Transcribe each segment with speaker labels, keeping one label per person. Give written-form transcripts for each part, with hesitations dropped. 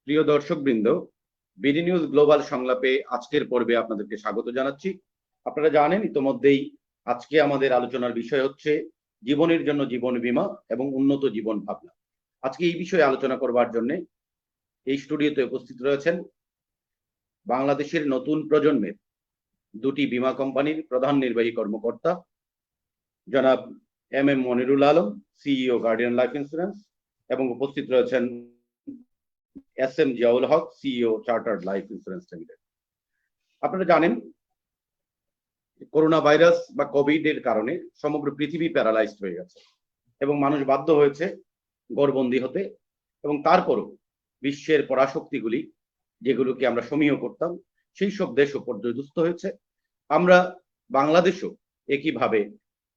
Speaker 1: প্রিয় দর্শকবৃন্দ, BD news global সংলাপে আজকের পর্বে আপনাদেরকে স্বাগত জানাচ্ছি। আপনারা জানেন ইতোমধ্যেই আজকে আমাদের আলোচনার বিষয় হচ্ছে জীবনের জন্য জীবন বীমা এবং উন্নত জীবন ভাবনা। আজকে এই বিষয়ে আলোচনা করবার জন্য এই স্টুডিওতে উপস্থিত রয়েছেন বাংলাদেশের নতুন প্রজন্মের দুটি বীমা কোম্পানির প্রধান নির্বাহী কর্মকর্তা জনাব M Monirul Alam, CEO Guardian Life Insurance, এবং উপস্থিত রয়েছেন S Ziaul Haque, CEO Chartered Life Insurance Limited. আপনারা জানেন করোনা ভাইরাস বা কোভিড এর কারণে সমগ্র পৃথিবী প্যারালাইজড হয়ে গেছে এবং মানুষ বাধ্য হয়েছে ঘরবন্দি হতে, এবং তারপরও বিশ্বের পরাশক্তিগুলি যেগুলোকে আমরা সমীহ করতাম সেই সব দেশও পর্যদস্ত হয়েছে। আমরা বাংলাদেশও একইভাবে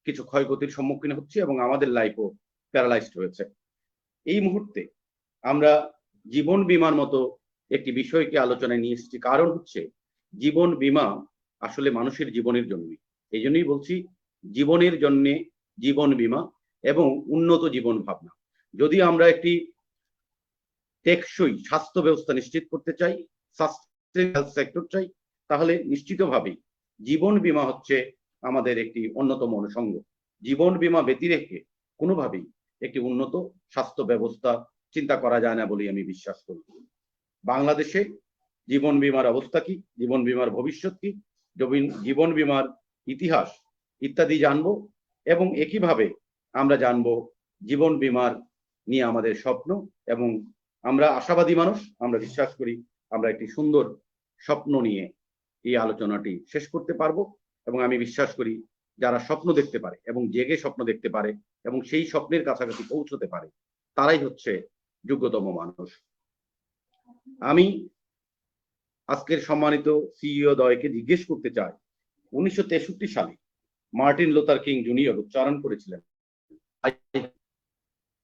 Speaker 1: কিছু ক্ষয়ক্ষতির সম্মুখীন হচ্ছি এবং আমাদের লাইফও প্যারালাইজড হয়েছে। এই মুহূর্তে আমরা জীবন বীমার মতো একটি বিষয়কে আলোচনায় নিয়ে এসেছি, কারণ হচ্ছে জীবন বীমা আসলে মানুষের জীবনের জন্যই। এই জন্যই বলছি জীবনের জন্য জীবন বীমা এবং উন্নত জীবন ভাবনা। যদি আমরা একটি টেকসই স্বাস্থ্য ব্যবস্থা নিশ্চিত করতে চাই, সাস্টেইনেবল সেক্টর চাই, তাহলে নিশ্চিতভাবেই জীবন বীমা হচ্ছে আমাদের একটি অন্যতম অনুষঙ্গ। জীবন বীমা ব্যতি রেখে কোনোভাবেই একটি উন্নত স্বাস্থ্য ব্যবস্থা চিন্তা করা যায় না বলেই আমি বিশ্বাস করি। বাংলাদেশে জীবন বীমার অবস্থা কি, জীবন বীমার ভবিষ্যৎ কি, জীবন বীমার ইতিহাস ইত্যাদি জানবো, এবং একইভাবে আমরা জানবো জীবন বীমার নিয়ে আমাদের স্বপ্ন। এবং আমরা আশাবাদী মানুষ, আমরা বিশ্বাস করি আমরা একটি সুন্দর স্বপ্ন নিয়ে এই আলোচনাটি শেষ করতে পারবো। এবং আমি বিশ্বাস করি যারা স্বপ্ন দেখতে পারে এবং জেগে স্বপ্ন দেখতে পারে এবং সেই স্বপ্নের কাছাকাছি পৌঁছতে পারে, তারাই হচ্ছে যোগ্যতম মানুষ। আমি আজকের সম্মানিত সিইও দ্বয়কে জিজ্ঞেস করতে চাই, 1963 সালে মার্টিন লুথার কিং জুনিয়র উচ্চারণ করেছিলেন,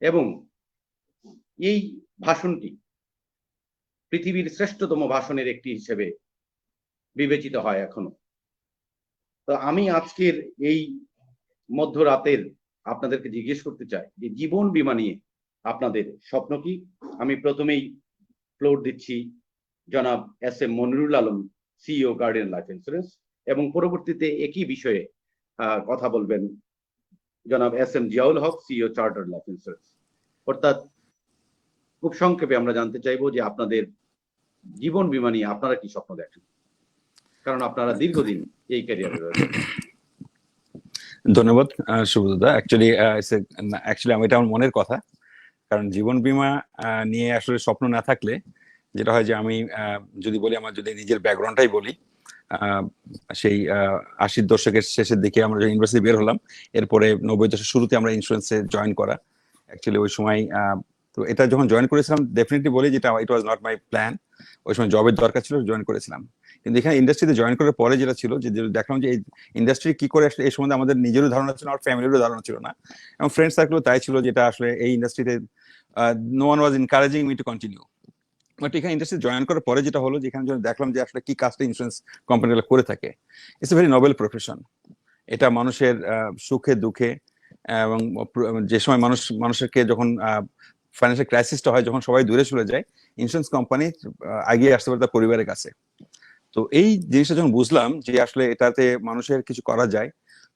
Speaker 1: এবং এই ভাষণটি পৃথিবীর শ্রেষ্ঠতম ভাষণের একটি হিসেবে বিবেচিত হয় এখনো। তো আমি আজকের এই মধ্যরাতের আপনাদেরকে জিজ্ঞেস করতে চাই যে জীবন বীমা নিয়ে আপনাদের স্বপ্ন কি। আমি প্রথমেই ফ্লোর দিচ্ছি জনাব S Monirul Alam, CEO Guardian Life Insurance, এবং পরবর্তীতে একই বিষয়ে কথা বলবেন জনাব Ziaul Haque, CEO Chartered Life insurance. অর্থাৎ খুব সংক্ষেপে আমরা জানতে চাইবো যে আপনাদের জীবন বীমা নিয়ে আপনারা কি স্বপ্ন দেখেন, কারণ আপনারা দীর্ঘদিন এই ক্যারিয়ারে রয়েছেন।
Speaker 2: ধন্যবাদ সুব্রতদা। অ্যাকচুয়ালি এটা আমার মনের কথা, কারণ জীবন বীমা নিয়ে আসলে স্বপ্ন না থাকলে যেটা হয় যে আমি যদি বলি, আমার যদি নিজের ব্যাকগ্রাউন্ডটাই বলি, সেই 80 দশকের শেষের দিকে আমরা যখন ইউনিভার্সিটি বের হলাম, এরপরে 90 দশকের শুরুতে আমরা ইন্স্যুরেন্সে জয়েন করা। অ্যাকচুয়ালি ওই সময় তো এটা যখন জয়েন করেছিলাম, ডেফিনেটলি বলি যেটা ইট ওয়াজ নট মাই প্ল্যান। ওই সময় জবের দরকার ছিল, জয়েন করেছিলাম। কিন্তু এখানে ইন্ডাস্ট্রিতে জয়েন করার পরে যেটা ছিল যে দেখলাম যে এই ইন্ডাস্ট্রি কি করে আসলে এই সম্বন্ধে আমাদের নিজেরও ধারণা ছিল, আমার ফ্যামিলিরও ধারণা ছিল না, এবং ফ্রেন্ড সার্কেলও তাই ছিল, যেটা আসলে এই ইন্ডাস্ট্রিতে no one was encouraging me to continue. But এখানে ইন্ডাস্ট্রি জয়েন করার পরে যেটা হলো, যেখানে দেখলাম যে আসলে কি কাজটা ইন্স্যুরেন্স কোম্পানিগুলো করে থাকে। It's a very noble profession. এটা মানুষের সুখে দুঃখে, এবং যে সময় মানুষকে যখন ফাইন্যান্সিয়াল ক্রাইসিসটা হয়, যখন সবাই দূরে চলে যায়, ইন্স্যুরেন্স কোম্পানি এগিয়ে আসতে পারে তার পরিবারের কাছে। তো এই জিনিসটা যখন বুঝলাম যে আসলে এটাতে মানুষের কিছু করা যায়,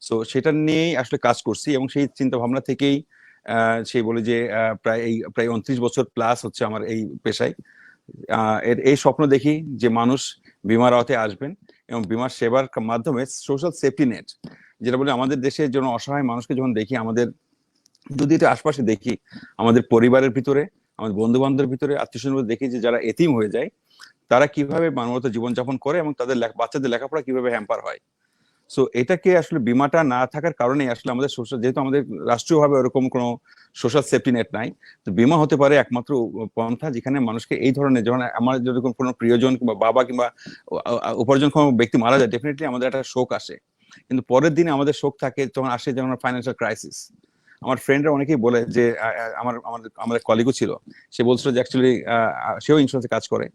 Speaker 2: সো সেটা নিয়েই আসলে কাজ করছি, এবং সেই চিন্তা ভাবনা থেকেই সেই বলে যে প্রায় 29 বছর প্লাস হচ্ছে আমার এই পেশায়। এই স্বপ্ন দেখি যে মানুষ বীমার আওতায় আসবেন এবং বীমার সেবার মাধ্যমে সোশ্যাল সেফটি নেট, যেটা বলে আমাদের দেশের জন্য অসহায় মানুষকে যখন দেখি, আমাদের যদি এটা আশপাশে দেখি, আমাদের পরিবারের ভিতরে, আমাদের বন্ধু বান্ধবের ভিতরে, আত্মীয় স্বজনের দেখি যে যারা এতিম হয়ে যায়, তারা কিভাবে মানবত জীবনযাপন করে এবং তাদের বাচ্চাদের লেখাপড়া কিভাবে হ্যাম্পার হয়। সো এটাকে আসলে বীমাটা না থাকার কারণে আসলে আমাদের সোশ্যাল, যেহেতু আমাদের রাষ্ট্রীয়ভাবে ওরকম কোনো সোশ্যাল সেফটি নেট নাই, তো বীমা হতে পারে একমাত্র পন্থা যেখানে মানুষকে এই ধরনের, যখন আমার যেরকম কোনো প্রিয়জন কিংবা বাবা কিংবা উপার্জনক্ষম ব্যক্তি মারা যায়, ডেফিনেটলি আমাদের একটা শোক আসে, কিন্তু পরের দিনে আমাদের শোক থাকে যখন আসে যেমন ফাইন্যান্সিয়াল ক্রাইসিস। আমার ফ্রেন্ডরা অনেকেই বলে যে আমাদের কলিগও ছিল, সে বলছিল যে অ্যাকচুয়ালি সেও ইন্স্যুরেন্সে কাজ করে।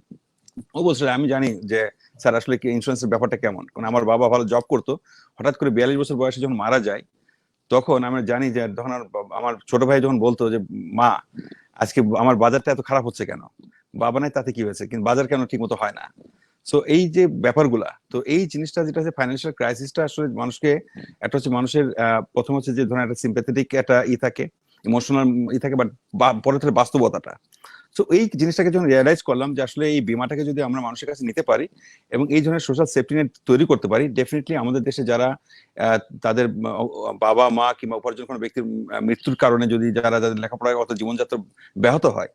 Speaker 2: ও বলছিল আমি জানি যে স্যার আসলে কি ইন্স্যুরেন্সের ব্যাপারটা কেমন, কারণ আমার বাবা ভালো জব করতো, হঠাৎ করে 42 বছর বয়সে যখন মারা যায়, তখন আমি জানি যে তখন আমার ছোট ভাই যখন বলতো যে মা আজকে আমার বাজারটা এত খারাপ হচ্ছে কেন, বাবা নাই তাতে কি হয়েছে, কিন্তু বাজার কেন ঠিক মতো হয় না। সো এই যে ব্যাপারগুলা, তো এই জিনিসটা যেটা হচ্ছে ফাইন্যান্সিয়াল ক্রাইসিসটা আসলে মানুষকে একটা হচ্ছে মানুষের প্রথম হচ্ছে যে ধরনের একটা সিম্প্যাথেটিক একটা থাকে, ইমোশনাল থাকে, বাট পরে থেকে বাস্তবতাটা। তো এই জিনিসটাকে যখন রিয়ালাইজ করলাম যে আসলে এই বীমাটাকে যদি আমরা মানুষের কাছে নিতে পারি এবং এই ধরনের সোশ্যাল সেফটি নেট তৈরি করতে পারি, ডেফিনেটলি আমাদের দেশে যারা তাদের বাবা মা কিংবা উপার্জন কোনো ব্যক্তির মৃত্যুর কারণে যদি যাদের লেখাপড়ায় অত জীবনযাত্রা ব্যাহত হয়,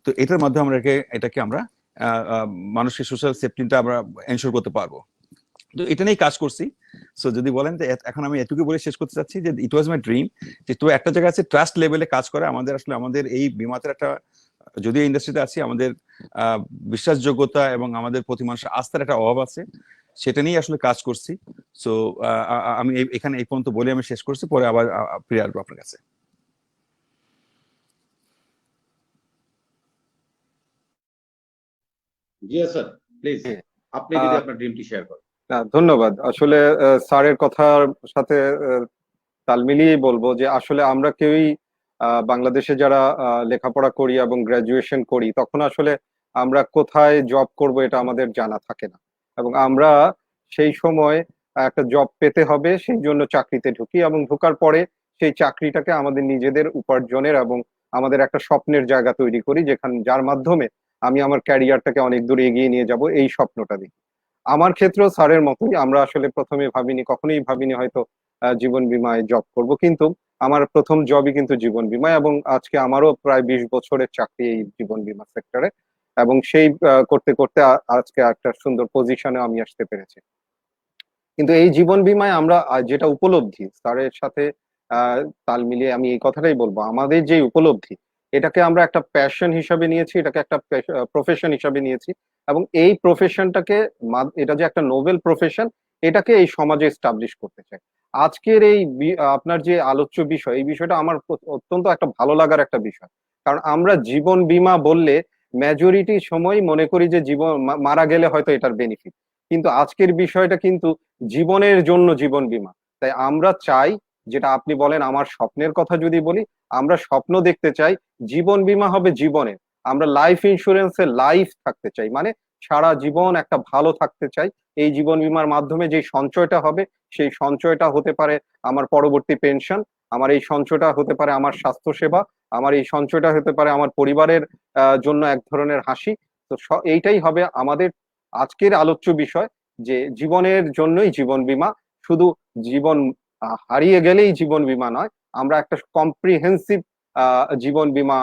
Speaker 2: তো এটার মাধ্যমে আমরা এটাকে আমরা মানুষের সোশ্যাল সেফটিটা আমরা এনশোর করতে পারবো। তো এটা নিয়ে কাজ করছি। সো যদি বলেন যে এখন আমি এটুকু বলে শেষ করতে চাচ্ছি যে ইট ওয়াজ মাই ড্রিম, যে তো একটা জায়গা আছে ট্রাস্ট লেভেলে কাজ করে আমাদের, আসলে আমাদের এই বীমাতের একটা, যদিও ইন্ডাস্ট্রিতে আছি, আমাদের বিশ্বাসযোগ্যতা এবং আমাদের প্রতি মানুষের আস্থার একটা অভাব আছে, সেটা নিয়ে আসলে কাজ করছি। সো আমি এখানে এই পর্যন্ত বলে আমি শেষ করছি, পরে আবার ফিরে আসবো আপনার কাছে।
Speaker 1: জি স্যার, প্লিজ আপনি যদি আপনার ড্রিমটি শেয়ার করেন।
Speaker 3: ধন্যবাদ। আসলে স্যারের কথার সাথে তাল মিলিয়েই বলবো যে আসলে আমরা কেউই বাংলাদেশে যারা লেখাপড়া করি এবং গ্রাজুয়েশন করি, তখন আসলে আমরা কোথায় জব করব এটা আমাদের জানা থাকে না, এবং আমরা সেই সময় একটা জব পেতে হবে সেই জন্য চাকরিতে ঢুকি, এবং ঢোকার পরে সেই চাকরিটাকে আমাদের নিজেদের উপার্জনের এবং আমাদের একটা স্বপ্নের জায়গা তৈরি করি, যার মাধ্যমে আমি আমার ক্যারিয়ারটাকে অনেক দূর এগিয়ে নিয়ে যাব, এই স্বপ্নটা দেখি। আমার ক্ষেত্রেও স্যারের মতোই, আমরা আসলে প্রথমে কখনোই ভাবিনি হয়তো জীবন বীমায় জব করব, কিন্তু আমার প্রথম জবই কিন্তু জীবন বীমা, এবং আজকে আমারও প্রায় 20 বছরের চাকরি এই জীবন বীমা সেক্টরে, এবং সেই করতে করতে আজকে একটা সুন্দর পজিশনে আমি আসতে পেরেছি। কিন্তু এই জীবন বীমায় আমরা যেটা উপলব্ধি, স্যারের সাথে তাল মিলিয়ে আমি এই কথাটাই বলবো, আমাদের যে উপলব্ধি, এটাকে আমরা একটা প্যাশন হিসাবে নিয়েছি, এটাকে একটা প্রফেশন হিসাবে নিয়েছি, এবং এই প্রফেশনটাকে, এটা যে একটা নোবেল প্রফেশন, এটাকে এই সমাজে এস্টাবলিশ করতে চাই। আজকের এই আপনার যে আলোচ্য বিষয়, এই বিষয়টা আমার অত্যন্ত একটা ভালো লাগার একটা বিষয়, কারণ আমরা জীবন বীমা বললে মেজরিটি সময় মনে করি যে জীবন মারা গেলে হয়তো এটার বেনিফিট, কিন্তু আজকের বিষয়টা কিন্তু জীবনের জন্য জীবন বীমা। তাই আমরা চাই, যেটা আপনি বলেন, আমার স্বপ্নের কথা যদি বলি, আমরা স্বপ্ন দেখতে চাই জীবন বীমা হবে জীবনের, আমরা লাইফ ইন্স্যুরেন্সে লাইফ থাকতে চাই, মানে সারা জীবন একটা ভালো থাকতে চাই। এই জীবন বীমার মাধ্যমে যে সঞ্চয়টা হবে, সেই সঞ্চয়টা হতে পারে আমার পরবর্তী পেনশন, আমার এই সঞ্চয়টা হতে পারে আমার স্বাস্থ্য সেবা, আমার এই সঞ্চয়টা হতে পারে আমার পরিবারের জন্য এক ধরনের হাসি। তো এইটাই হবে আমাদের আজকের আলোচ্য বিষয়, যে জীবনের জন্যই জীবন বীমা, শুধু জীবন হারিয়ে গেলেই জীবন বীমা নয়, আমরা একটা কম্প্রিহেন্সিভ জীবন বীমা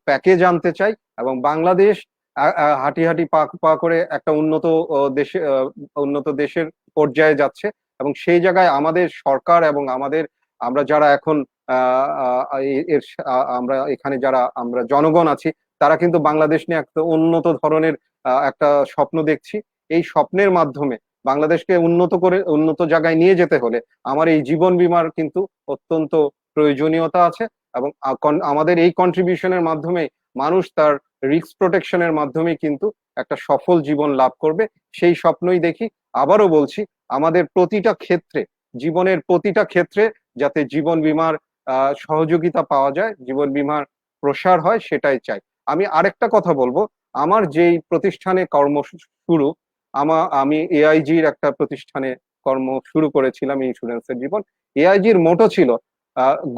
Speaker 3: প্যাকেজ আনতে চাই, এবং বাংলাদেশ হাঁটি হাঁটি পা পা করে একটা উন্নত দেশের পর্যায়ে যাচ্ছে, এবং সেই জায়গায় আমাদের সরকার এবং আমরা যারা এখন আমরা এখানে যারা আমরা জনগণ আছি, তারা কিন্তু বাংলাদেশ নিয়ে একটা উন্নত ধরনের একটা স্বপ্ন দেখছি। এই স্বপ্নের মাধ্যমে বাংলাদেশকে উন্নত জায়গায় নিয়ে যেতে হলে আমার এই জীবন বীমার কিন্তু অত্যন্ত প্রয়োজনীয়তা আছে, এবং আমাদের এই কন্ট্রিবিউশনের মাধ্যমে মানুষ তার রিস্ক প্রোটেকশনের মাধ্যমে কিন্তু একটা সফল জীবন লাভ করবে, সেই স্বপ্নই দেখি। আবারও বলছি, আমাদের প্রতিটা ক্ষেত্রে, জীবনের প্রতিটা ক্ষেত্রে যাতে জীবন বীমার সহযোগিতা পাওয়া যায়, জীবন বীমার প্রসার হয়, সেটাই চাই। আমি আরেকটা কথা বলবো, আমার যেই প্রতিষ্ঠানে কর্ম শুরু, আমি এআইজির একটা প্রতিষ্ঠানে কর্ম শুরু করেছিলাম, ইন্স্যুরেন্সের জীবন। এআইজির মোটো ছিল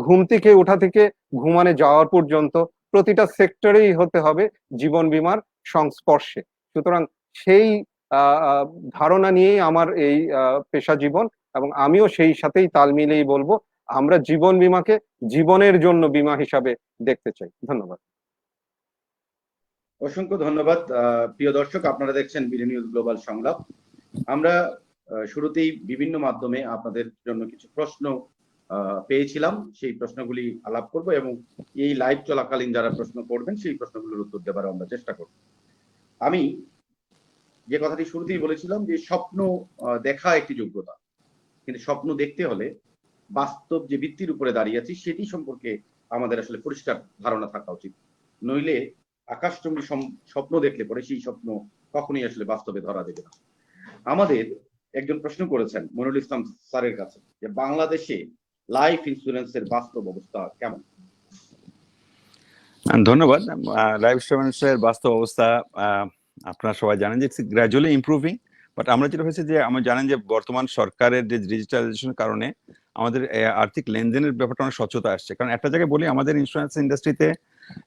Speaker 3: ঘুম থেকে ওঠা থেকে ঘুমানে যাওয়ার পর্যন্ত প্রতিটা সেক্টরেই হতে হবে জীবন বীমার সংস্পর্শে। সুতরাং সেই ধারণা নিয়েই আমার এই পেশা জীবন, এবং আমিও সেই সাথেই তাল মিলিয়েই বলবো, আমরা জীবন বীমাকে জীবনের জন্য বীমা হিসাবে দেখতে চাই। ধন্যবাদ।
Speaker 1: অসংখ্য ধন্যবাদ। প্রিয় দর্শক, আপনারা দেখছেন বিডি নিউজ গ্লোবাল সংলাপ। আমরা শুরুতেই বিভিন্ন মাধ্যমে আপনাদের জন্য কিছু প্রশ্ন পেয়েছিলাম, সেই প্রশ্নগুলি আলাপ করব, এবং এই লাইভ চলাকালীন যারা প্রশ্ন করবেন সেই প্রশ্নগুলোর উত্তর দেবার আমরা চেষ্টা করব। আমি যে কথাটি শুরুতেই বলেছিলাম যে স্বপ্ন দেখা একটি যোগ্যতা, কিন্তু স্বপ্ন দেখতে হলে বাস্তব যে ভিত্তির উপরে দাঁড়িয়ে আছি সেটি সম্পর্কে আমাদের আসলে পরিষ্কার ধারণা থাকা উচিত, নইলে আকাশচুম্বী স্বপ্ন দেখলে পরে সেই স্বপ্ন কখনোই আসলে বাস্তবে ধরা দেবে না। আমাদের একজন প্রশ্ন করেছেন মনিরুল ইসলাম স্যারের কাছে যে বাংলাদেশে লাইফ ইন্স্যুরেন্সের বাস্তব অবস্থা কেমন?
Speaker 2: ধন্যবাদ। লাইফ ইন্স্যুরেন্সের বাস্তব অবস্থা আহ, আপনারা সবাই জানেন যে গ্র্যাজুয়ালি ইমপ্রুভিং, বাট আমরা যেটা হয়েছে যে আমরা জানেন যে বর্তমান সরকারের যে ডিজিটালাইজেশনের কারণে আমাদের আর্থিক লেনদেনের ব্যাপারটা অনেক স্বচ্ছতা আসছে। কারণ একটা জায়গায় বলি, আমাদের ইন্স্যুরেন্স ইন্ডাস্ট্রিতে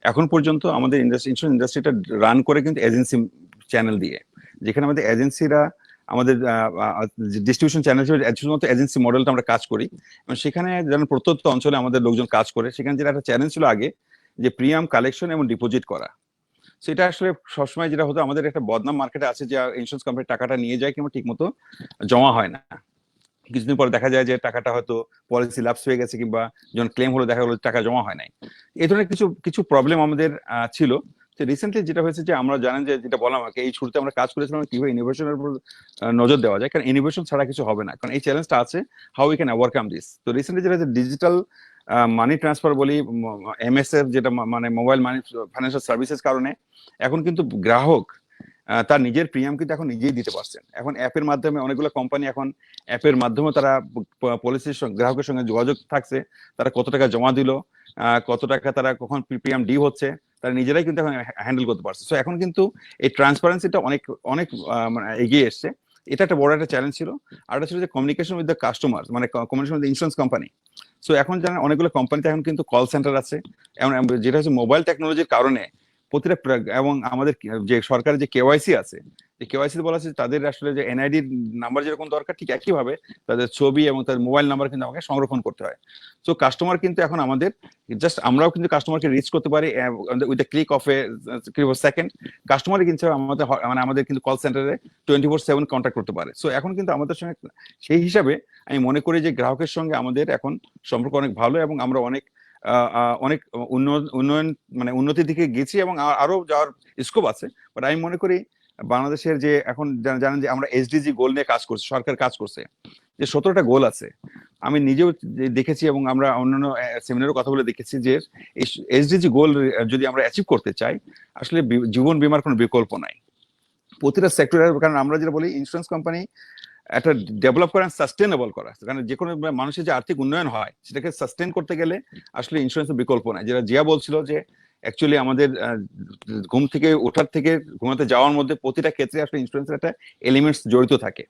Speaker 2: এখন পর্যন্ত আমাদের ইন্স্যুরেন্স ইন্ডাস্ট্রিটা রান করে কিন্তু এজেন্সি চ্যানেল দিয়ে, যেখানে আমাদের এজেন্সিরা আমাদের ডিস্ট্রিবিউশন চ্যানেল শুধুমাত্র এজেন্সি মডেলটা আমরা কাজ করি। এবং সেখানে যেমন প্রত্যন্ত অঞ্চলে আমাদের লোকজন কাজ করে, সেখানে যেটা একটা চ্যালেঞ্জ ছিল আগে যে প্রিমিয়াম কালেকশন এবং ডিপোজিট করা। সেটা আসলে সবসময় যেটা হতো, আমাদের একটা বদনাম মার্কেটে আছে যে ইন্স্যুরেন্স কোম্পানি টাকাটা নিয়ে যায় কিংবা ঠিক মতো জমা হয় না। কিছুদিন পরে দেখা যায় যে টাকাটা হয়তো পলিসি ল্যাপস হয়ে গেছে, কিংবা যখন ক্লেম হলো দেখা গেলো টাকা জমা হয় নাই। এই ধরনের কিছু কিছু প্রবলেম আমাদের ছিল। তো রিসেন্টলি যেটা হয়েছে যে আমরা জানেন যে যেটা বললাম আমাকে, এই শুরুতে আমরা কাজ করেছিলাম কিভাবে ইনোভেশনের উপর নজর দেওয়া যায়, কারণ ইনোভেশন ছাড়া কিছু হবে না, কারণ এই চ্যালেঞ্জটা আছে, how we can overcome this. তো রিসেন্টলি যেটা ডিজিটাল মানি ট্রান্সফার বলি, এমএসএফ যেটা মানে মোবাইল মানি ফাইন্যান্সিয়াল সার্ভিসেস কারণে এখন কিন্তু গ্রাহক তার নিজের প্রিমিয়াম কিন্তু এখন নিজেই দিতে পারছেন। এখন অ্যাপের মাধ্যমে অনেকগুলো কোম্পানি এখন অ্যাপের মাধ্যমে তারা পলিসির গ্রাহকের সঙ্গে যোগাযোগ থাকছে, তারা কত টাকা জমা দিল, কত টাকা তারা কখন প্রিমিয়াম ডিউ হচ্ছে, তারা নিজেরাই কিন্তু এখন হ্যান্ডেল করতে পারছে। সো এখন কিন্তু এই ট্রান্সপারেন্সিটা অনেক অনেক মানে এগিয়ে এসছে। এটা একটা বড় একটা চ্যালেঞ্জ ছিল। আর একটা ছিল যে কমিউনিকেশন উইথ দ্য কাস্টমার, মানে communication with insurance company. So এখন জানেন অনেকগুলো কোম্পানিতে এখন কিন্তু কল সেন্টার আছে, এমন যেটা হচ্ছে মোবাইল টেকনোলজির কারণে প্রতিটা এবং আমাদের যে সরকারের যে কেওয়াইসি আছে, যে কেওয়াইসি বলা আছে তাদের আসলে যে এনআইডি নাম্বার যেরকম দরকার, ঠিক একইভাবে তাদের ছবি এবং তাদের মোবাইল নাম্বার কিন্তু আমাকে সংরক্ষণ করতে হয়। সো কাস্টমার কিন্তু এখন আমাদের জাস্ট আমরাও কিন্তু কাস্টমারকে রিচ করতে পারি with the click of a second. কাস্টমারই কিন্তু আমাদের মানে আমাদের কিন্তু কল সেন্টারে 24/7 কন্ট্যাক্ট করতে পারে। সো এখন কিন্তু আমাদের সঙ্গে সেই হিসাবে আমি মনে করি যে গ্রাহকের সঙ্গে আমাদের এখন সম্পর্ক অনেক ভালো, এবং আমরা অনেক অনেক উন্নয়ন মানে উন্নতির দিকে গেছি, এবং আরো যাওয়ার স্কোপ আছে। বাট আমি মনে করি বাংলাদেশের যে এখন জানেন যে আমরা এসডিজি গোল নিয়ে কাজ করছি, সরকার কাজ করছে, যে 17টা গোল আছে। আমি নিজেও দেখেছি এবং আমরা অন্যান্য সেমিনারেও কথা বলে দেখেছি যে এসডিজি গোল যদি আমরা অ্যাচিভ করতে চাই, আসলে জীবন বীমার কোনো বিকল্প নাই প্রতিটা সেক্টরে। কারণ আমরা যেটা বলি, ইন্স্যুরেন্স কোম্পানি একটা ডেভেলপ করা, সাস্টেনেবল করা, কারণ যে কোনো মানুষের যে আর্থিক উন্নয়ন হয় সেটাকে সাস্টেন করতে গেলে আসলে ইন্স্যুরেন্সের বিকল্প নাই। যেটা জিয়া বলছিল যে অ্যাকচুয়ালি আমাদের ঘুম থেকে ওঠার থেকে ঘুমাতে যাওয়ার মধ্যে প্রতিটা ক্ষেত্রে আসলে ইন্স্যুরেন্সের একটা এলিমেন্টস জড়িত থাকে।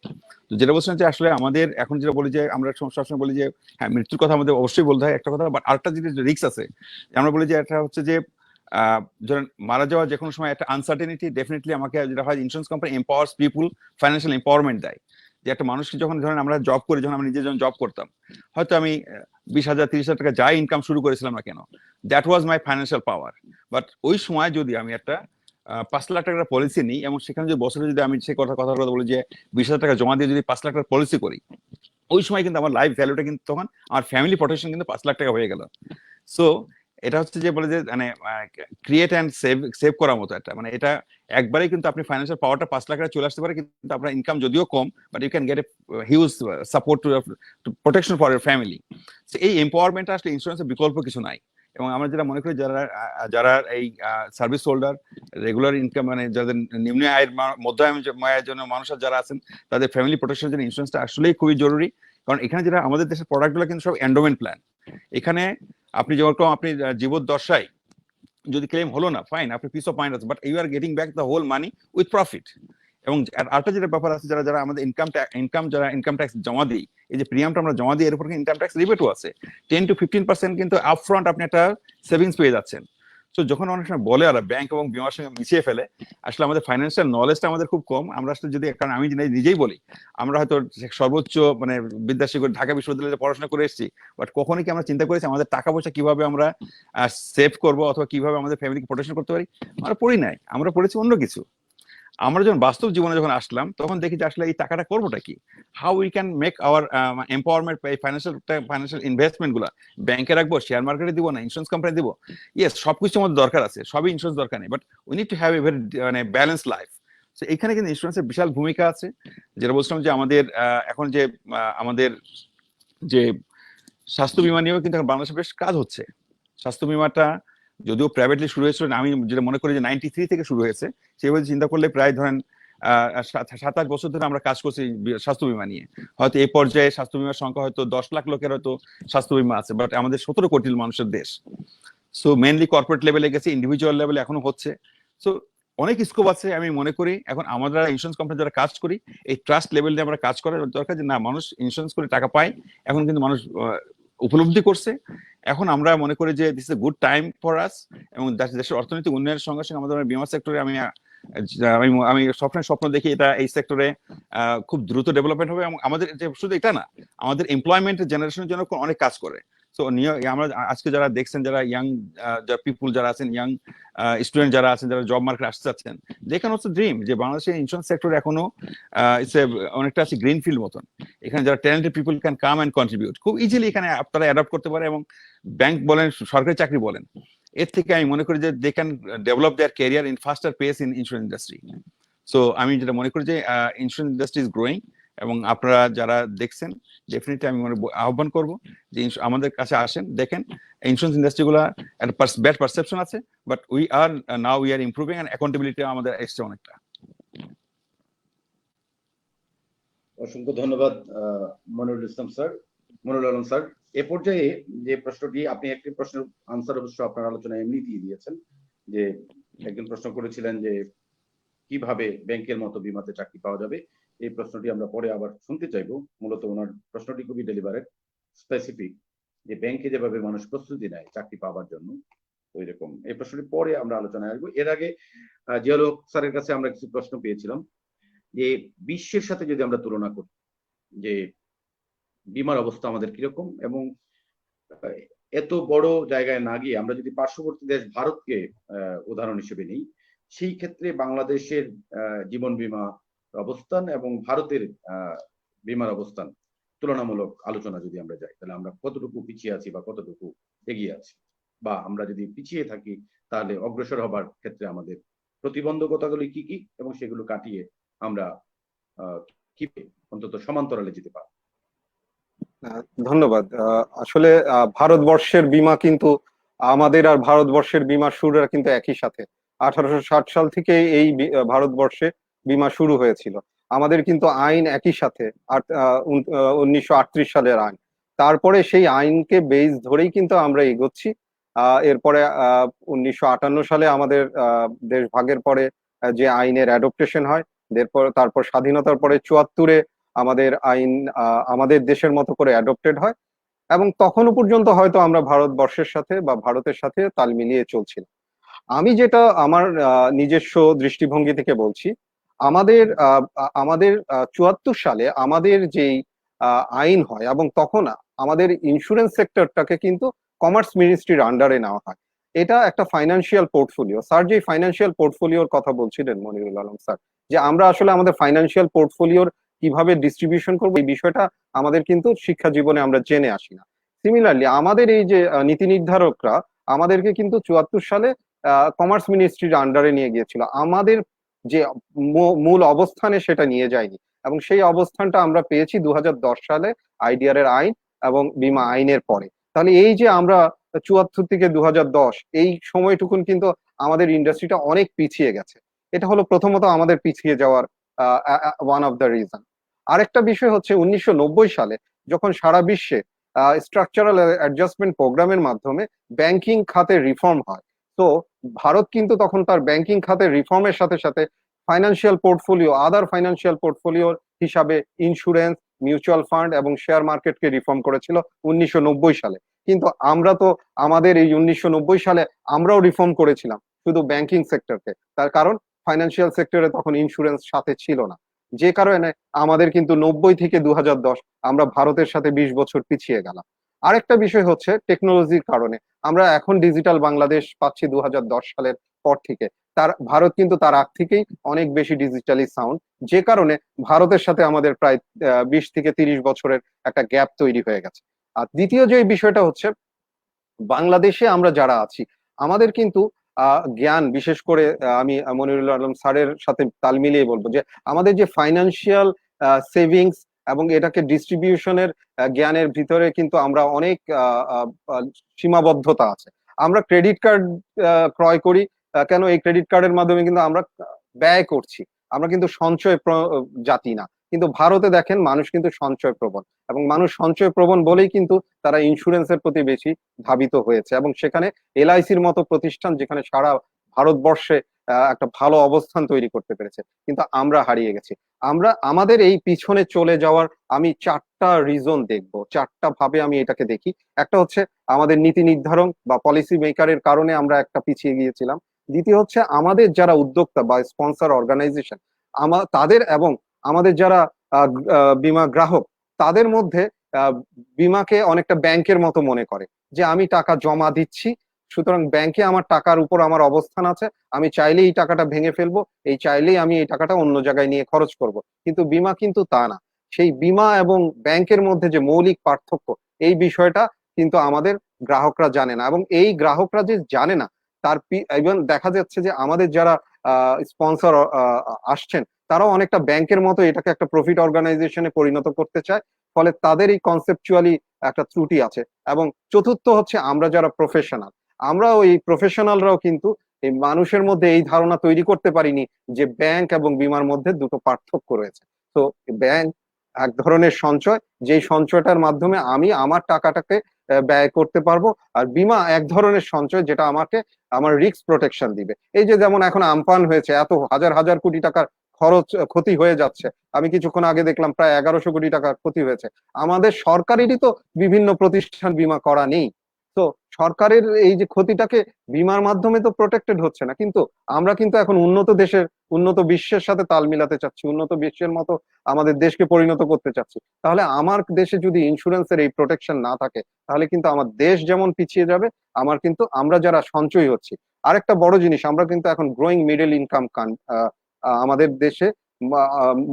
Speaker 2: তো যেটা বলছিলাম যে আসলে আমাদের এখন যেটা বলি যে আমরা সবসময় বলি যে হ্যাঁ, মৃত্যুর কথা আমাদের অবশ্যই বলতে হয় একটা কথা, বাট আরেকটা যেটা রিস্ক আছে, আমরা বলি যে এটা হচ্ছে যে ধরেন মারা যাওয়ার যে কোনো সময় একটা আনসার্টেনিটি, ডেফিনেটলি আমাকে যেটা হয়, ইন্স্যুরেন্স কোম্পানি এম্পাওয়ার্স পিপুল, ফাইন্যান্সিয়াল এম্পাওয়ারমেন্ট দেয়। যে একটা মানুষকে যখন ধরেন আমরা জব করি, যখন আমরা নিজে যখন জব করতাম, হয়তো আমি 20,000 30,000 টাকা যাই ইনকাম শুরু করেছিলাম না কেন, that was my financial power. But ওই সময় যদি আমি একটা 5 লাখ টাকার পলিসি নিই, এবং সেখানে যদি বছরে যদি আমি সে কথা বলি যে 20,000 টাকা জমা দিয়ে যদি 5 লাখ টাকার পলিসি করি, ওই সময় কিন্তু আমার লাইফ ভ্যালুটা কিন্তু তখন আমার ফ্যামিলি প্রোটেকশন কিন্তু 5 লাখ টাকা হয়ে গেল। সো এটা হচ্ছে যে বলে যে মানে ক্রিয়েট অ্যান্ড সেভ করার মতো একটা, মানে এটা একবারেই কিন্তু আপনি ফাইন্যান্সিয়াল পাওয়ারটা 5 লাখ টাকা চলে আসতে পারে, কিন্তু আপনার ইনকাম যদিও কম, but you can get a huge support to protection for your family. এই এম্পাওয়ারমেন্টটা আসলে ইন্স্যুরেন্সের বিকল্প কিছু নাই। এবং আমরা যেটা মনে করি, যারা যারা এই সার্ভিস হোল্ডার, রেগুলার ইনকাম, মানে যাদের নিম্ন আয়ের মধ্য আয়ের জন্য মানুষের যারা আছেন, তাদের ফ্যামিলি প্রোটেকশনের জন্য ইন্স্যুরেন্সটা আসলেই খুবই জরুরি। কারণ এখানে যেটা আমাদের দেশের প্রোডাক্টগুলো কিন্তু সব এন্ডোমেন্ট প্ল্যান। এখানে আপনি যেরকম আপনি জীবদ্দশায় যদি ক্লেম হলো না, ফাইন, আপনি পিস অফ মাইন্ড আছে, but you are getting back the whole money with profit. এবং আরেকটা যেটা ব্যাপার আছে, যারা আমাদের যারা ইনকাম ট্যাক্স জমা দিই, এই যে প্রিমিয়ামটা আমরা জমা দিই, এর উপর ইনকাম ট্যাক্স রিবেটও আছে 10 to 15% কিন্তু আপফ্রন্ট আপনি একটা সেভিংস পেয়ে যাচ্ছেন। তো যখন অনেক সময় বলে আর ব্যাংক এবং বিমার সঙ্গে মিশিয়ে ফেলে, আসলে আমাদের ফাইন্যান্সিয়াল নলেজটা আমাদের খুব কম। আমরা আসলে যদি, কারণ আমি নিজেই বলি, আমরা হয়তো সর্বোচ্চ মানে বিদ্যাসাগর ঢাকা বিশ্ববিদ্যালয়ে পড়াশোনা করে এসেছি, বাট কখনই কি আমরা চিন্তা করেছি আমাদের টাকা পয়সা কিভাবে আমরা সেভ করবো, অথবা কিভাবে আমাদের ফ্যামিলিকে প্রোটেকশন করতে পারি? আমরা পড়ি নাই, আমরা পড়েছি অন্য কিছু। আমরা যখন বাস্তব জীবনে যখন আসলাম, তখন দেখি যে আসলে এই টাকাটা করবোটা কি, how we can make our empowerment, financial investment গুলা ব্যাংকে রাখবো, শেয়ার মার্কেটে দিব, না ইন্স্যুরেন্স কোম্পানি দিব? ইয়েস, সবকিছু আমাদের দরকার আছে, সবই ইন্স্যুরেন্স দরকার নেই, but we need to have a very মানে ব্যালেন্স লাইফ। তো এখানে কিন্তু ইন্স্যুরেন্সের বিশাল ভূমিকা আছে। যেটা বলছিলাম যে আমাদের এখন যে আমাদের যে স্বাস্থ্য বীমা নিয়েও কিন্তু এখন বাংলাদেশে বেশ কাজ হচ্ছে। স্বাস্থ্য বীমাটা যদিও প্রাইভেটলি শুরু হয়েছিল, আমি যেটা মনে করি যে 93 থেকে শুরু হয়েছে, সেভাবে চিন্তা করলে প্রায় ধরেন 7-8 বছর ধরে আমরা কাজ করছি স্বাস্থ্য বীমা নিয়ে। হয়তো এই পর্যায়ে স্বাস্থ্য বীমার সংখ্যা হয়তো 10 লাখ লোকের হয়তো স্বাস্থ্য বীমা আছে, বাট আমাদের 17 কোটি মানুষের দেশ। সো মেনলি কর্পোরেট লেভেলে গেছে, ইন্ডিভিজুয়াল লেভেলে এখনো হচ্ছে। সো অনেক স্কোপ আছে আমি মনে করি। এখন আমরা ইন্স্যুরেন্স কোম্পানি যারা কাজ করি, এই ট্রাস্ট লেভেল নিয়ে আমরা কাজ করার দরকার, যে না মানুষ ইন্স্যুরেন্স করে টাকা পায়, এখন কিন্তু মানুষ উপলব্ধি করছে। এখন আমরা মনে করি যে this is a good time for us, এবং দেশের অর্থনৈতিক উন্নয়নের সঙ্গে সঙ্গে আমাদের বিমা সেক্টরে আমি আমি আমি সবসময় স্বপ্ন দেখি এটা এই সেক্টরে খুব দ্রুত ডেভেলপমেন্ট হবে, এবং আমাদের শুধু এটা না, আমাদের এমপ্লয়মেন্ট জেনারেশনের জন্য অনেক কাজ করে। সো আমরা আজকে যারা দেখছেন, যারা ইয়াং পিপুল যারা আছেন, ইয়াং স্টুডেন্ট যারা আছেন, যারা জব মার্কেটে আসতে চাচ্ছেন, দেখেন হচ্ছে ড্রিম যে বাংলাদেশের ইন্স্যুরেন্স সেক্টর এখনো অনেকটা আছে গ্রিন ফিল্ড মতন। এখানে যারা talented people can come and contribute খুব ইজিলি, এখানে আপনারা অ্যাডাপ্ট করতে পারে, এবং ব্যাংক বলেন, সরকারি চাকরি বলেন, এর থেকে আমি মনে করি যে they can develop their career in faster pace in insurance industry. So আমি যেটা মনে করি যে ইন্স্যুরেন্স ইন্ডাস্ট্রি ইজ গ্রোয়িং, এবং আপনারা যারা দেখছেন ডেফিনেটলি আমি আহ্বান করবো যে আমাদের কাছে আসেন, দেখেন ইন্স্যুরেন্স ইন্ডাস্ট্রি গুলা একটা ব্যাড পারসেপশন আছে, but we are improving, and accountability আমাদের এসছে অনেকটা।
Speaker 1: অসংখ্য ধন্যবাদ মনিরুল ইসলাম স্যার, মনিরুল আলম স্যার। এ পর্যায়ে যে প্রশ্নটি, আপনি একটি প্রশ্নের আনসার অবশ্য আপনার আলোচনায় এমনি দিয়ে দিয়েছেন, যে একজন প্রশ্ন করেছিলেন যে কিভাবে ব্যাংকের মতো বিমাতে চাকরি পাওয়া যাবে। এই প্রশ্নটি আমরা পরে আবার শুনতে চাইবো। মূলত ওনার প্রশ্নটি খুবই ডেলিভারেট, স্পেসিফিক, যে ব্যাংকে যেভাবে মানুষ প্রস্তুতি নেয় চাকরি পাওয়ার জন্য, ওই রকম। এই প্রশ্নটি পরে আমরা আলোচনায় আসবো। এর আগে জিয়াউল হক স্যারের কাছে আমরা কিছু প্রশ্ন পেয়েছিলাম, যে বিশ্বের সাথে যদি আমরা তুলনা করি যে বিমার অবস্থা আমাদের কিরকম, এবং এত বড় জায়গায় না গিয়ে আমরা যদি পার্শ্ববর্তী দেশ ভারতকে উদাহরণ হিসেবে নিই, সেই ক্ষেত্রে বাংলাদেশের জীবন বীমা অবস্থান এবং ভারতের বীমার অবস্থান তুলনামূলক আলোচনা যদি আমরা যাই, তাহলে আমরা কতটুকু পিছিয়ে আছি বা কতটুকু এগিয়ে আছি, বা আমরা যদি পিছিয়ে থাকি তাহলে অগ্রসর হবার ক্ষেত্রে আমাদের প্রতিবন্ধকতাগুলি কি কি, এবং সেগুলো কাটিয়ে আমরা কিভাবে অন্তত সমান্তরালে যেতে পারি।
Speaker 3: ধন্যবাদ। আসলে ভারতবর্ষের বীমা কিন্তু, আমাদের আর ভারতবর্ষের বীমা শুরুরা কিন্তু একই সাথে। 1860 সাল থেকে এই ভারতবর্ষে বীমা শুরু হয়েছিল। আমাদের কিন্তু আইন একই সাথে, 1938 সালের আইন। তারপরে সেই আইনকে বেস ধরেই কিন্তু আমরা এগোচ্ছি। এরপরে 1958 সালে আমাদের দেশ ভাগের পরে যে আইনের অ্যাডপ্টেশন হয়, তারপর স্বাধীনতার পরে 74-এ আমাদের আইন আমাদের দেশের মতো করে অ্যাডপ্টেড হয়, এবং তখনও পর্যন্ত হয়তো আমরা ভারতবর্ষের সাথে বা ভারতের সাথে তাল মিলিয়ে চলছিলাম। আমি যেটা আমার নিজস্ব দৃষ্টিভঙ্গি থেকে বলছি, আমাদের 74 সালে আমাদের যেই আইন হয়, এবং তখন আমাদের ইন্স্যুরেন্স সেক্টরটাকে কিন্তু কমার্স মিনিস্ট্রির আন্ডারে নেওয়া হয়। এটা একটা ফাইন্যান্সিয়াল পোর্টফোলিও। স্যার যে ফাইন্যান্সিয়াল পোর্টফোলিওর কথা বলছিলেন মনিরুল আলম স্যার, যে আমরা আসলে আমাদের ফাইন্যান্সিয়াল পোর্টফোলিওর কিভাবে ডিস্ট্রিবিউশন করবো, এই বিষয়টা আমাদের কিন্তু শিক্ষা জীবনে আমরা জেনে আসি না। সিমিলারলি আমাদের এই যে নীতি নির্ধারকরা আমাদেরকে কিন্তু 74 সালে কমার্স মিনিস্ট্রির আন্ডারে নিয়ে গিয়েছিল। আমাদের যে মূল অবস্থানে সেটা নিয়ে যায়নি, এবং সেই অবস্থানটা আমরা পেয়েছি 2010 সালে আইডিআর এর আইন এবং বীমা আইনের পরে। তাহলে এই যে আমরা 74 থেকে 2010 এই সময়টুকুন কিন্তু আমাদের ইন্ডাস্ট্রিটা অনেক পিছিয়ে গেছে। এটা হলো প্রথমত আমাদের পিছিয়ে যাওয়ার ওয়ান অফ দ্য রিজন। আরেকটা বিষয় হচ্ছে 1990 সালে যখন সারা বিশ্বে স্ট্রাকচারাল অ্যাডজাস্টমেন্ট প্রোগ্রামের মাধ্যমে ব্যাংকিং খাতে রিফর্ম হয়, তো ভারত কিন্তু তখন তার ব্যাংকিং খাতে রিফর্মের সাথে সাথে ফাইন্যান্সিয়াল পোর্টফোলিও, আদার ফাইন্যান্সিয়াল পোর্টফোলিওর হিসাবে ইন্স্যুরেন্স, মিউচুয়াল ফান্ড এবং শেয়ার মার্কেটকে রিফর্ম করেছিল 1990 সালে। কিন্তু আমরা তো আমাদের এই 1990 সালে আমরাও রিফর্ম করেছিলাম শুধু ব্যাংকিং সেক্টরকে, তার কারণ ফাইন্যান্সিয়াল সেক্টরে তখন ইন্স্যুরেন্স সাথে ছিল না, যে কারণে আমাদের কিন্তু 90 থেকে 2010 আমরা ভারতের সাথে 20 বছর পিছিয়ে গেলাম। আরেকটা বিষয় হচ্ছে টেকনোলজির কারণে আমরা এখন ডিজিটাল বাংলাদেশ পাচ্ছি 2010 সালের পর থেকে। ভারত কিন্তু তার আগ থেকেই অনেক বেশি ডিজিটালি সাউন্ড, যে কারণে ভারতের সাথে আমাদের প্রায় 20 থেকে 30 বছরের একটা গ্যাপ তৈরি হয়ে গেছে। আর দ্বিতীয় যে বিষয়টা হচ্ছে, বাংলাদেশে আমরা যারা আছি আমাদের কিন্তু জ্ঞান, বিশেষ করে আমি মনিরুল আলম স্যারের সাথে তাল মিলিয়ে বলবো যে আমাদের যে ফাইন্যান্সিয়াল সেভিংস এবং এটাকে ডিস্ট্রিবিউশনের জ্ঞানের ভিতরে কিন্তু আমরা অনেক সীমাবদ্ধতা আছে। আমরা ক্রেডিট কার্ড ক্রয় করি, কেন? এই ক্রেডিট কার্ডের মাধ্যমে কিন্তু আমরা ব্যয় করছি, আমরা কিন্তু সঞ্চয় জাতি না। কিন্তু ভারতে দেখেন মানুষ কিন্তু সঞ্চয় প্রবণ, এবং মানুষ সঞ্চয় প্রবণ বলেই কিন্তু তারা ইন্স্যুরেন্সের প্রতি বেশি ধাবিত হয়েছে, এবং সেখানে এলআইসির মতো প্রতিষ্ঠান যেখানে সারা ভারতবর্ষে একটা ভালো অবস্থান তৈরি করতে পেরেছে, কিন্তু আমরা হারিয়ে গেছি। আমরা আমাদের এই পিছনে চলে যাওয়ার আমি চারটা রিজন দেখবো, চারটা ভাবে আমি এটাকে দেখি। একটা হচ্ছে আমাদের নীতি নির্ধারণ বা পলিসি মেকারের কারণে আমরা একটা পিছিয়ে গিয়েছিলাম। দ্বিতীয় হচ্ছে আমাদের যারা উদ্যোক্তা বা স্পন্সর অর্গানাইজেশন তাদের, এবং আমাদের যারা বীমা গ্রাহক তাদের মধ্যে বীমাকে অনেকটা ব্যাংকের মতো মনে করে, যে আমি টাকা জমা দিচ্ছি, সুতরাং ব্যাংকে আমার টাকার উপর আমার অবস্থান আছে, আমি চাইলেই এই টাকাটা ভেঙে ফেলবো, এই চাইলেই আমি এই টাকাটা অন্য জায়গায় নিয়ে খরচ করব। কিন্তু বীমা কিন্তু তা না। সেই বীমা এবং ব্যাংকের মধ্যে যে মৌলিক পার্থক্য, এই বিষয়টা কিন্তু আমাদের গ্রাহকরা জানে না, এবং এই গ্রাহকরা যে জানে না তার ইভেন দেখা যাচ্ছে যে আমাদের যারা স্পন্সর আসছেন তারাও অনেকটা ব্যাংকের মতো এটাকে একটা প্রফিট অর্গানাইজেশনে পরিণত করতে চায়, ফলে তাদের এই কনসেপচুয়ালি একটা ত্রুটি আছে। এবং চতুর্থ হচ্ছে আমরা যারা প্রফেশনাল, আমরা ওই প্রফেশনালরাও কিন্তু এই মানুষের মধ্যে এই ধারণা তৈরি করতে পারিনি যে ব্যাংক এবং বীমার মধ্যে দুটো পার্থক্য রয়েছে। তো ব্যাংক এক ধরনের সঞ্চয়, যেই সঞ্চয়টার মাধ্যমে আমি আমার টাকাটাকে ব্যয় করতে পারবো, আর বীমা এক ধরনের সঞ্চয় যেটা আমাকে আমার রিস্ক প্রোটেকশন দিবে। এই যে যেমন এখন আমপান হয়েছে, এত হাজার হাজার কোটি টাকার ক্ষতি হয়ে যাচ্ছে, আমি কিছুক্ষণ আগে দেখলাম প্রায় 1100 কোটি টাকার ক্ষতি হয়েছে। আমাদের সরকারেরই তো বিভিন্ন প্রতিষ্ঠান বীমা করা নেই। তো সরকারের এই যে ক্ষতিটাকে বীমার মাধ্যমে তো প্রোটেক্টেড হচ্ছে না, কিন্তু আমরা কিন্তু এখন উন্নত দেশের, উন্নত বিশ্বের সাথে তাল মিলাতে চাচ্ছি, উন্নত বিশ্বের মতো আমাদের দেশকে পরিণত করতে চাচ্ছি। তাহলে আমার দেশে যদি ইন্স্যুরেন্সের এই প্রোটেকশন না থাকে, তাহলে কিন্তু আমার দেশ যেমন পিছিয়ে যাবে, আমরা যারা সঞ্চয়ী হচ্ছি। আরেকটা বড় জিনিস, আমরা কিন্তু এখন গ্রোয়িং মিডল ইনকাম আমাদের দেশে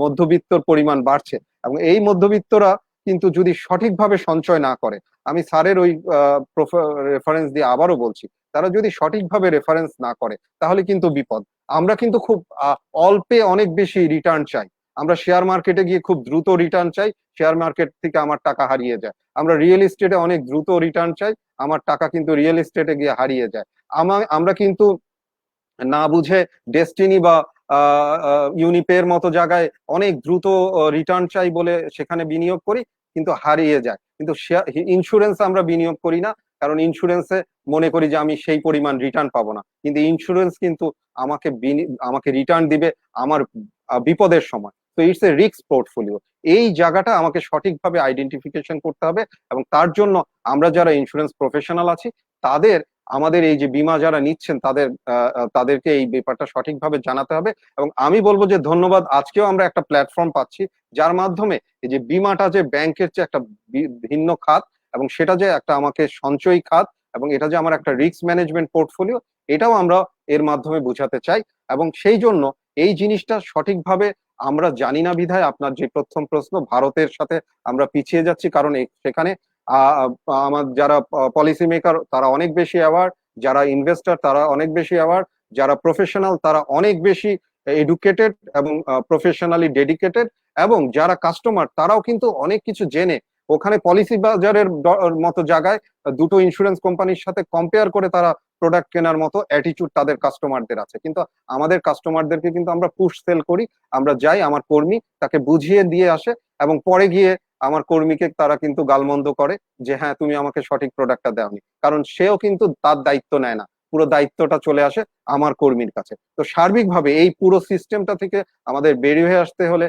Speaker 3: মধ্যবিত্তর পরিমাণ বাড়ছে, এবং এই মধ্যবিত্তরা কিন্তু যদি সঠিকভাবে সঞ্চয় না করে, আমি স্যারের ওই রেফারেন্স দিয়ে আবারও বলছি, তারা যদি সঠিকভাবে রেফারেন্স না করে তাহলে কিন্তু বিপদ। আমরা কিন্তু খুব অল্পে অনেক বেশি রিটার্ন চাই, আমরা শেয়ার মার্কেটে গিয়ে খুব দ্রুত রিটার্ন চাই, শেয়ার মার্কেট থেকে আমার টাকা হারিয়ে যায়। আমরা রিয়েল এস্টেটে অনেক দ্রুত রিটার্ন চাই, আমার টাকা কিন্তু রিয়েল এস্টেটে গিয়ে হারিয়ে যায়। আমরা কিন্তু না বুঝে ডেস্টিনি বা ইউনিপের মতো জায়গায় অনেক দ্রুত রিটার্ন চাই বলে সেখানে বিনিয়োগ করি, কিন্তু হারিয়ে যায়। কিন্তু ইন্স্যুরেন্স আমরা বিনিয়োগ করি না, কারণ ইন্স্যুরেন্সে মনে করি যে আমি সেই পরিমাণ রিটার্ন পাবো না, কিন্তু ইন্স্যুরেন্স কিন্তু আমাকে রিটার্ন দিবে আমার বিপদের সময়। তো ইটস এ রিস্ক পোর্টফোলিও। এই জায়গাটা আমাকে সঠিকভাবে আইডেন্টিফিকেশন করতে হবে, এবং তার জন্য আমরা যারা ইন্স্যুরেন্স প্রফেশনাল আছি তাদের, আমাদের এই যে বীমা যারা নিচ্ছেন তাদেরকে এই ব্যাপারটা সঠিকভাবে জানাতে হবে। এবং আমি বলবো যে ধন্যবাদ, আজকেও আমরা একটা প্ল্যাটফর্ম পাচ্ছি যার মাধ্যমে এই যে বীমাটা যে ব্যাংকের যে একটা ভিন্ন খাত, এবং সেটা যে একটা আমাকে সঞ্চয়ী খাত, এবং এটা যে আমার একটা রিস্ক ম্যানেজমেন্ট পোর্টফোলিও, এটাও আমরা এর মাধ্যমে বোঝাতে চাই। এবং সেই জন্য এই জিনিসটা সঠিকভাবে আমরা জানি না বিধায় আপনার যে প্রথম প্রশ্ন, ভারতের সাথে আমরা পিছিয়ে যাচ্ছি, কারণ সেখানে আমার যারা পলিসি মেকার তারা অনেক বেশি অ্যাওয়ার, যারা ইনভেস্টর তারা অনেক বেশি অ্যাওয়ার, যারা প্রফেশনাল তারা অনেক বেশি এডুকেটেড এবং প্রফেশনালি ডেডিকেটেড, এবং যারা কাস্টমার তারাও কিন্তু অনেক কিছু জেনে ওখানে পলিসি বাজারের মতো জায়গায় দুটো ইন্স্যুরেন্স কোম্পানির সাথে কম্পেয়ার করে তারা প্রোডাক্ট কেনার মতো অ্যাটিটিউড তাদের কাস্টমারদের আছে। কিন্তু আমাদের কাস্টমারদেরকে কিন্তু আমরা পুশ সেল করি, আমরা যাই, আমার কর্মী তাকে বুঝিয়ে দিয়ে আসে, এবং পরে গিয়ে আমার কর্মীকে তারা কিন্তু গালমন্দ করে যে হ্যাঁ তুমি আমাকে সঠিক প্রোডাক্টটা দেওনি, কারণ সেও কিন্তু তার দায়িত্ব নেয় না, পুরো দায়িত্বটা চলে আসে আমার কর্মীর কাছে। তো সার্বিকভাবে এই পুরো সিস্টেমটা থেকে আমাদের বেরিয়ে হয়ে আসতে হলে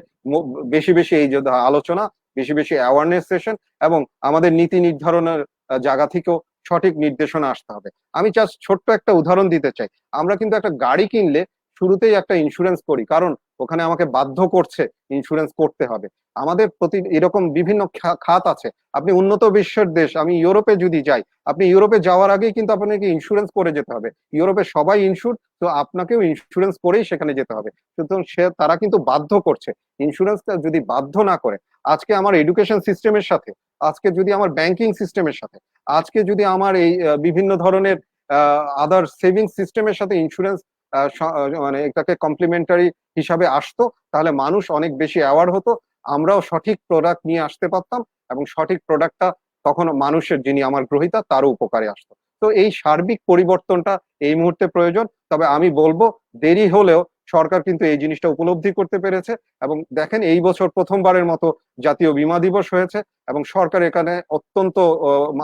Speaker 3: বেশি বেশি এই যে আলোচনা, বেশি বেশি অ্যাওয়ারনেস সেশন, এবং আমাদের নীতি নির্ধারণের জায়গা থেকেও সঠিক নির্দেশনা আসতে হবে। আমি জাস্ট ছোট্ট একটা উদাহরণ দিতে চাই। আমরা কিন্তু একটা গাড়ি কিনলে শুরুতেই একটা ইন্স্যুরেন্স করি, কারণ ওখানে আমাকে বাধ্য করছে ইন্স্যুরেন্স করতে হবে। আমাদের প্রতি এরকম বিভিন্ন খাত আছে। আপনি উন্নত বিশ্বের দেশ, আমি ইউরোপে যদি যাই, আপনি ইউরোপে যাওয়ার আগেই কিন্তু আপনাকে ইন্স্যুরেন্স করে যেতে হবে। ইউরোপে সবাই ইনস্যুর, তো আপনাকেও ইন্স্যুরেন্স করেই সেখানে যেতে হবে। সুতরাং তারা কিন্তু বাধ্য করছে। ইন্স্যুরেন্সটা যদি বাধ্য না করে, আজকে আমার এডুকেশন সিস্টেমের সাথে, আজকে যদি আমার ব্যাংকিং সিস্টেমের সাথে, আজকে যদি আমার এই বিভিন্ন ধরনের আদার সেভিং সিস্টেমের সাথে ইন্স্যুরেন্স মানে এটাকে কমপ্লিমেন্টারি হিসাবে আসতো, তাহলে মানুষ অনেক বেশি অ্যাওয়ার হতো, আমরাও সঠিক প্রোডাক্ট নিয়ে আসতে পারতাম, এবং সঠিক প্রোডাক্টটা তখন মানুষের, যিনি আমার গ্রহীতা, তারও উপকারে আসতো। তো এই সার্বিক পরিবর্তনটা এই মুহূর্তে প্রয়োজন। তবে আমি বলবো দেরি হলেও সরকার কিন্তু এই জিনিসটা উপলব্ধি করতে পেরেছে এবং দেখেন এই বছর প্রথমবারের মতো জাতীয় বীমা দিবস হয়েছে এবং সরকার এখানে অত্যন্ত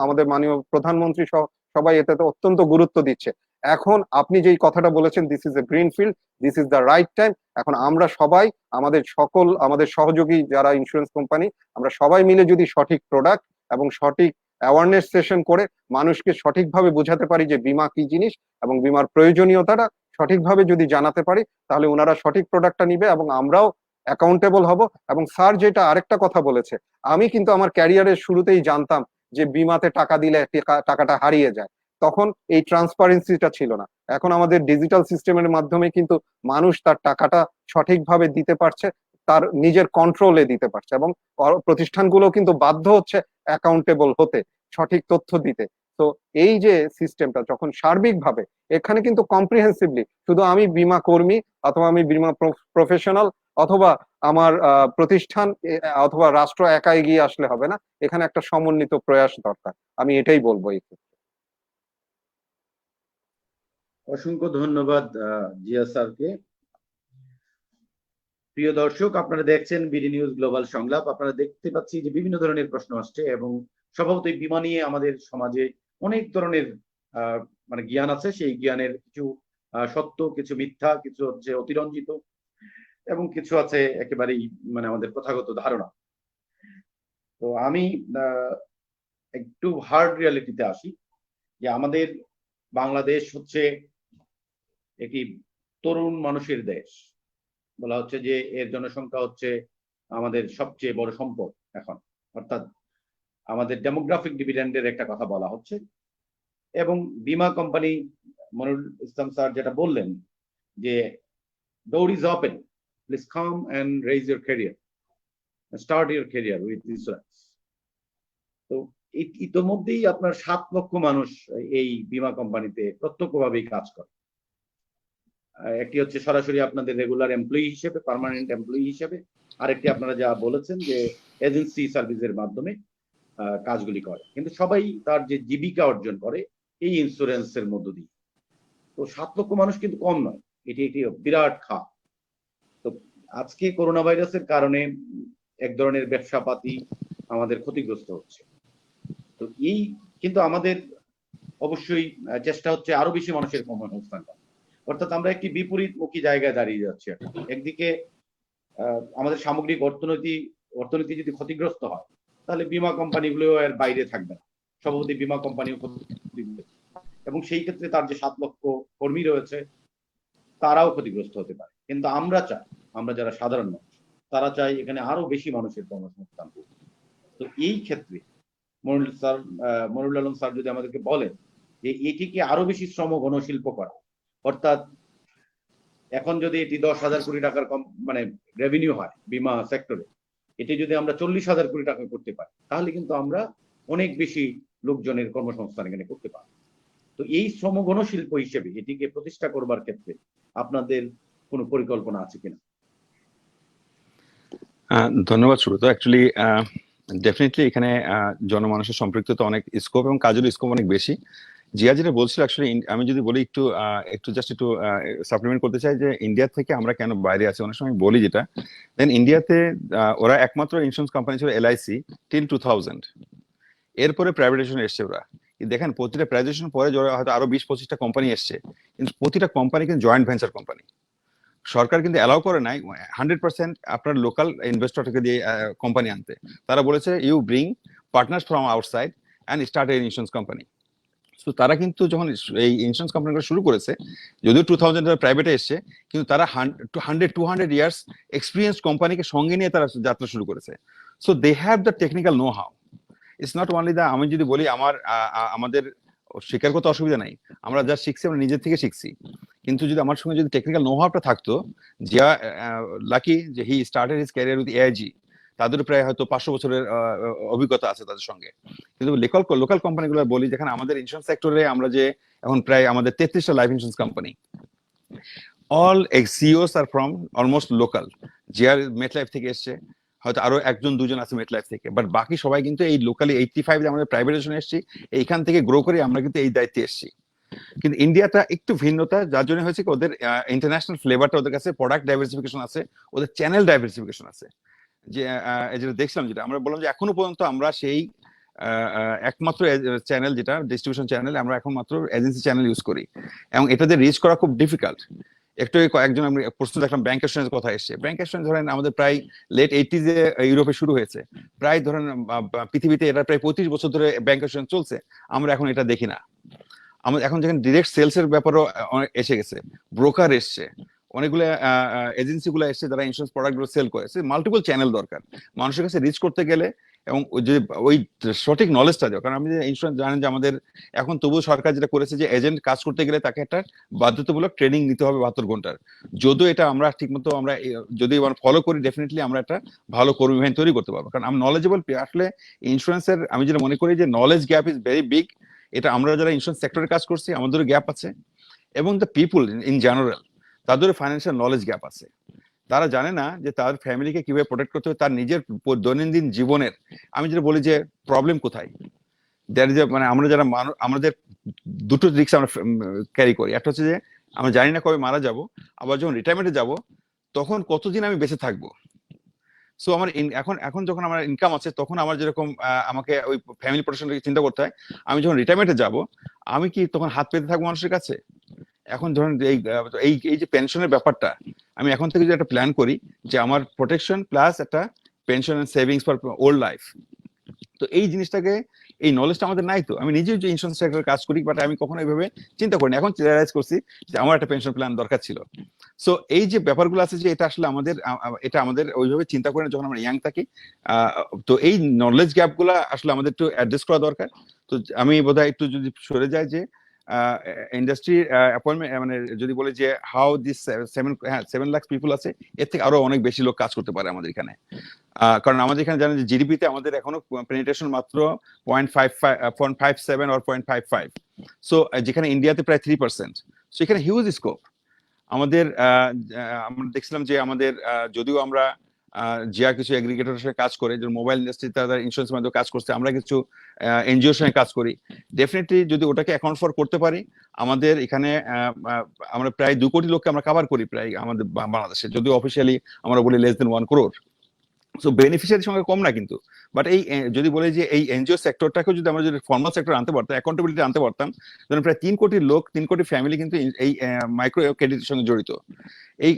Speaker 3: আমাদের মাননীয় প্রধানমন্ত্রী সহ সবাই এতে অত্যন্ত গুরুত্ব দিচ্ছে। এখন আপনি যেই কথাটা বলেছেন, this is a green field, this is the right time. এখন আমরা সবাই আমাদের সহযোগী যারা ইন্স্যুরেন্স কোম্পানি, আমরা সবাই মিলে যদি সঠিক প্রোডাক্ট এবং সঠিক অ্যাওয়ারনেস সেশন করে মানুষকে সঠিকভাবে বোঝাতে পারি যে বীমা কি জিনিস এবং বীমার প্রয়োজনীয়তাটা সঠিকভাবে যদি জানাতে পারি, তাহলে ওনারা সঠিক প্রোডাক্টটা নিবে এবং আমরাও অ্যাকাউন্টেবল হব। এবং স্যার যেটা আরেকটা কথা বলেছে, আমি কিন্তু আমার ক্যারিয়ারের শুরুতেই জানতাম যে বীমাতে টাকা দিলে টাকাটা হারিয়ে যায়, তখন এই ট্রান্সপারেন্সিটা ছিল না। এখন আমাদের ডিজিটাল সিস্টেমের মাধ্যমে কিন্তু মানুষ তার টাকাটা সঠিকভাবে দিতে পারছে, তার নিজের কন্ট্রোলে দিতে পারছে এবং প্রতিষ্ঠানগুলো কিন্তু বাধ্য হচ্ছে অ্যাকাউন্টেবল হতে, সঠিক তথ্য দিতে। তো এই যে সিস্টেমটা যখন সার্বিকভাবে, এখানে কিন্তু কম্প্রিহেন্সিভলি শুধু আমি বীমা কর্মী অথবা আমি বীমা প্রফেশনাল অথবা আমার প্রতিষ্ঠান অথবা রাষ্ট্র একা এগিয়ে আসলে হবে না, এখানে একটা সমন্বিত প্রয়াস দরকার, আমি এটাই বলবো এই ক্ষেত্রে।
Speaker 1: অসংখ্য ধন্যবাদ জিয়া স্যারকে। প্রিয় দর্শক, আপনারা দেখছেন বিডি নিউজ গ্লোবাল সংলাপ। আপনারা দেখতে পাচ্ছি যে বিভিন্ন ধরনের প্রশ্ন আসছে এবং স্বভাবতই বীমা নিয়ে আমাদের সমাজে অনেক ধরনের মানে জ্ঞান আছে। সেই জ্ঞানের কিছু সত্য, কিছু মিথ্যা, কিছু হচ্ছে অতিরঞ্জিত এবং কিছু আছে একেবারেই মানে আমাদের প্রথাগত ধারণা। তো আমি একটু হার্ড রিয়ালিটিতে আসি যে আমাদের বাংলাদেশ হচ্ছে একটি তরুণ মানুষের দেশ। বলা হচ্ছে যে এর জনসংখ্যা হচ্ছে আমাদের সবচেয়ে বড় সম্পদ এখন, অর্থাৎ আমাদের ডেমোগ্রাফিক ডিভিডেন্ডের একটা কথা বলা হচ্ছে। এবং বীমা কোম্পানি মনিরুল ইসলাম স্যার যেটা বললেন যে door is open, please come and raise your career, start your career with insurance. তো ইতোমধ্যেই আপনার 7 লক্ষ মানুষ এই বীমা কোম্পানিতে প্রত্যক্ষভাবেই কাজ করে। একটি হচ্ছে সরাসরি আপনাদের রেগুলার এমপ্লয়ি হিসেবে, পার্মানেন্ট এমপ্লয়ি হিসেবে, আরেকটি আপনারা যা বলেছেন যে এজেন্সি সার্ভিসের মাধ্যমে কাজগুলি করে। কিন্তু সবাই তার যে জীবিকা অর্জন করে এই ইন্স্যুরেন্সের মধ্য দিয়ে। তো 7 লক্ষ মানুষ কিন্তু কম নয়, এটি একটি বিরাট খাত। তো আজকে করোনা ভাইরাসের কারণে এক ধরনের ব্যবসাপাতি আমাদের ক্ষতিগ্রস্ত হচ্ছে। তো এই কিন্তু আমাদের অবশ্যই চেষ্টা হচ্ছে আরো বেশি মানুষের কর্মসংস্থান করা, অর্থাৎ আমরা একটি বিপরীতমুখী জায়গায় দাঁড়িয়ে যাচ্ছি। একদিকে আমাদের সামগ্রিক অর্থনীতি যদি ক্ষতিগ্রস্ত হয়, তাহলে বীমা কোম্পানিগুলো এর বাইরে থাকবে না, সভাপতি বীমা কোম্পানিও এবং সেই ক্ষেত্রে তার যে 7 লক্ষ কর্মী রয়েছে তারাও ক্ষতিগ্রস্ত হতে পারে। কিন্তু আমরা যারা সাধারণ মানুষ, তারা চাই এখানে আরো বেশি মানুষের কর্মসংস্থান। তো এই ক্ষেত্রে মনিরুল আলম স্যার যদি আমাদেরকে বলেন যে এটিকে আরো বেশি শ্রম গণশিল্প করা, অর্থাৎ এখন যদি এটি 10,000 কোটি টাকার মানে রেভিনিউ হয় বীমা সেক্টরে, এটি যদি আমরা 40,000 কোটি টাকা করতে পারি, তাহলে কিন্তু আমরা অনেক বেশি লোকজনের কর্মসংস্থান এখানে করতে পারি। তো এই শ্রম গণশিল্প হিসেবে এটিকে প্রতিষ্ঠা করবার ক্ষেত্রে আপনাদের কোনো পরিকল্পনা আছে কিনা?
Speaker 2: ধন্যবাদ সুব্রত। অ্যাকচুয়ালি ডেফিনেটলি এখানে জনমানুষের সম্পৃক্ততা অনেক স্কোপ এবং কাজের স্কোপ অনেক বেশি। জিয়া যেটা বলছিল, অ্যাকচুয়ালি আমি যদি বলি একটু জাস্ট একটু সাপ্লিমেন্ট করতে চাই যে ইন্ডিয়া থেকে আমরা কেন বাইরে আছি। অনেক সময় বলি যেটা, দেন ইন্ডিয়াতে ওরা একমাত্র ইন্স্যুরেন্স কোম্পানি ছিল LIC টিল 2000, এরপরে প্রাইভেটাইজেশন এসছে ওরা। দেখেন প্রতিটা প্রাইভেটাইজেশন পরে হয়তো আরো 20-25টা কোম্পানি এসছে, কিন্তু প্রতিটা কোম্পানি কিন্তু জয়েন্ট ভেঞ্চার কোম্পানি। সরকার কিন্তু অ্যালাউ করে নাই 100% আপনার লোকাল ইনভেস্টরকে দিয়ে কোম্পানি আনতে। তারা বলেছে you bring partners from outside and start a insurance company. তো তারা কিন্তু যখন এই ইন্স্যুরেন্স কোম্পানিগুলো শুরু করেছে, যদিও 2000 প্রাইভেটে এসছে, কিন্তু তারা 100-200 ইয়ার্স এক্সপিরিয়েন্স কোম্পানিকে সঙ্গে নিয়ে তারা যাত্রা শুরু করেছে। So they have the technical know how. It's not only the, আমি যদি বলি আমাদের শেখার কথা অসুবিধা নাই, আমরা যা শিখছি আমরা নিজের থেকে শিখছি, কিন্তু যদি আমার সঙ্গে যদি টেকনিক্যাল নো হাউটা থাকতো, জিয়া লাকি যে he started his career with AIG, তাদের প্রায় হয়তো 500 বছরের অভিজ্ঞতা আছে তাদের সঙ্গে। কিন্তু লোকাল কোম্পানিগুলো বলি, যেখানে আমাদের ইন্স্যুরেন্স সেক্টরে আমরা যে এখন প্রায় আমাদের 33টা life insurance company, all CEOs are from almost local. জিয়ার মেটলাইফ থেকে এসছে, হয়তো আরো 1-2জন আছে মেটলাইফ থেকে, বাট বাকি সবাই কিন্তু এই লোকালি 85 আমাদের প্রাইভেটাইজেশনে এসেছি, এইখান থেকে গ্রো করে আমরা কিন্তু এই দায়িত্বে এসেছি। কিন্তু ইন্ডিয়াটা একটু ভিন্নতা, যার জন্য হয়েছে কি ওদের ইন্টারন্যাশনাল ফ্লেভারটা ওদের কাছে, প্রোডাক্ট ডাইভার্সিফিকেশন আছে, ওদের চ্যানেল ডাইভার্সিফিকেশন আছে। যে যেটা দেখছিলাম, যেটা আমরা বললাম যে এখনো পর্যন্ত আমরা সেই একমাত্র চ্যানেল যেটা ডিস্ট্রিবিউশন চ্যানেল, আমরা এখন মাত্র এজেন্সি চ্যানেল ইউজ করি, এবং এটাতে রিচ করা খুব ডিফিকাল্ট। একটু কয়েকজন আমি প্রশ্ন দেখলাম ব্যাংক অ্যাসুরেন্স কথা এসছে। ব্যাংক অ্যাসুরেন্স ধরেন আমাদের প্রায় লেট 80s ইউরোপে শুরু হয়েছে, প্রায় ধরেন পৃথিবীতে এটা প্রায় 25 বছর ধরে ব্যাংক অ্যাসুরেন্স চলছে, আমরা এখন এটা দেখি না। আমাদের এখন যেখানে ডিরেক্ট সেলস এর ব্যাপারও এসে গেছে, ব্রোকার এসছে, অনেকগুলো এজেন্সি গুলো এসছে যারা ইন্স্যুরেন্স প্রোডাক্ট গুলো সেল করে। মাল্টিপল চ্যানেল দরকার মানুষের কাছে রিচ করতে গেলে, এবং ওই সঠিক নলেজটা দেওয়া। কারণ আমি যে ইন্স্যুরেন্স জানেন যে আমাদের এখন তবুও সরকার যেটা করেছে যে এজেন্ট কাজ করতে গেলে তাকে একটা বাধ্যতামূলক ট্রেনিং নিতে হবে 72 ঘন্টার। যদিও এটা আমরা ঠিকমতো আমরা যদি ফলো করি, ডেফিনেটলি আমরা একটা ভালো কর্মী বাহিনী তৈরি করতে পারবো। কারণ আমি নলেজেবল, আসলে ইন্স্যুরেন্সের আমি যেটা মনে করি যে knowledge gap is very big. এটা আমরা যারা ইন্স্যুরেন্স সেক্টরে কাজ করছি আমাদেরও গ্যাপ আছে, এবং দ্য পিপুল ইন জেনারেল তাদের ফাইন্যান্সিয়াল নলেজ গ্যাপ আছে। তারা জানে না যে তার ফ্যামিলিকে কিভাবে প্রোটেক্ট করতে হবে, তার নিজের দৈনন্দিন জীবনের। আমি যেটা বলি যে প্রবলেম কোথায়, মানে আমরা যারা আমাদের দুটো রিস্ক আমরা ক্যারি করি। একটা হচ্ছে যে আমরা জানি না কবে মারা যাব, আবার যখন রিটায়ারমেন্টে যাব তখন কতদিন আমি বেঁচে থাকবো। সো আমার এখন যখন আমার ইনকাম আছে, তখন আমার যেরকম আমাকে ওই ফ্যামিলি প্রোটেকশনটাকে চিন্তা করতে হয়। আমি যখন রিটায়ারমেন্টে যাব, আমি কি তখন হাত পেতে থাকবো মানুষের কাছে? এখন ধরেন এই যে পেনশনের ব্যাপারটা, আমি এখন থেকে যদি একটা প্ল্যান করি যে আমার প্রোটেকশন প্লাস একটা pension and savings for old life, তো এই জিনিসটাকে, এই নলেজটা আমাদের নাই। তো আমি নিজেও যে ইন্স্যুরেন্স সেক্টরে কাজ করি, বাট আমি কখনো এইভাবে চিন্তা করিনি। এখন রিয়েলাইজ করছি যে আমার একটা পেনশন প্ল্যান দরকার ছিল। সো এই যে ব্যাপারগুলো আছে, যে এটা আসলে এটা আমাদের ওইভাবে চিন্তা করি না যখন আমরা ইয়াং থাকি। তো এই নলেজ গ্যাপ গুলা আসলে আমাদের একটু অ্যাড্রেস করা দরকার। তো আমি বোধহয় একটু যদি সরে যাই যে ইন্ডাস্ট্রি অ্যাপয়েন্টমেন্ট, মানে যদি বলি যে হাউ দিস 7 লাখ পিপল আছে, এর থেকে আরো অনেক বেশি লোক কাজ করতে পারে আমাদের এখানে। কারণ আমাদের এখানে জানেন যে জিডিপিতে আমাদের এখনো পেনিট্রেশন মাত্র 0.57 or 0.55। সো যেখানে ইন্ডিয়াতে প্রায় 3%। সো এখানে হিউজ স্কোপ আমাদের। আমরা দেখছিলাম যে আমাদের যদিও আমরা জিয়া কিছু এগ্রিগেটরের সাথে কাজ করে, যে মোবাইল ইন্ডাস্ট্রি তাদের ইন্স্যুরেন্স মাধ্যমে কাজ করছে, আমরা কিছু এনজিওর সঙ্গে কাজ করি। ডেফিনেটলি যদি ওটাকে অ্যাকাউন্ট ফর করতে পারি, আমাদের এখানে আমরা প্রায় 2 কোটি লোককে আমরা কভার করি প্রায় আমাদের বাংলাদেশে, যদিও অফিসিয়ালি আমরা বলি less than 1 crore। সো বেনিফিশিয়ারির সংখ্যা কম না কিন্তু, বাট এই যদি বলি যে এই এনজিও সেক্টরটাকে যদি আমরা যদি ফর্মাল সেক্টর আনতে পারতাম, অ্যাকাউন্টেবিলিটি আনতে পারতাম, ধরুন প্রায় 3 কোটি লোক, 3 কোটি ফ্যামিলি কিন্তু এই মাইক্রো ক্রেডিটের সঙ্গে জড়িত।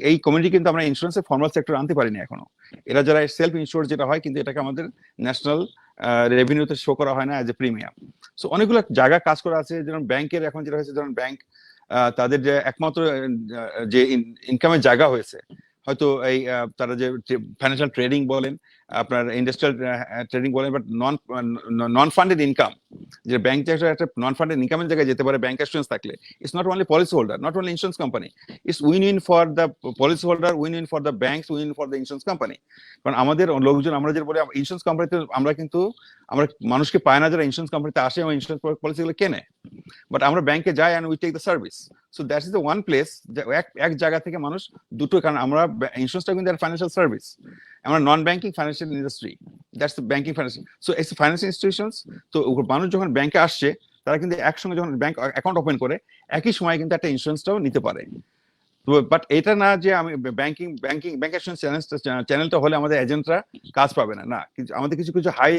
Speaker 2: এই কমিউনিটি কিন্তু আমরা ইন্স্যুরেন্সের ফর্মাল সেক্টর আনতে পারিনি এখনো। এরা যারা সেলফ ইন্স্যুর যেটা হয়, কিন্তু এটাকে আমাদের ন্যাশনাল রেভিনিউতে শো করা হয় না অ্যাজ এ প্রিমিয়াম। সো অনেকগুলো জায়গা কাজ করা আছে। যেমন ব্যাংকের এখন যেটা হয়েছে, যেমন ব্যাংক তাদের যে একমাত্র যে ইনকামের জায়গা হয়েছে, হয়তো এই তারা যে ফাইন্যান্সিয়াল ট্রেডিং বলেন, আপনার ইন্ডাস্ট্রিয়াল ট্রেডিং বলেন, বাট নন ফান্ডেড ইনকাম, যে ব্যাংক যে একটা নন ফান্ডেড ইনকামের জায়গায় যেতে পারে ব্যাংক অ্যাসুরেন্স থাকলে, it's not only policy holder, not only insurance company, it's win win for the policy holder, win win for the banks, win for the insurance company. কারণ আমাদের লোকজন, আমরা যে বলি ইন্স্যুরেন্স কোম্পানিতে, আমরা মানুষকে পায় না যারা ইন্স্যুরেন্স কোম্পানিতে আসে এবং ইন্স্যুরেন্স পলিসিগুলো কেনে, বাট আমরা ব্যাংকে যাই and we take the service. So that is the one place, এক জায়গা থেকে মানুষ দুটো, কারণ আমরা ইন্স্যুরেন্সটা কিন্তু একটা ফাইন্যান্সিয়াল সার্ভিস, আমরা non banking financial industry, that's the banking financial. So it's financial institutions. তো মানুষ যখন ব্যাংকে আসছে, তারা কিন্তু একসঙ্গে যখন ব্যাংক অ্যাকাউন্ট ওপেন করে, একই সময় কিন্তু একটা ইন্স্যুরেন্সটাও নিতে পারে। বাট এটা না যে আমি ব্যাংক চ্যানেলটা হলে আমাদের এজেন্টরা কাজ পাবে না, না। আমাদের কিছু কিছু high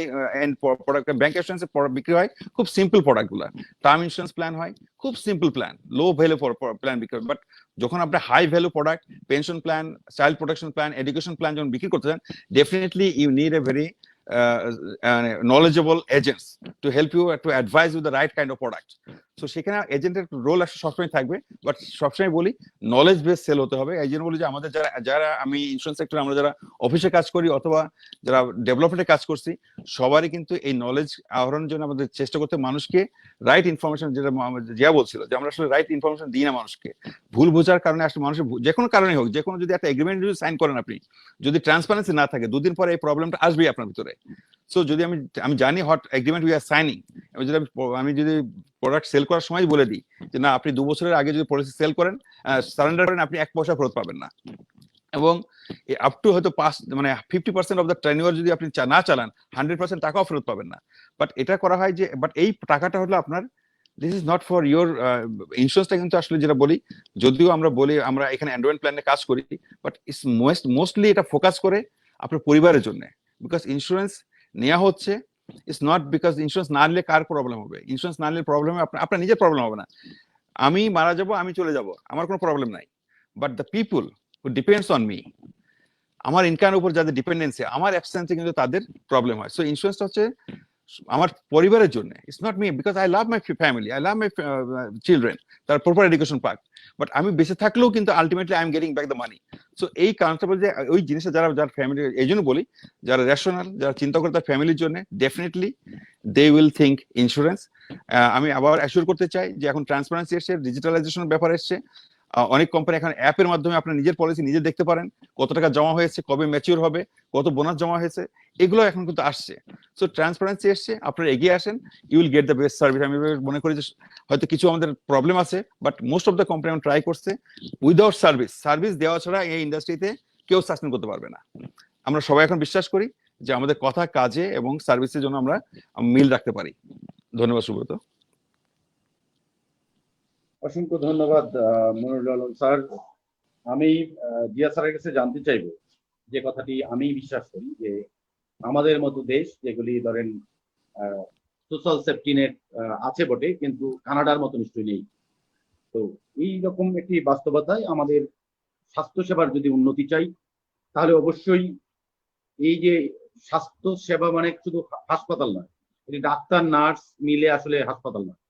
Speaker 2: end product bank insurance বিক্রি হয়, খুব সিম্পল প্রোডাক্ট গুলা। টার্ম ইন্স্যুরেন্স প্ল্যান হয়, খুব simple plan, low value plan বিক্রি হয়। বাট যখন আপনি high value product, pension plan, child protection plan, education plan যখন বিক্রি করতে চান, definitely you need a very knowledgeable agents to help you to advise you the right kind of product. So সেখানে এজেন্টের রোল আসলে সবসময় থাকবে, বাট সবসময় বলি নলেজ বেস সেল হতে হবে। এই জন্য বলি যে আমাদের যারা আমি ইন্স্যুরেন্স সেক্টরে, আমরা যারা অফিসে কাজ করি অথবা যারা ডেভেলপমেন্টে কাজ করছি, সবারই কিন্তু এই নলেজ আহরণের জন্য আমাদের চেষ্টা করতে, মানুষকে রাইট ইনফরমেশন, যেটা জিয়া বলছিল যে আমরা আসলে রাইট ইনফরমেশন দিই না মানুষকে। ভুল বোঝার কারণে আসলে মানুষের যে কোনো কারণে হোক, যে কোনো যদি একটা এগ্রিমেন্ট যদি সাইন করেন আপনি, যদি ট্রান্সপারেন্সি না থাকে, 2 দিন পরে এই প্রবলেমটা আসবেই আপনার ভিতরে। সো যদি আমি জানি hot agreement we are signing, আমি যদি প্রোডাক্ট সেল করার সময় বলে দিই যে না, আপনি 2 বছরের আগে যদি পলিসি সেল করেন, সারেন্ডার করেন, আপনি 1 পয়সা ফেরত পাবেন না। এবং আপ টু হয়তো 50% অফ দ্য টেনিউর যদি আপনি না চালান, 100% টাকাও ফেরত পাবেন না। বাট এটা করা হয় যে, বাট এই টাকাটা হলো আপনার this is not for your ইন্স্যুরেন্সটা, কিন্তু আসলে যেটা বলি, যদিও আমরা বলি আমরা এখানে এন্ডোমেন্ট প্ল্যানে কাজ করি, বাট ইটস মোস্টলি এটা ফোকাস করে আপনার পরিবারের জন্য। বিকজ ইন্স্যুরেন্স নেওয়া হচ্ছে, ইটস নট বিকজ ইন্স্যুরেন্স না নিলে কার প্রবলেম হবে, ইন্স্যুরেন্স না নিলে প্রবলেম আপনার নিজের প্রবলেম হবে না। আমি মারা যাব, আমি চলে যাব, আমার কোনো প্রবলেম নাই, but the people who depends on me, আমার ইনকামের উপর যাদের ডিপেন্ডেন্সি, আমার অ্যাবসেন্সে কিন্তু তাদের প্রবলেম হয়। সো ইন্স্যুরেন্সটা হচ্ছে আমার পরিবারের জন্য, it's not me, because I love my family, I love my children, তার প্রপার এডুকেশন পাক, বাট আমি বেঁচে থাকলেও কিন্তু ultimately I am getting back the money. So এই কনসেপ্ট যে ওই জিনিসটা যারা ফ্যামিলি, এই জন্য বলি যারা রেশনাল, যারা চিন্তা করে তার ফ্যামিলির জন্য, definitely they will think insurance. আমি আবার অ্যাসিওর করতে চাই যে এখন ট্রান্সপারেন্সি এসছে, ডিজিটালাইজেশনের ব্যাপার এসছে, অনেক কোম্পানি এখন অ্যাপের মাধ্যমে আপনার নিজের পলিসি নিজে দেখতে পারেন, কত টাকা জমা হয়েছে, কবে ম্যাচিউর হবে, কত বোনাস জমা হয়েছে, এগুলো এখন কিন্তু আসছে। সো ট্রান্সপারেন্সি এসছে, আপনারা এগিয়ে আসেন, you will get the best service. আমি মনে করি যে হয়তো কিছু আমাদের প্রবলেম আছে, but most of the company try করছে। উইদাউট সার্ভিস দেওয়া ছাড়া এই ইন্ডাস্ট্রিতে কেউ সাস্টেন করতে পারবে না। আমরা সবাই এখন বিশ্বাস করি যে আমাদের কথা কাজে এবং সার্ভিসের জন্য আমরা মিল রাখতে পারি। ধন্যবাদ সুব্রত।
Speaker 1: অসংখ্য ধন্যবাদ মনিরুল আলম স্যার। আমি জিয়া স্যারের কাছে জানতে চাইবো যে কথাটি আমি বিশ্বাস করি, যে আমাদের মতো দেশ যেগুলি ধরেন সোশ্যাল সেফটি নেট আছে বটে, কিন্তু কানাডার মতো নিশ্চয়ই নেই। তো এই রকম একটি বাস্তবতায় আমাদের স্বাস্থ্যসেবার যদি উন্নতি চাই, তাহলে অবশ্যই এই যে স্বাস্থ্য সেবা মানে শুধু হাসপাতাল নয়, এটি ডাক্তার নার্স মিলে আসলে হাসপাতাল নয়,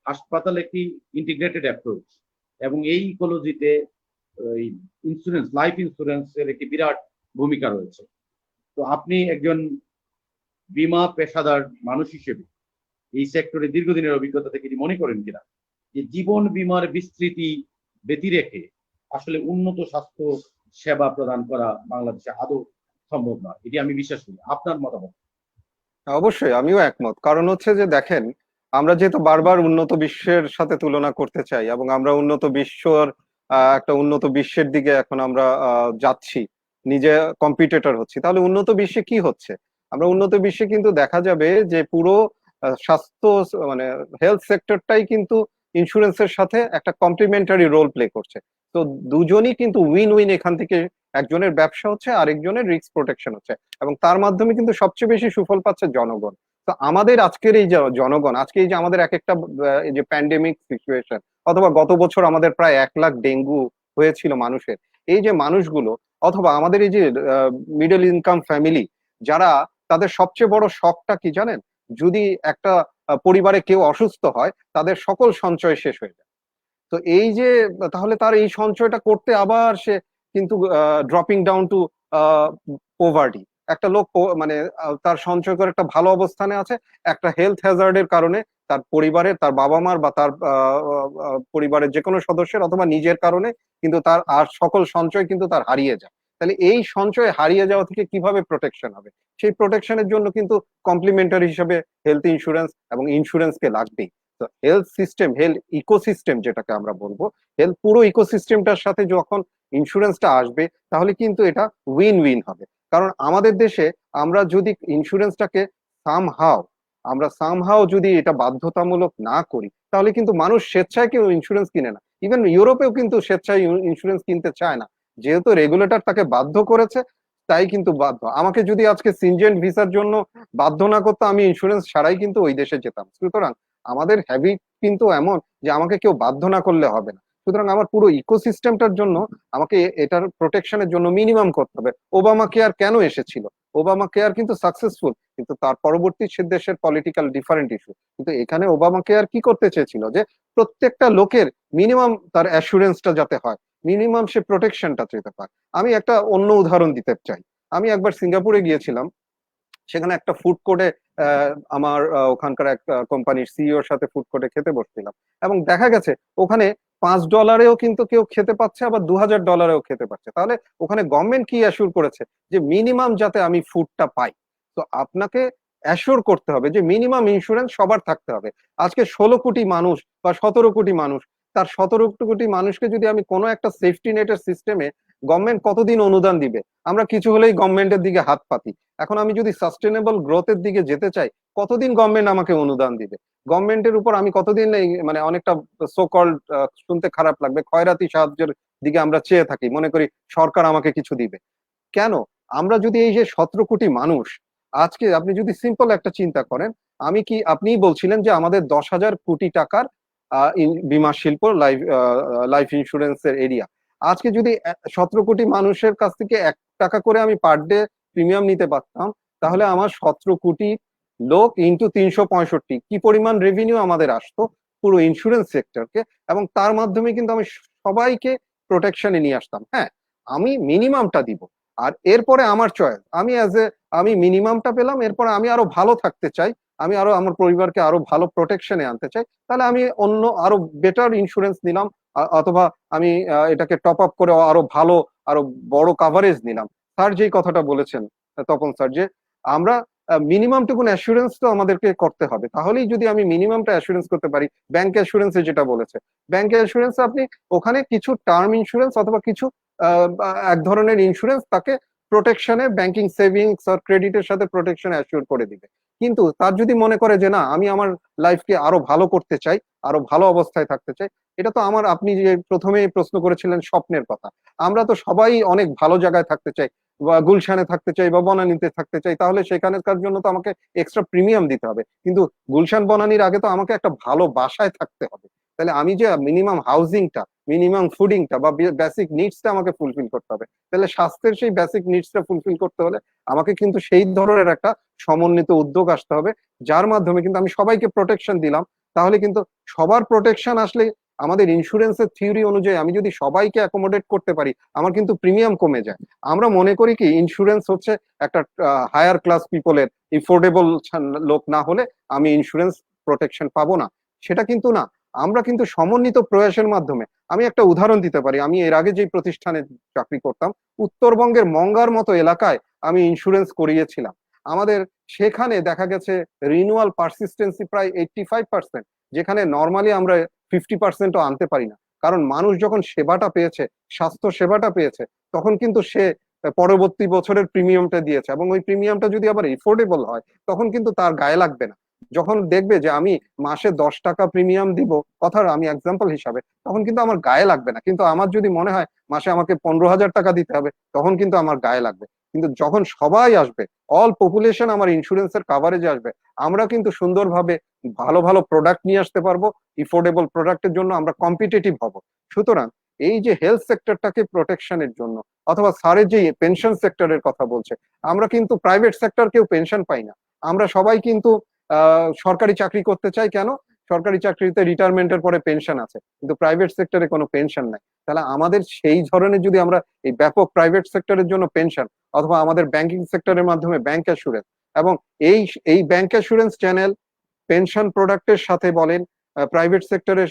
Speaker 1: হাসপাতাল একটি ইন্টিগ্রেটেড অ্যাপ্রোচ, এবং এই ইকোলজিতে ইন্স্যুরেন্স, লাইফ ইন্স্যুরেন্সের একটি বিরাট ভূমিকা রয়েছে। তো আপনি একজন বীমা পেশাদার মানুষ হিসেবে এই সেক্টরে দীর্ঘদিনের অভিজ্ঞতা থেকে মনে করেন কিনা যে জীবন বীমার বিস্তৃতি ব্যতি রেখে আসলে উন্নত স্বাস্থ্য সেবা প্রদান করা বাংলাদেশে আদৌ সম্ভব নয়? এটি আমি বিশ্বাস করি। আপনার মতামত?
Speaker 3: অবশ্যই আমিও একমত। কারণ হচ্ছে যে দেখেন, আমরা যেহেতু বারবার উন্নত বিশ্বের সাথে তুলনা করতে চাই এবং আমরা উন্নত বিশ্বর একটা উন্নত বিশ্বের দিকে এখন আমরা যাচ্ছি, নিজে কম্পিটিটর হচ্ছি, তাহলে উন্নত বিশ্বে কি হচ্ছে? আমরা উন্নত বিশ্বে কিন্তু দেখা যাবে যে পুরো স্বাস্থ্য মানে হেলথ সেক্টরটাই কিন্তু ইন্স্যুরেন্সের সাথে একটা কমপ্লিমেন্টারি রোল প্লে করছে। তো দুজনই কিন্তু উইন উইন, এখান থেকে একজনের ব্যবসা হচ্ছে, আরেকজনের রিস্ক প্রোটেকশন হচ্ছে, এবং তার মাধ্যমে কিন্তু সবচেয়ে বেশি সুফল পাচ্ছে জনগণ। তো আমাদের আজকের এই যে জনগণ, আজকে এই যে আমাদের এক একটা এই যে প্যান্ডেমিক সিচুয়েশন, অথবা গত বছর আমাদের প্রায় 1 লাখ ডেঙ্গু হয়েছিল মানুষের, এই যে মানুষগুলো, অথবা আমাদের এই যে মিডল ইনকাম ফ্যামিলি, যারা, তাদের সবচেয়ে বড় শখটা কি জানেন? যদি একটা পরিবারে কেউ অসুস্থ হয়, তাদের সকল সঞ্চয় শেষ হয়ে যায়। তো এই যে, তাহলে তার এই সঞ্চয়টা করতে আবার সে কিন্তু ড্রপিং ডাউন টু পোভার্টি। একটা লোক মানে তার সঞ্চয় করে একটা ভালো অবস্থানে আছে, একটা হেলথ হ্যাজার্ডের কারণে তার পরিবারের, তার বাবা মার বা তার পরিবারের যে কোনো সদস্যের অথবা নিজের কারণে কিন্তু তার আর সকল সঞ্চয় কিন্তু তার হারিয়ে যায়। তাহলে এই সঞ্চয় হারিয়ে যাওয়া থেকে কিভাবে প্রোটেকশন হবে? সেই প্রোটেকশনের জন্য কিন্তু কমপ্লিমেন্টারি হিসেবে হেলথ ইন্স্যুরেন্স এবং ইন্স্যুরেন্সকে লাগবেই। তো হেলথ সিস্টেম, হেলথ ইকোসিস্টেম যেটাকে আমরা বলবো, হেলথ পুরো ইকোসিস্টেমটার সাথে যখন ইন্স্যুরেন্সটা আসবে, তাহলে কিন্তু এটা উইন উইন হবে। কারণ আমাদের দেশে আমরা যদি ইন্স্যুরেন্সটাকে সামহাও যদি এটা বাধ্যতামূলক না করি, তাহলে কিন্তু মানুষ স্বেচ্ছায় কেউ ইন্স্যুরেন্স কিনে না। ইভেন ইউরোপেও কিন্তু স্বেচ্ছায় ইন্স্যুরেন্স কিনতে চায় না, যেহেতু রেগুলেটর তাকে বাধ্য করেছে, তাই কিন্তু বাধ্য। আমাকে যদি আজকে সিনজেন্ট ভিসার জন্য বাধ্য না করতো, আমি ইন্স্যুরেন্স ছাড়াই কিন্তু ওই দেশে যেতাম। সুতরাং আমাদের হ্যাবিট কিন্তু এমন যে আমাকে কেউ বাধ্য না করলে হবে না। সুতরাং আমার পুরো ইকোসিস্টেমটার জন্য আমাকে এটার প্রোটেকশনের জন্য মিনিমাম করতে হবে। ওবামা কেয়ার কেন এসেছিল? ওবামা কেয়ার কিন্তু সাকসেসফুল, কিন্তু তার পরবর্তী সে দেশের পলিটিক্যাল ডিফারেন্ট ইস্যু। কিন্তু এখানে ওবামা কেয়ার কি করতে চেয়েছিল? যে প্রত্যেকটা লোকের মিনিমাম তার অ্যাসুরেন্সটা যাতে হয়, মিনিমাম সে প্রোটেকশনটা পেতে পায়। আমি একটা অন্য উদাহরণ দিতে চাই। আমি একবার সিঙ্গাপুরে গিয়েছিলাম, সেখানে একটা ফুড কোর্টে আমার ওখানকার এক কোম্পানির সিইওর সাথে ফুড কোর্টে খেতে বসছিলাম, এবং দেখা গেছে ওখানে $5 কিন্তু কেউ খেতে পাচ্ছে, আবার $2000 খেতে পাচ্ছে। তাহলে ওখানে গভর্নমেন্ট কি অ্যাসুর করেছে? যে মিনিমাম যাতে আমি ফুডটা পাই। তো আপনাকে অ্যাসুর করতে হবে যে মিনিমাম ইন্স্যুরেন্স সবার থাকতে হবে। আজকে 16 কোটি মানুষ বা 17 কোটি মানুষ, তার 17 কোটি মানুষকে যদি আমি কোনো একটা সেফটি নেটের সিস্টেমে গভর্নমেন্ট কতদিন অনুদান দিবে? আমরা কিছু হলেই গভর্নমেন্টের দিকে হাত পাতি। এখন আমি যদি সাস্টেনেবল গ্রোথের দিকে যেতে চাই, কতদিন গভর্নমেন্ট আমাকে অনুদান দিবে? গভর্নমেন্টের উপর আমি কতদিন এই মানে অনেকটা সো কল্ড, শুনতে খারাপ লাগবে, খয়রাতি সাহায্যের দিকে আমরা চেয়ে থাকি, মনে করি সরকার আমাকে কিছু দিবে। কেন? আমরা যদি এই যে 17 কোটি মানুষ, আজকে আপনি যদি সিম্পল একটা চিন্তা করেন, আমি কি আপনিই বলছিলেন যে আমাদের 10,000 কোটি টাকার বীমা শিল্প, লাইফ ইন্স্যুরেন্সের এরিয়া। আজকে যদি 17 কোটি মানুষের কাছ থেকে 1 টাকা করে আমি পার ডে প্রিমিয়াম নিতে পারতাম, তাহলে আমার 17 কোটি লোক ইন্টু 365 কি পরিমাণ রেভিনিউ আমাদের আসতো পুরো ইন্স্যুরেন্স সেক্টরকে, এবং তার মাধ্যমে কিন্তু আমি সবাইকে প্রোটেকশনে নিয়ে আসতাম। হ্যাঁ, আমি মিনিমামটা দিব, আর এরপরে আমার চয়েস, আমি মিনিমামটা পেলাম, এরপরে আমি আরো ভালো থাকতে চাই, আমি আরো আমার পরিবারকে আরো ভালো প্রোটেকশনে আনতে চাই, তাহলে আমি অন্য আরো বেটার ইন্স্যুরেন্স নিলাম, অথবা আমি এটাকে টপ আপ করে আরো ভালো, আরো বড় কাভারেজ নিলাম। স্যার যেই কথাটা বলেছেন, তপন স্যার, যে আমরা মিনিমাম টুকুন অ্যাসুরেন্স তো আমাদেরকে করতে হবে, তাহলেই যদি আমি মিনিমামটা অ্যাসুরেন্স করতে পারি। ব্যাংক অ্যাসুরেন্সে যেটা বলেছে, ব্যাংক অ্যাসুরেন্স আপনি ওখানে কিছু টার্ম ইন্স্যুরেন্স অথবা কিছু এক ধরনের ইন্স্যুরেন্স তাকে প্রোটেকশনে, ব্যাংকিং সেভিংস আর ক্রেডিটের সাথে প্রোটেকশন অ্যাসিওর করে দিবে। কিন্তু তার যদি মনে করে যে না, আমি আমার লাইফকে আরো ভালো করতে চাই, আরো ভালো অবস্থায় থাকতে চাই, এটা তো আমার, আপনি যে প্রথমেই প্রশ্ন করেছিলেন স্বপ্নের কথা, আমরা তো সবাই অনেক ভালো জায়গায় থাকতে চাই, বা গুলশানে থাকতে চাই বা বনানীতে থাকতে চাই, তাহলে সেখানকার জন্য তো আমাকে এক্সট্রা প্রিমিয়াম দিতে হবে, কিন্তু গুলশান বনানীর আগে তো আমাকে একটা ভালো বাসায় থাকতে হবে। তাহলে আমি যে মিনিমাম হাউজিংটা, মিনিমাম ফুডিংটা বা বেসিক নিডসটা আমাকে ফুলফিল করতে হবে। তাহলে স্বাস্থ্যের সেই বেসিক নিডসটা ফুলফিল করতে হলে আমাকে কিন্তু সেই ধরনের একটা সমন্বিত উদ্যোগ আসতে হবে, যার মাধ্যমে কিন্তু আমি সবাইকে প্রোটেকশন দিলাম। তাহলে কিন্তু সবার প্রোটেকশন আসলে, আমাদের ইন্স্যুরেন্সের থিওরি অনুযায়ী আমি যদি সবাইকে অ্যাকোমোডেট করতে পারি, আমার কিন্তু প্রিমিয়াম কমে যায়। আমরা মনে করি কি ইন্স্যুরেন্স হচ্ছে একটা হায়ার ক্লাস পিপলের, এফোর্ডেবল লোক না হলে আমি ইন্স্যুরেন্স প্রোটেকশন পাবো না, সেটা কিন্তু না। আমরা কিন্তু সমন্বিত প্রয়াসের মাধ্যমে, আমি একটা উদাহরণ দিতে পারি, আমি এর আগে যে প্রতিষ্ঠানে চাকরি করতাম, উত্তরবঙ্গের মঙ্গার মতো এলাকায় আমি ইন্স্যুরেন্স করিয়েছিলাম। আমাদের সেখানে দেখা গেছে রিনিউয়াল পারসিস্টেন্সি প্রায় 85%, যেখানে নর্মালি আমরা 50%ও আনতে পারি না। কারণ মানুষ যখন সেবাটা পেয়েছে, স্বাস্থ্য সেবাটা পেয়েছে, তখন কিন্তু সে পরবর্তী বছরের প্রিমিয়ামটা দিয়েছে, এবং ওই প্রিমিয়ামটা যদি আবার এফোর্ডেবল হয়, তখন কিন্তু তার গায়ে লাগবে না। যখন দেখবে যে আমি মাসে 10 টাকা প্রিমিয়াম দিব, কথার আমি এক্সাম্পল হিসাবে, তখন কিন্তু আমার গায়ে লাগবে না। কিন্তু আমার যদি মনে হয় মাসে আমাকে 15,000 টাকা দিতে হবে, তখন কিন্তু আমার গায়ে লাগবে। কিন্তু যখন সবাই আসবে, অল পপুলেশন আমার ইন্স্যুরেন্সের কাভারেজে আসবে, আমরা কিন্তু সুন্দরভাবে ভালো ভালো প্রোডাক্ট নিয়ে আসতে পারবো। ইফোর্ডেবল প্রোডাক্টের জন্য আমরা কম্পিটিটিভ হব। সুতরাং এই যে হেলথ সেক্টরটাকে প্রোটেকশনের জন্য, অথবা স্যারের যে পেনশন সেক্টরের কথা বলছে, আমরা কিন্তু প্রাইভেট সেক্টর কেউ পেনশন পাই না। আমরা সবাই কিন্তু সরকারি চাকরি করতে চাই। কেন? সরকারি চাকরিতে রিটায়ারমেন্টের পরে পেনশন আছে, কিন্তু প্রাইভেট সেক্টরে কোনো পেনশন নাই। তাহলে আমাদের সেই ধরনের যদি আমরা এই ব্যাপক প্রাইভেট সেক্টরের জন্য পেনশন, অথবা আমাদের ব্যাংকিং সেক্টরের মাধ্যমে ব্যাংক অ্যাসুরেন্স, এবং এই এই ব্যাংক অ্যাসুরেন্স চ্যানেল, পেনশন প্রোডাক্টের সাথে বলেন, প্রাইভেট সেক্টরের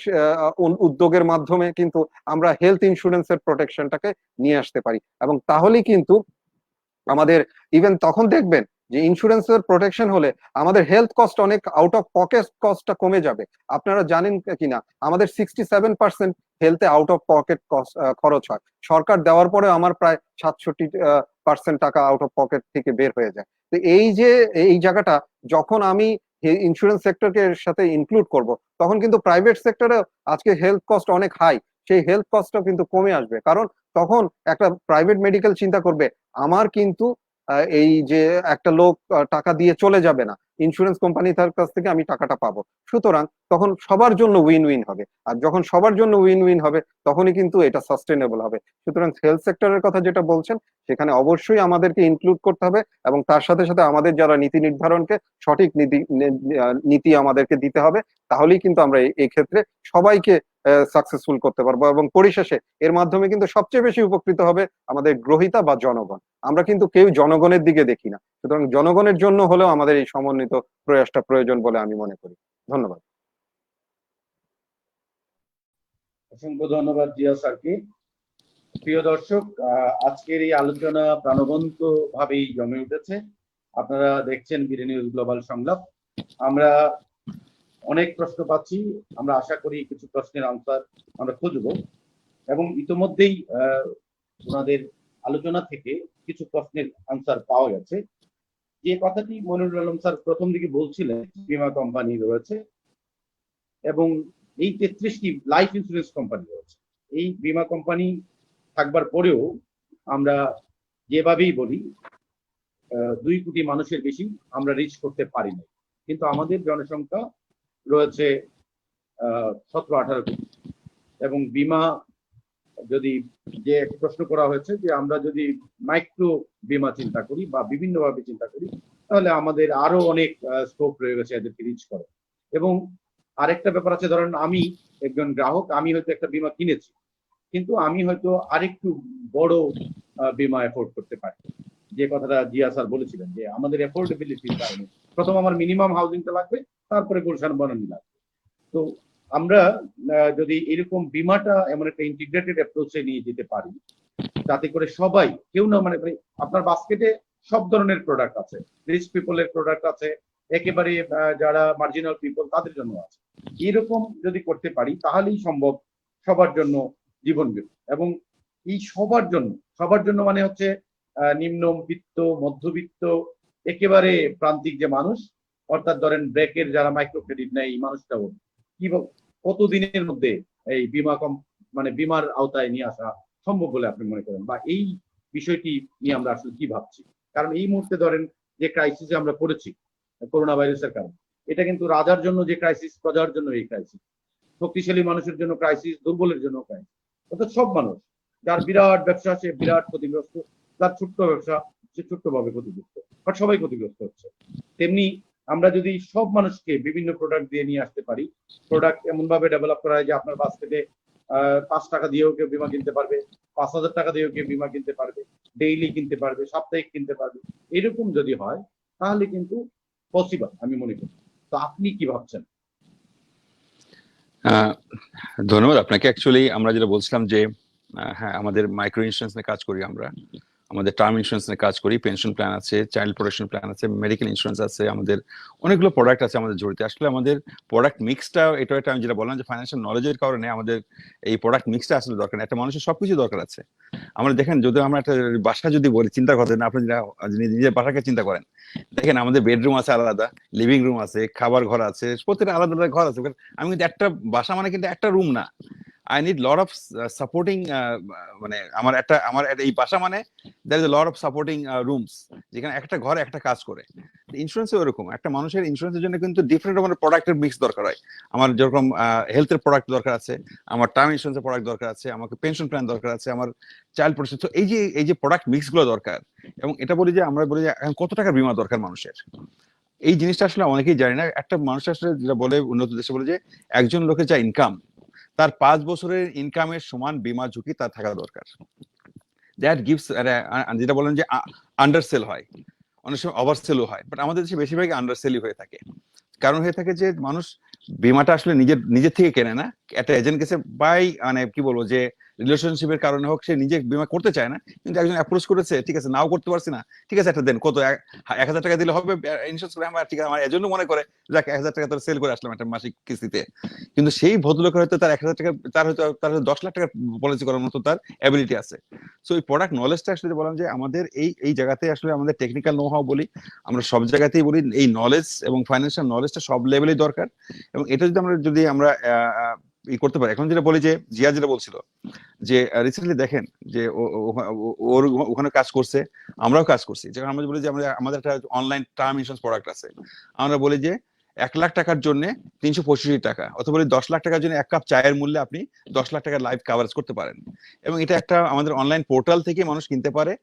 Speaker 3: উদ্যোগের মাধ্যমে কিন্তু আমরা হেলথ ইন্স্যুরেন্সের প্রোটেকশনটাকে নিয়ে আসতে পারি। এবং তাহলেই কিন্তু আমাদের, ইভেন তখন দেখবেন যে ইন্স্যুরেন্সের প্রোটেকশন হলে আমাদের হেলথ কস্ট, অনেক আউট অফ পকেট কস্টটা কমে যাবে। আপনারা জানেন কিনা, আমাদের 67% হেলথে আউট অফ পকেট কস্ট খরচ হয়। সরকার দেওয়ার পরে আমার প্রায় 67% টাকা আউট অফ পকেট থেকে বের হয়ে যায়। তো এই যে এই জায়গাটা যখন আমি ইন্স্যুরেন্স সেক্টরকে এর সাথে ইনক্লুড করব, তখন কিন্তু প্রাইভেট সেক্টরে আজকে হেলথ কস্ট অনেক হাই, সেই হেলথ কস্টটা কিন্তু কমে আসবে। কারণ তখন একটা প্রাইভেট মেডিকেল চিন্তা করবে, আমার কিন্তু এই যে একটা লোক টাকা দিয়ে চলে যাবে না, ইন্স্যুরেন্স কোম্পানি তার কাছ থেকে আমি টাকাটা পাবো। সুতরাং তখন সবার জন্য উইন উইন হবে, আর যখন সবার জন্য উইন উইন হবে, তখনই কিন্তু এটা সাস্টেনেবল হবে। সুতরাং হেলথ সেক্টরের কথা যেটা বলছেন, সেখানে অবশ্যই আমাদেরকে ইনক্লুড করতে হবে, এবং তার সাথে সাথে আমাদের যারা নীতি নির্ধারণকে সঠিক নীতি আমাদেরকে দিতে হবে। তাহলেই কিন্তু আমরা এই ক্ষেত্রে সবাইকে সাকসেসফুল করতে পারবো, এবং পরিশেষে এর মাধ্যমে কিন্তু সবচেয়ে বেশি উপকৃত হবে আমাদের গ্রহীতা বা জনগণ। আমরা কিন্তু কেউ জনগণের দিকে দেখি না। সুতরাং জনগণের জন্য হলেও আমাদের এই সমন্বিত প্রয়াসটা প্রয়োজন বলে আমি মনে করি। ধন্যবাদ।
Speaker 1: অসংখ্য ধন্যবাদ জিয়া স্যারকে। প্রিয় দর্শক, আজকের এই আলোচনা প্রাণবন্ত ভাবেই জমে উঠেছে। আপনারা দেখছেন বিডি নিউজ গ্লোবাল সংলাপ। আমরা অনেক প্রশ্ন পাচ্ছি, আমরা আশা করি কিছু প্রশ্নের আনসার আমরা খুঁজব, এবং ইতিমধ্যেই ওনাদের আলোচনা থেকে কিছু প্রশ্নের আনসার পাওয়া গেছে। যে কথাটি মনিরুল আলম স্যার প্রথম দিকে বলছিলেন, বীমা কোম্পানি রয়েছে এবং এই 33টি লাইফ ইন্স্যুরেন্স কোম্পানি রয়েছে। এই বীমা কোম্পানি থাকবার পরেও আমরা যেভাবেই বলি 2 কোটি মানুষের বেশি আমরা রিচ করতে পারি না, কিন্তু আমাদের জনসংখ্যা রয়েছে 17-18 কোটি। এবং বীমা যদি যে প্রশ্ন করা হয়েছে যে আমরা যদি মাইক্রো বীমা চিন্তা করি বা বিভিন্নভাবে চিন্তা করি, তাহলে আমাদের আরো অনেক স্কোপ রয়ে গেছে এদেরকে রিচ করে। এবং আরেকটা ব্যাপার আছে, ধরেন আমি একজন গ্রাহক, আমি হয়তো একটা বীমা কিনেছি, কিন্তু আমি হয়তো আরেকটু বড় বীমা এফোর্ড করতে পারি। যে কথাটা জিয়া স্যার বলেছিলেন যে আমাদের এফোর্ডেবিলিটির কারণে প্রথম আমার মিনিমাম হাউজিংটা লাগবে, তারপরে গুলশান বনানী লাগবে। তো আমরা যদি এরকম বীমাটা এমন একটা ইন্টিগ্রেটেড অ্যাপ্রোচে নিয়ে যেতে পারি, যাতে করে সবাই, কেউ না মানে আপনার বাস্কেটে সব ধরনের প্রোডাক্ট আছে, রিচ পিপলের প্রোডাক্ট আছে, একেবারে যারা মার্জিনাল পিপল তাদের জন্য আছে। এরকম যদি করতে পারি তাহলেই সম্ভব সবার জন্য জীবন বীমা। এবং এই সবার জন্য মানে হচ্ছে নিম্নবিত্ত, মধ্যবিত্ত, একেবারে প্রান্তিক যে মানুষ, অর্থাৎ ধরেন ব্র্যাকের যারা মাইক্রো ক্রেডিট নেয়, এই মানুষটাও কি কতদিনের মধ্যে এই মানে বীমার আওতায় নিয়ে আসা সম্ভব বলে আপনি মনে করেন, বা এই বিষয়টি নিয়ে আমরা আসলে কি ভাবছি? কারণ এই মুহূর্তে ধরেন যে ক্রাইসিসে আমরা পড়েছি করোনা ভাইরাসের কারণে, এটা কিন্তু রাজার জন্য যে ক্রাইসিস, প্রজার জন্য এই ক্রাইসিস, শক্তিশালী মানুষের জন্য ক্রাইসিস, দুর্বলের জন্য ক্রাইসিস। অর্থাৎ সব মানুষ, যার বিরাট ব্যবসা সে বিরাট ক্ষতিগ্রস্ত, যার ছোট্ট ব্যবসা সে ছোট্টভাবে ক্ষতিগ্রস্ত, বাট সবাই ক্ষতিগ্রস্ত হচ্ছে। তেমনি আমরা যদি সব মানুষকে বিভিন্ন প্রোডাক্ট দিয়ে নিয়ে আসতে পারি, প্রোডাক্ট এমন ভাবে ডেভেলপ করা হয় যে আপনার বাস্কেটে 5 টাকা দিয়েও কেউ বীমা কিনতে পারবে, 5,000 টাকা দিয়েও কেউ বীমা কিনতে পারবে, ডেইলি কিনতে পারবে, সাপ্তাহিক কিনতে পারবে। এরকম যদি হয় তাহলে কিন্তু পসিবল আমি মনে করি। তো আপনি কি ভাবছেন?
Speaker 2: ধন্যবাদ আপনাকে। অ্যাকচুয়ালি আমরা যেটা বলছিলাম যে হ্যাঁ, আমাদের মাইক্রো ইন্স্যুরেন্স নিয়ে কাজ করি, আমাদের টার্ম ইন্স্যুরেন্স নিয়ে কাজ করি, পেনশন প্ল্যান আছে, চাইল্ড প্রোটেকশন প্ল্যান আছে, মেডিকেল ইন্স্যুরেন্স আছে, আমাদের অনেকগুলো প্রোডাক্ট আছে আমাদের জড়িত। আসলে আমাদের প্রোডাক্ট মিক্সটা, এটা আমি যেটা বললাম যে ফাইন্যান্সিয়াল নলেজের কারণে আমাদের এই প্রোডাক্ট মিক্সটা আসলে দরকার। একটা মানুষের সবকিছু দরকার আছে। আমরা দেখেন, যদি আমরা একটা বাসা যদি বলি, চিন্তা করেন আপনি নিজের বাসাকে চিন্তা করেন, দেখেন আমাদের বেডরুম আছে আলাদা, লিভিং রুম আছে, খাবার ঘর আছে, প্রত্যেকটা আলাদা আলাদা ঘর আছে। আমি কিন্তু একটা বাসা মানে কিন্তু একটা রুম না, I need lot of supporting, মানে আমার এই বাসা মানে there is a lot of supporting rooms, যেখানে একটা ঘরে একটা কাজ করে। ইন্স্যুরেন্স ওরকম, একটা মানুষের ইন্স্যুরেন্সের জন্য কিন্তু ডিফারেন্ট রকমের প্রোডাক্টের মিক্স দরকার হয়। আমার যেরকম হেলথের প্রোডাক্ট দরকার আছে, আমার টার্ম ইন্স্যুরেন্সের প্রোডাক্ট দরকার আছে, আমাকে পেনশন প্ল্যান দরকার আছে, আমার চাইল্ড প্রোটেকশন। তো এই যে প্রোডাক্ট মিক্স গুলো দরকার। এবং এটা বলি যে আমরা বলি যে এখন কত টাকা বীমা দরকার মানুষের, এই জিনিসটা আসলে অনেকেই জানি না। একটা মানুষ আসলে যেটা বলে, উন্নত দেশে বলে যে একজন লোকের যা ইনকাম, তার 5 বছরের ইনকামের সমান বীমা ঝুঁকি তার থাকা দরকার। দ্যাট গিভস, যেটা বলেন যে আন্ডারসেল হয়, অনেক সময় ওভারসেলও হয়, বাট আমাদের দেশে বেশিরভাগই আন্ডারসেলই হয়ে থাকে। কারণ হয়ে থাকে যে মানুষ বীমাটা আসলে নিজের থেকে কেনে না, একটা এজেন্ট কাছে বাই, মানে কি বলবো, যে রিলেশনশিপের কারণে হোক, সে নিজে বীমা করতে চায় না, কিন্তু একজন অ্যাপ্রোচ করেছে, ঠিক আছে নাও করতে পারছি না, ঠিক আছে একটা দেন, কত 1,000 টাকা দিলে হবে ইন্স্যুরেন্স করে, আমার ঠিক আছে, আমার এজন্য মনে করে যাক 1,000 টাকা তোর সেল করে আসলাম একটা মাসিক কিস্তিতে। কিন্তু সেই ভদ্রলোকের হয়তো তার 1,000 টাকা, তার 10 লাখ টাকা পলিসি করার মতো তার অ্যাবিলিটি আছে। সো এই প্রোডাক্ট নলেজটা আসলে বললাম যে আমাদের এই জায়গাতে আসলে আমাদের টেকনিক্যাল নো হাউ বলি, আমরা সব জায়গাতেই বলি এই নলেজ এবং ফাইন্যান্সিয়াল নলেজটা সব লেভেলেই দরকার। এবং এটা যদি আমরা করতে পারি, এখন যেটা বলি যে জিয়া যেটা বলছিল যে রিসেন্টলি দেখেন যে ওর ওখানে কাজ করছে, আমরাও কাজ করছি। যেমন আমরা বলি যে আমাদের একটা অনলাইন টার্ম ইন্স্যুরেন্স প্রোডাক্ট আছে, আমরা বলি যে 1 লাখ টাকার জন্য 365 টাকা, অথবা বলি 10 লাখ টাকার জন্য 1 কাপ চায়ের মূল্যে আপনি 10 লাখ টাকার লাইফ কাভারেজ করতে পারেন। এবং এটা একটা আমাদের অনলাইন পোর্টাল থেকে মানুষ কিনতে পারে,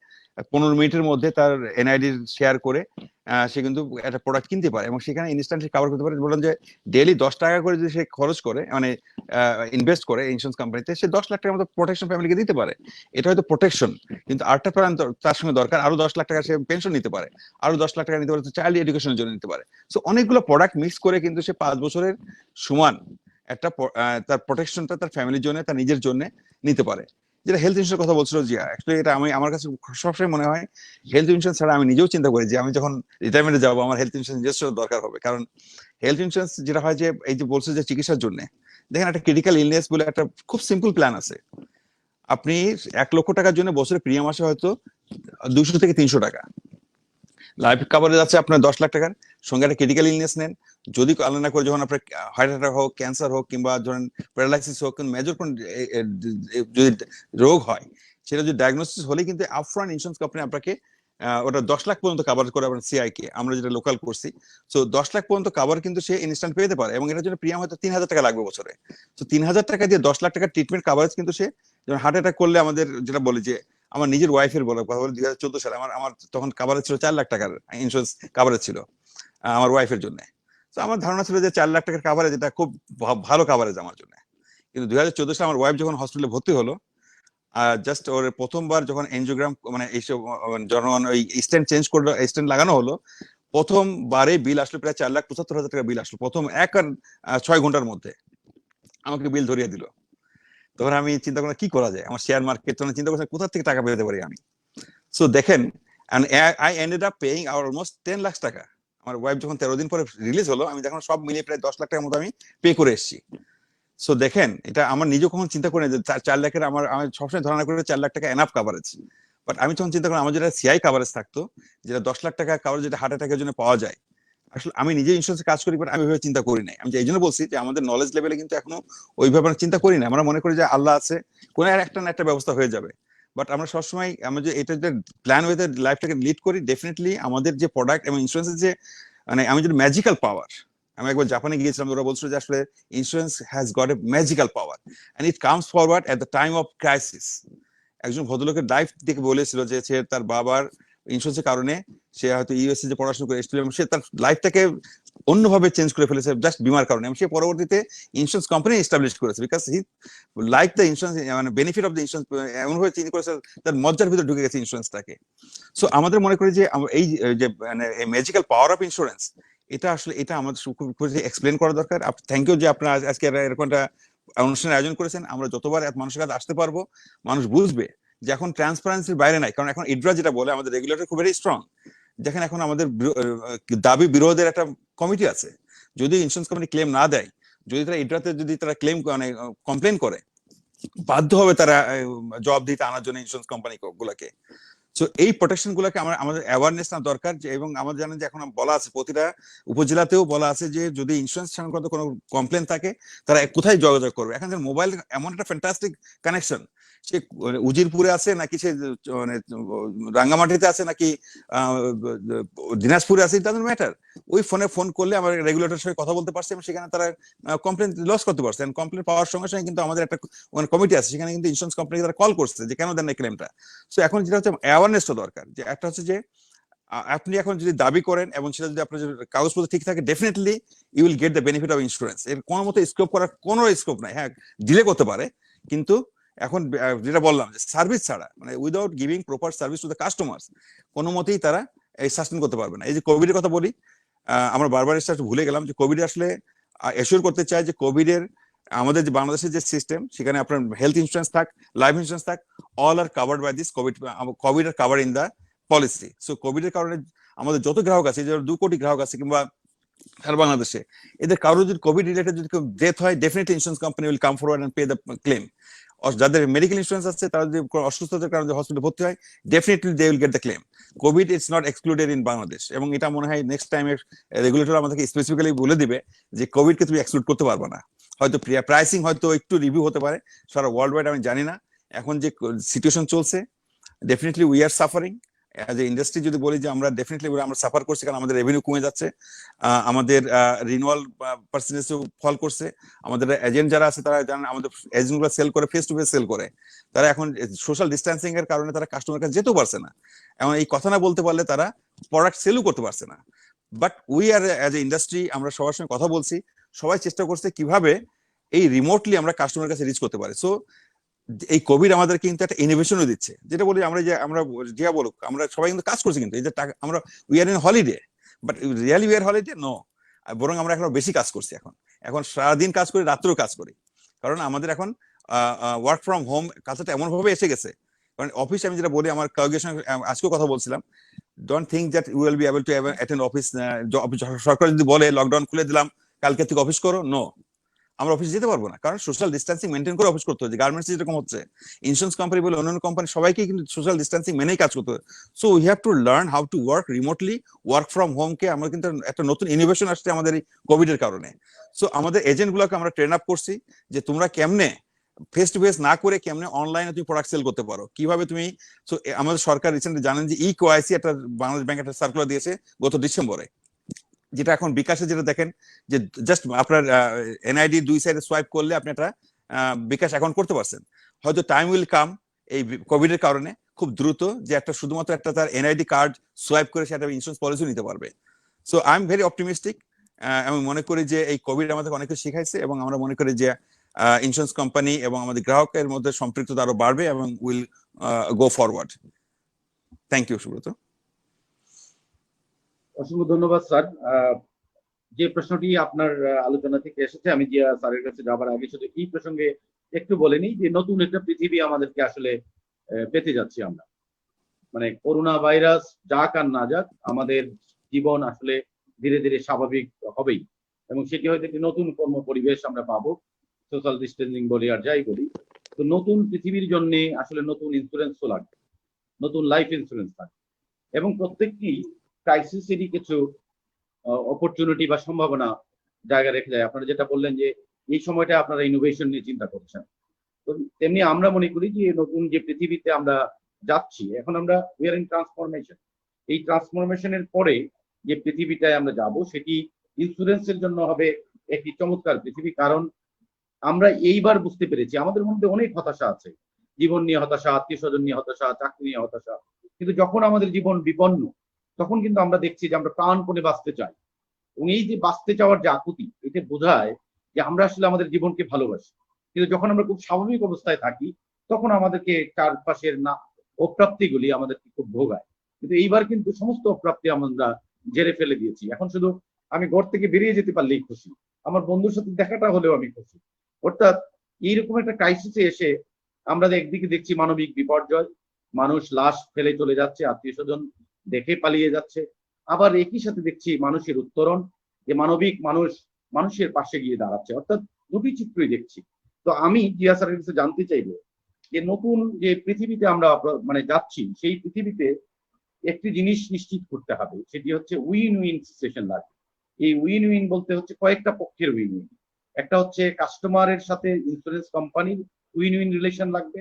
Speaker 2: 15 মিনিটের মধ্যে তার এনআইডি শেয়ার করে সে কিন্তু একটা প্রোডাক্ট কিনতে পারে, এবং সেখানে ইনস্ট্যান্টলি কভার করতে পারে। বললাম যে ডেইলি 10 টাকা করে যদি সে খরচ করে, মানে ইনভেস্ট করে ইন্স্যুরেন্স কোম্পানিতে, সে 10 লাখ টাকার মতো প্রোটেকশন ফ্যামিলিকে দিতে পারে। এটা হয়তো প্রোটেকশন, কিন্তু আরেকটা প্ল্যান তার সঙ্গে দরকার, আরো 10 লাখ টাকা সে পেনশন নিতে পারে, আরো 10 লাখ টাকা নিতে পারে চাইল্ড এডুকেশনের জন্য নিতে পারে। সো অনেকগুলো প্রোডাক্ট মিক্স করে কিন্তু সে 5 বছরের সমান একটা তার প্রোটেকশনটা তার ফ্যামিলির জন্য, তার নিজের জন্য নিতে পারে। যেটা হেলথ ইন্স্যুরেন্স কথা বলছিল জিয়া, অ্যাকচুয়ালি এটা আমার কাছে সবসময় মনে হয় হেলথ ইন্স্যুরেন্স ছাড়া আমি নিজেও চিন্তা করি যে আমি যখন রিটায়ারমেন্টে যাবো আমার হেলথ ইন্স্যুরেন্স নিজস্ব দরকার হবে। কারণ হেলথ ইন্স্যুরেন্স যেটা হয় যে এই যে বলছে যে চিকিৎসার জন্য, দেখেন একটা ক্রিটিক্যাল ইলনেস বলে একটা খুব সিম্পল প্ল্যান আছে, আপনি 1 লক্ষ টাকার জন্য বছরে প্রিমিয়াম আসে হয়তো 200 থেকে 300 টাকা। লাইফ কাভারেজ আছে আপনার 10 লাখ টাকার, সঙ্গে একটা ক্রিটিক্যাল ইলনেস নেন, যদি আল্লাহ না করে যখন আপনার হার্ট অ্যাটাক হোক, ক্যান্সার হোক, কিংবা ধরেন প্যারালাইসিস হোক, মেজর কোন যদি রোগ হয়, সেটা যদি ডায়াগনোসিস হলে কিন্তু আপফ্রন্ট ইন্স্যুরেন্স কোম্পানি আপনাকে ওটা 10 লাখ পর্যন্ত কাভার করে আপনার সিআই কে, আমরা যেটা লোকাল করছি। সো 10 লাখ পর্যন্ত কাভার কিন্তু সে ইনস্ট্যান্ট পেতে পারে, এবং এটার জন্য প্রিমিয়াম হয়তো 3,000 টাকা লাগবে বছরে। তো 3,000 টাকা দিয়ে 10 লাখ টাকার ট্রিটমেন্ট কাভারেজ কিন্তু সে, যেমন হার্ট অ্যাটাক করলে আমাদের যেটা বলি যে, আমার নিজের ওয়াইফের বলে কথা বলি, 2014 সালে আমার আমার তখন কাভারেজ ছিল 4 লাখ টাকার ইন্স্যুরেন্স কাভারেজ ছিল আমার ওয়াইফের জন্য। তো আমার ধারণা ছিল যে 4 লাখ টাকার কাভারেজ এটা খুব ভালো কাভারেজ আমার জন্য। কিন্তু 2014 সালে আমার ওয়াইফ যখন হসপিটালে ভর্তি হলো, জাস্ট ওর প্রথমবার যখন এনজিওগ্রাম মানে এইসব যখন ওই স্টেন্ট চেঞ্জ করলো, স্টেন্ট লাগানো হলো, প্রথমবারে বিল আসলো প্রায় 4,75,000 টাকা বিল আসলো, প্রথম 6 ঘন্টার মধ্যে আমাকে বিল ধরিয়ে দিল। তখন আমি চিন্তা করলাম কি করা যায়, আমার শেয়ার মার্কেট চিন্তা করছি কোথা থেকে টাকা পেতে পারি আমি। সো দেখেন, I ended up paying almost 10 lakh টাকা। আমার ওয়াইফ যখন 13 দিন পরে রিলিজ হলো, আমি দেখুন সব মিলিয়ে প্রায় 10 লাখ টাকার মতো আমি পে করে এসেছি। সো দেখেন, এটা আমার নিজে কখন চিন্তা করি যে 4 লাখের আমি সবসময় ধারণা করি 4 লাখ টাকা এনাফ কাভারেজ। বাট আমি যখন চিন্তা করি আমার যেটা সিআই কাভারেজ থাকতো, যেটা 10 লাখ টাকা কাভারেজ যেটা হার্ট অ্যাটাকের জন্য পাওয়া যায়, আসলে আমি নিজে ইন্স্যুরেন্সে কাজ করি, বাট আমি ওইভাবে চিন্তা করি নাই। আমি এই জন্য বলছি যে আমাদের নলেজ লেভেলে কিন্তু এখনো ওইভাবে আমরা চিন্তা করি না। আমরা মনে করি যে আল্লাহ আছে, কোনো একটা না একটা ব্যবস্থা হয়ে যাবে। বাট আমরা সবসময় আমরা যে এটা যে প্ল্যান ওয়েতে লাইফটাকে লিড করি, ডেফিনেটলি আমাদের যে প্রোডাক্ট এবং ইন্স্যুরেন্সের যে মানে আমি যদি ম্যাজিক্যাল পাওয়ার, আমি একবার জাপানে গিয়েছিলাম, ওরা বলছিল যে আসলে insurance has got a magical power and it comes forward at the time of crisis. একজন ভদ্রলোকের লাইফ দেখে বলেছিল যে সে তার বাবার ইন্স্যুরেন্সের কারণে, সে হয়তো ইউএসএ যে পড়াশোনা করে এসেছিল, সে তার লাইফটাকে অন্যভাবে চেঞ্জ করে ফেলেছে জাস্ট বিমার কারণে, এবং সে পরবর্তীতে ইন্স্যুরেন্স কোম্পানি এস্টাবলিশ করেছে, because he like the insurance, মানে বেনিফিট অফ দ্য ইন্স্যুরেন্স, এমনভাবে চিন্তা করেছে তার মজ্জার ভিতরে ঢুকে গেছে ইন্স্যুরেন্সটাকে। সো আমাদের মনে করি যে এই যে মানে ম্যাজিক্যাল পাওয়ার অফ ইন্স্যুরেন্স, এটা আসলে এটা আমাদের এক্সপ্লেন করা দরকার। থ্যাংক ইউ যে আপনারা আজকে এরকম একটা অনুষ্ঠানের আয়োজন করেছেন। আমরা যতবার মানুষের কাছে আসতে পারবো, মানুষ বুঝবে যে এখন ট্রান্সপারেন্সির বাইরে নাই। কারণ এখন ইডরা যেটা বলে, আমাদের রেগুলেটর খুব ভেরি স্ট্রং। দেখেন এখন আমাদের দাবি বিরোধের একটা কমিটি আছে। যদি ইন্স্যুরেন্স কোম্পানি ক্লেম না দেয়, যদি তারা ইডরাতে যদি তারা ক্লেম মানে কমপ্লেন করে, বাধ্য হবে তারা জবাব দিতে আনার জন্য ইন্স্যুরেন্স কোম্পানি গুলাকে। সো এই প্রোটেকশন গুলাকে আমাদের অ্যাওয়ারনেস না দরকার। এবং আমাদের জানেন যে এখন বলা আছে, প্রতিটা উপজেলাতেও বলা আছে যে যদি ইন্স্যুরেন্স সংক্রান্ত কোনো কমপ্লেন থাকে, তারা কোথায় যোগাযোগ করবে। এখন মোবাইল এমন একটা ফ্যান্টাস্টিক কানেকশন, সে উজিরপুরে আছে নাকি সে মানে রাঙ্গামাটিতে আছে নাকি দিনাজপুরে আছে, ইট ডাজন্ট ম্যাটার। ওই ফোনে ফোন করলে আমার রেগুলেটরের সঙ্গে কথা বলতে পারছে, এবং সেখানে তারা কমপ্লেন লস করতে পারছে। কমপ্লেন পাওয়ার সঙ্গে সঙ্গে কিন্তু আমাদের একটা কমিটি আছে, সেখানে কিন্তু ইন্স্যুরেন্স কোম্পানি তারা কল করছে যে কেন দেন না ক্লেমটা। সো এখন যেটা হচ্ছে অ্যাওয়ারনেসটা দরকার, যে একটা হচ্ছে যে আপনি এখন যদি দাবি করেন এবং সেটা যদি আপনার কাগজপত্র ঠিক থাকে, definitely you will get the benefit of insurance. এর কোনো মতো স্কোপ করার কোনো স্কোপ নাই। হ্যাঁ, ডিলে করতে পারে, কিন্তু এখন যেটা বললাম যে সার্ভিস ছাড়া, মানে without giving proper service to the customers, কোনো মতেই তারা এই সাস্টেন করতে পারবে না। এই যে কোভিড এর কথা বলি, আমরা বারবার এটা ভুলে গেলাম যে কোভিড আসলে এশিওর করতে চাই যে কোভিড এর আমাদের যে বাংলাদেশের যে সিস্টেম, সেখানে আপনার হেলথ ইন্স্যুরেন্স থাক, লাইফ ইন্স্যুরেন্স থাক, all are covered by this covid or cover in the policy. So covid এর কারণে আমাদের যত গ্রাহক আছে, যে 2 কোটি গ্রাহক আছে কিংবা সারা বাংলাদেশে, এদের কারো যদি কোভিড রিলেটেড যদি ডেথ হয়, definitely insurance company will come forward and pay the claim. যাদের মেডিকেল ইন্স্যুরেন্স আছে, তারা যদি অসুস্থতার কারণে হসপিটালে ভর্তি হয়, definitely they will get the claim. Covid is not excluded in Bangladesh, এবং এটা মনে হয় নেক্সট টাইম রেগুলেটর আমাদেরকে স্পেসিফিক্যালি বলে দিবে যে কোভিডকে তুমি এক্সক্লুড করতে পারবে না। হয়তো প্রাইসিং হয়তো একটু রিভিউ হতে পারে সারা ওয়ার্ল্ড ওয়াইড, আমি জানি না। এখন যে সিচুয়েশন চলছে, definitely we are suffering as a industry. যদি বলি যে আমরা ডেফিনেটলি আমরা সাফার করছি, কারণ আমাদের রেভিনিউ কমে যাচ্ছে, আমাদের রিনুয়াল পার্সেন্টেজ ফল করছে। আমাদের এজেন্ট যারা আছে, তারা জানেন আমাদের এজেন্টগুলো সেল করে, ফেস টু ফেস সেল করে, তারা এখন সোশ্যাল ডিস্টেন্সিং এর কারণে তারা কাস্টমার কাছে যেতেও পারছে না। এমন এই কথা না বলতে পারলে তারা প্রোডাক্ট সেলও করতে পারছে না। But we R as a industry, আমরা সবার সঙ্গে কথা বলছি, সবাই চেষ্টা করছে কিভাবে এই রিমোটলি আমরা কাস্টমার কাছে রিচ করতে পারি। সো এই কোভিড আমাদের কিন্তু একটা ইনোভেশনও দিচ্ছে। যেটা বলি আমরা, যে আমরা জিয়া বলুক, আমরা সবাই কিন্তু কাজ করছি, কিন্তু এই যে আমরা we are in holiday, but really we are holiday no, বরং আমরা এখন বেশি কাজ করছি। এখন সারাদিন কাজ করি, রাত্রেও কাজ করি, কারণ আমাদের এখন ওয়ার্ক ফ্রম হোম কাজটা এমন ভাবে এসে গেছে। কারণ অফিস, আমি যেটা বলি, আমার কলিগের সঙ্গে আজকেও কথা বলছিলাম, don't think that you will be able to attend office. সরকার যদি বলে লকডাউন খুলে দিলাম, কালকে থেকে অফিস করো, নো, আমরা অফিসে যেতে পারবো না, কারণ সোশ্যাল ডিস্টেন্সিং মেনটেন করে অফিস করতে হচ্ছে। গার্মেন্টস যেরকম হচ্ছে, ইন্স্যুরেন্স কোম্পানি বলে অন্যান্য কোম্পানি সবাইকে কিন্তু সোশ্যাল ডিস্টেন্সিং মেনেই কাজ করতে হবে। So we have to learn how to work remotely, work from home কে আমরা কিন্তু একটা নতুন ইনোভেশন আসছে আমাদের এই কোভিড এর কারণে। সো আমাদের এজেন্ট গুলোকে আমরা ট্রেন আপ করছি যে তোমরা কেমনে ফেস টু ফেস না করে কেমনে অনলাইনে তুমি প্রোডাক্ট সেল করতে পারো, কিভাবে তুমি। সো আমাদের সরকার রিসেন্টলি জানেন যে ইকোআইসি একটা বাংলাদেশ ব্যাংক একটা সার্কুলার দিয়েছে গত ডিসেম্বরে, যেটা এখন বিকাশে যেটা দেখেন যে জাস্ট আপনার এনআইডি 2 সাইডে সোয়াইপ করলে আপনি একটা বিকাশ অ্যাকাউন্ট করতে পারছেন। হয়তো টাইম উইল কাম এই কোভিড এর কারণে খুব দ্রুত যে একটা শুধুমাত্র একটা তার এনআইডি কার্ড সোয়াইপ করে সেটা ইন্স্যুরেন্স পলিসি নিতে পারবে। So I am very optimistic. আমি মনে করি যে এই কোভিড আমাদের অনেক কিছু শিখাইছে, এবং আমরা মনে করি যে ইন্স্যুরেন্স কোম্পানি এবং আমাদের গ্রাহকের মধ্যে সম্পৃক্ততা আরো বাড়বে এবং will go forward. Thank you Subrata.
Speaker 1: অসংখ্য ধন্যবাদ স্যার। যে প্রশ্নটি আপনার আলোচনা থেকে এসেছে, আমি যে স্যারের কাছে যাবার আগে শুধু এই প্রসঙ্গে একটু বলে নিই যে নতুন একটা পৃথিবী আমাদেরকে আসলে পেতে যাচ্ছি আমরা। মানে করোনা ভাইরাস যাক আর না যাক, আমাদের জীবন আসলে ধীরে ধীরে স্বাভাবিক হবেই, এবং সেটি হয়তো একটি নতুন কর্ম পরিবেশ আমরা পাবো, সোশ্যাল ডিস্টেন্সিং বলি আর যাই বলি। তো নতুন পৃথিবীর জন্য আসলে নতুন ইন্স্যুরেন্সও লাগবে, নতুন লাইফ ইন্স্যুরেন্স লাগবে, এবং প্রত্যেকটি ক্রাইসিসেরই কিছু অপরচুনিটি বা সম্ভাবনা জায়গা রেখে যায়। আপনারা যেটা বললেন যে এই সময়টা আপনারা ইনোভেশন নিয়ে চিন্তা করছেন, তো তেমনি আমরা মনে করি যে নতুন যে পৃথিবীতে আমরা যাচ্ছি, এখন আমরা উই আর ইন ট্রান্সফরমেশন। এই ট্রান্সফরমেশনের পরে যে পৃথিবীটায় আমরা যাব, সেটি ইন্স্যুরেন্সের জন্য হবে একটি চমৎকার পৃথিবী। কারণ আমরা এইবার বুঝতে পেরেছি আমাদের মধ্যে অনেক হতাশা আছে, জীবন নিয়ে হতাশা, আত্মীয় স্বজন নিয়ে হতাশা, চাকরি নিয়ে হতাশা। কিন্তু যখন আমাদের জীবন বিপন্ন, তখন কিন্তু আমরা দেখছি যে আমরা প্রাণপণে বাঁচতে চাই, এবং এই যে বাঁচতে চাওয়ার যে আকুতি, এটা বোঝায় যে আমরা আসলে আমাদের জীবনকে ভালোবাসি। কিন্তু যখন আমরা খুব স্বাভাবিক অবস্থায় থাকি, তখন আমাদেরকে চারপাশের না অপ্রাপ্তিগুলি আমাদেরকে খুব ভোগায়। কিন্তু এইবার কিন্তু সমস্ত অপ্রাপ্তি আমরা জেরে ফেলে দিয়েছি। এখন শুধু আমি ঘর থেকে বেরিয়ে যেতে পারলেই খুশি, আমার বন্ধুর সাথে দেখাটা হলেও আমি খুশি। অর্থাৎ এইরকম একটা ক্রাইসিসে এসে আমরা একদিকে দেখছি মানবিক বিপর্যয়, মানুষ লাশ ফেলে চলে যাচ্ছে, আত্মীয় স্বজন দেখে পালিয়ে যাচ্ছে। আবার একই সাথে দেখছি মানুষের উত্তরণ, যে মানবিক মানুষ মানুষের পাশে গিয়ে দাঁড়াচ্ছে। অর্থাৎ দুটি চিত্রই দেখছি। তো আমি জিয়া স্যারের কাছে জানতে চাইবো যে নতুন যে পৃথিবীতে আমরা মানে যাচ্ছি, সেই পৃথিবীতে একটি জিনিস নিশ্চিত করতে হবে, সেটি হচ্ছে উইন উইন সিচুয়েশন লাগবে। এই উইন উইন বলতে হচ্ছে কয়েকটা পক্ষের উইন উইন। একটা হচ্ছে কাস্টমারের সাথে ইন্স্যুরেন্স কোম্পানির উইন উইন রিলেশন লাগবে।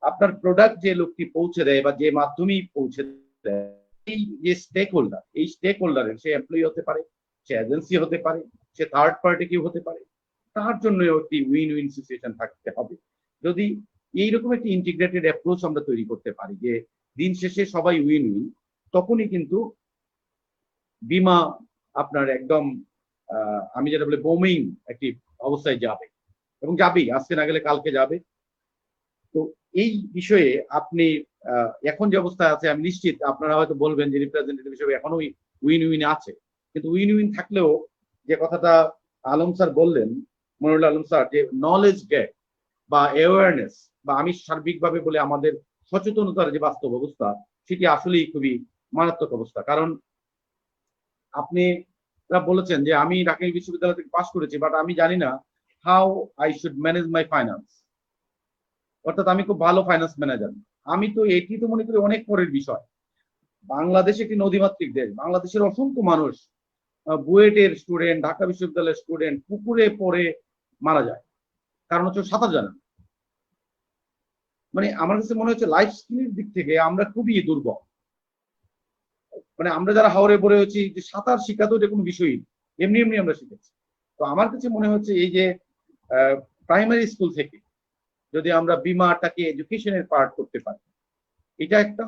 Speaker 1: আপনার প্রোডাক্ট যে লোকটি পৌঁছে দেয় বা যে মাধ্যমেই পৌঁছে দেয়, এই যে স্টেক হোল্ডার, এই স্টেক হোল্ডারের, সে এমপ্লয়ি হতে পারে, সে এজেন্সি হতে পারে, সে থার্ড পার্টি কেউ হতে পারে, তার জন্য একটি উইন উইন সিচুয়েশন থাকতে হবে। যদি এইরকম একটি ইন্টিগ্রেটেড অ্যাপ্রোচ আমরা তৈরি করতে পারি যে দিন শেষে সবাই উইন উইন, তখনই কিন্তু বীমা আপনার একদম আমি যেটা বলি বোমিং একটি অবস্থায় যাবে, এবং যাবেই, আজকে না গেলে কালকে যাবে। তো এই বিষয়ে আপনি এখন যে অবস্থায় আছে, আমি নিশ্চিত আপনারা হয়তো বলবেন যে রিপ্রেজেন্টেটিভ হিসেবে এখনো উইন উইন আছে, কিন্তু উইন উইন থাকলেও যে কথাটা আলম স্যার বললেন, মনিরুল আলম স্যার, যে নলেজ গ্যাপ বা অ্যাওয়ারনেস, বা আমি সার্বিকভাবে বলে আমাদের সচেতনতার যে বাস্তব অবস্থা, সেটি আসলেই খুবই মারাত্মক অবস্থা। কারণ আপনি বলেছেন যে আমি ঢাকা বিশ্ববিদ্যালয় থেকে পাশ করেছি, বাট আমি জানি না how I should manage my finance. অর্থাৎ আমি খুব ভালো ফাইন্যান্স ম্যানেজার। আমি তো এটি তো মনে করি অনেক পরের বিষয়। বাংলাদেশ একটি নদীমাতৃক দেশ, বাংলাদেশের অসংখ্য মানুষ বুয়েটের স্টুডেন্ট, ঢাকা বিশ্ববিদ্যালয়ের স্টুডেন্ট পুকুরে পড়ে মারা যায়, কারণ হচ্ছে সাঁতার জানে না। মানে আমার কাছে মনে হচ্ছে লাইফ স্কিলের দিক থেকে আমরা খুবই দুর্বল। মানে আমরা যারা হাওরে পড়ে হচ্ছি, যে সাঁতার শিখা তো এটা কোনো বিষয়ই, এমনি এমনি আমরা শিখেছি। তো আমার কাছে মনে হচ্ছে এই যে প্রাইমারি স্কুল থেকে যদি আমরা বীমাটাকে এডুকেশনের পার্ট করতে পারি, এটা একটা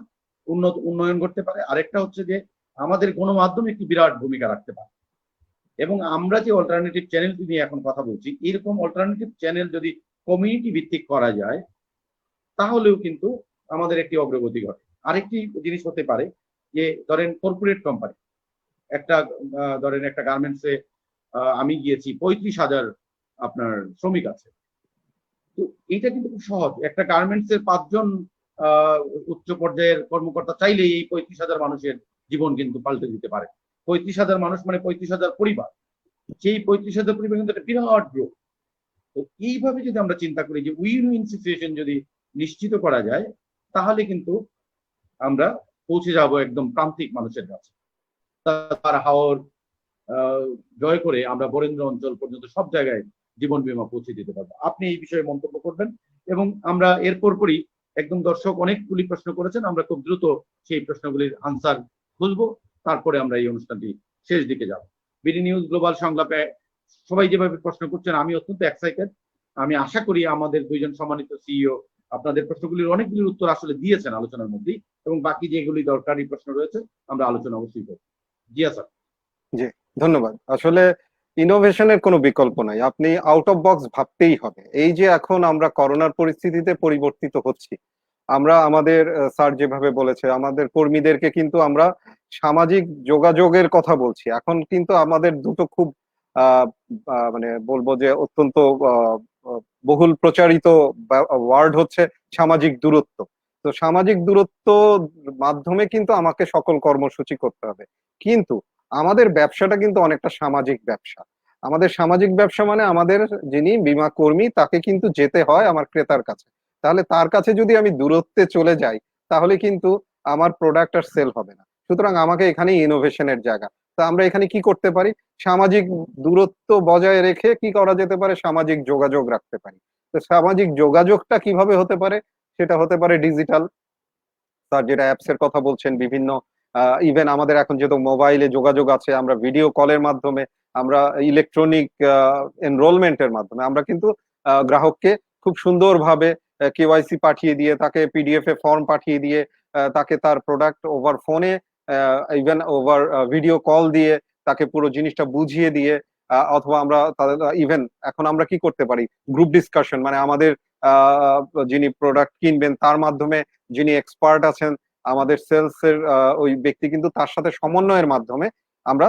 Speaker 1: উন্নয়ন করতে পারে। আরেকটা হচ্ছে যে আমাদের গণমাধ্যম একটি বিরাট ভূমিকা রাখতে পারে, এবং আমরা যে অল্টারনেটিভ চ্যানেল নিয়ে এখন কথা বলছি, এরকম অল্টারনেটিভ চ্যানেল যদি কমিউনিটি ভিত্তিক করা যায়, তাহলেও কিন্তু আমাদের একটি অগ্রগতি ঘটে। আরেকটি জিনিস হতে পারে যে ধরেন কর্পোরেট কোম্পানি, একটা ধরেন একটা গার্মেন্টসে আমি গিয়েছি, 35,000 আপনার শ্রমিক আছে। তো এটা কিন্তু খুব সহজ, একটা গার্মেন্টস এর 5 জন উচ্চ পর্যায়ের কর্মকর্তা চাইলেই এই 35,000 মানুষের জীবন কিন্তু পাল্টে দিতে পারে। 35,000 মানুষ মানে 35,000 পরিবার। সেই 35,000 পরিবার কিন্তু একটা বিরাট গ্রুপ। তো এইভাবে যদি আমরা চিন্তা করি যে উইন উইন সিচুয়েশন যদি নিশ্চিত করা যায়, তাহলে কিন্তু আমরা পৌঁছে যাব একদম প্রান্তিক মানুষের কাছে। তার হাওর জয় করে আমরা বরেন্দ্র অঞ্চল পর্যন্ত সব জায়গায় জীবন বীমা পৌঁছে দিতে পারবো। আপনি এই বিষয়ে মন্তব্য করবেন, এবং আমরা এর পরপরই একদম দর্শক অনেকগুলি প্রশ্ন করেছেন, আমরা খুব দ্রুত সেই প্রশ্নগুলির আনসার খুঁজবো, তারপরে আমরা এই অনুষ্ঠানটি শেষ দিকে যাব। বিডি নিউজ গ্লোবাল সংলাপে সবাই যেভাবে প্রশ্ন করছেন, আমি অত্যন্ত এক্সাইটেড। আমি আশা করি আমাদের দুইজন সম্মানিত সিইও আপনাদের প্রশ্নগুলির অনেকগুলির উত্তর আসলে দিয়েছেন আলোচনার মধ্যেই, এবং বাকি যেগুলি দরকারি প্রশ্ন রয়েছে আমরা আলোচনা অবশ্যই করব। জিয়া স্যার।
Speaker 3: জি, ধন্যবাদ। আসলে ইনোভেশনের কোনো বিকল্প নাই, আপনি আউট অফ বক্স ভাবতেই হবে। এই যে এখন আমরা করোনার পরিস্থিতিতে পরিবর্তিত হচ্ছি, আমরা আমাদের স্যার যেভাবে বলেছে, আমাদের কর্মীদেরকে কিন্তু আমরা সামাজিক যোগাযোগের কথা বলছি। এখন কিন্তু আমাদের দুটো খুব মানে বলবো যে অত্যন্ত বহুল প্রচারিত ওয়ার্ড হচ্ছে সামাজিক দূরত্ব। তো সামাজিক দূরত্ব মাধ্যমে কিন্তু আমাকে সকল কর্মসূচি করতে হবে, কিন্তু আমাদের ব্যবসাটা কিন্তু অনেকটা সামাজিক ব্যবসা। আমাদের সামাজিক ব্যবসা মানে আমাদের যিনি বীমা কর্মী তাকে কিন্তু যেতে হয় আমার ক্রেতার কাছে। তাহলে তার কাছে যদি আমি দূরত্বে চলে যাই, তাহলে কিন্তু আমার প্রোডাক্ট আর সেল হবে না। সুতরাং আমাকে এখানে ইনোভেশনের জায়গা। তো আমরা এখানে কি করতে পারি? সামাজিক দূরত্ব বজায় রেখে কি করা যেতে পারে? সামাজিক যোগাযোগ রাখতে পারি। তো সামাজিক যোগাযোগটা কিভাবে হতে পারে? সেটা হতে পারে ডিজিটাল। স্যার যেটা অ্যাপস এর কথা বলছেন, বিভিন্ন ইভেন আমাদের এখন যেহেতু মোবাইলে যোগাযোগ আছে, আমরা ভিডিও কলের মাধ্যমে, আমরা ইলেকট্রনিক এনরোলমেন্টের মাধ্যমে আমরা কিন্তু গ্রাহককে খুব সুন্দরভাবে কেওয়াইসি পাঠিয়ে দিয়ে, তাকে পিডিএফ এ ফর্ম পাঠিয়ে দিয়ে, তাকে তার প্রোডাক্ট ওভার ফোনে, ইভেন ওভার ভিডিও কল দিয়ে তাকে পুরো জিনিসটা বুঝিয়ে দিয়ে, অথবা আমরা ইভেন এখন আমরা কি করতে পারি, গ্রুপ ডিসকাশন, মানে আমাদের যিনি প্রোডাক্ট কিনবেন তার মাধ্যমে যিনি এক্সপার্ট আছেন আমাদের সেলস এর ওই ব্যক্তি কিন্তু তার সাথে সমন্বয়ের মাধ্যমে আমরা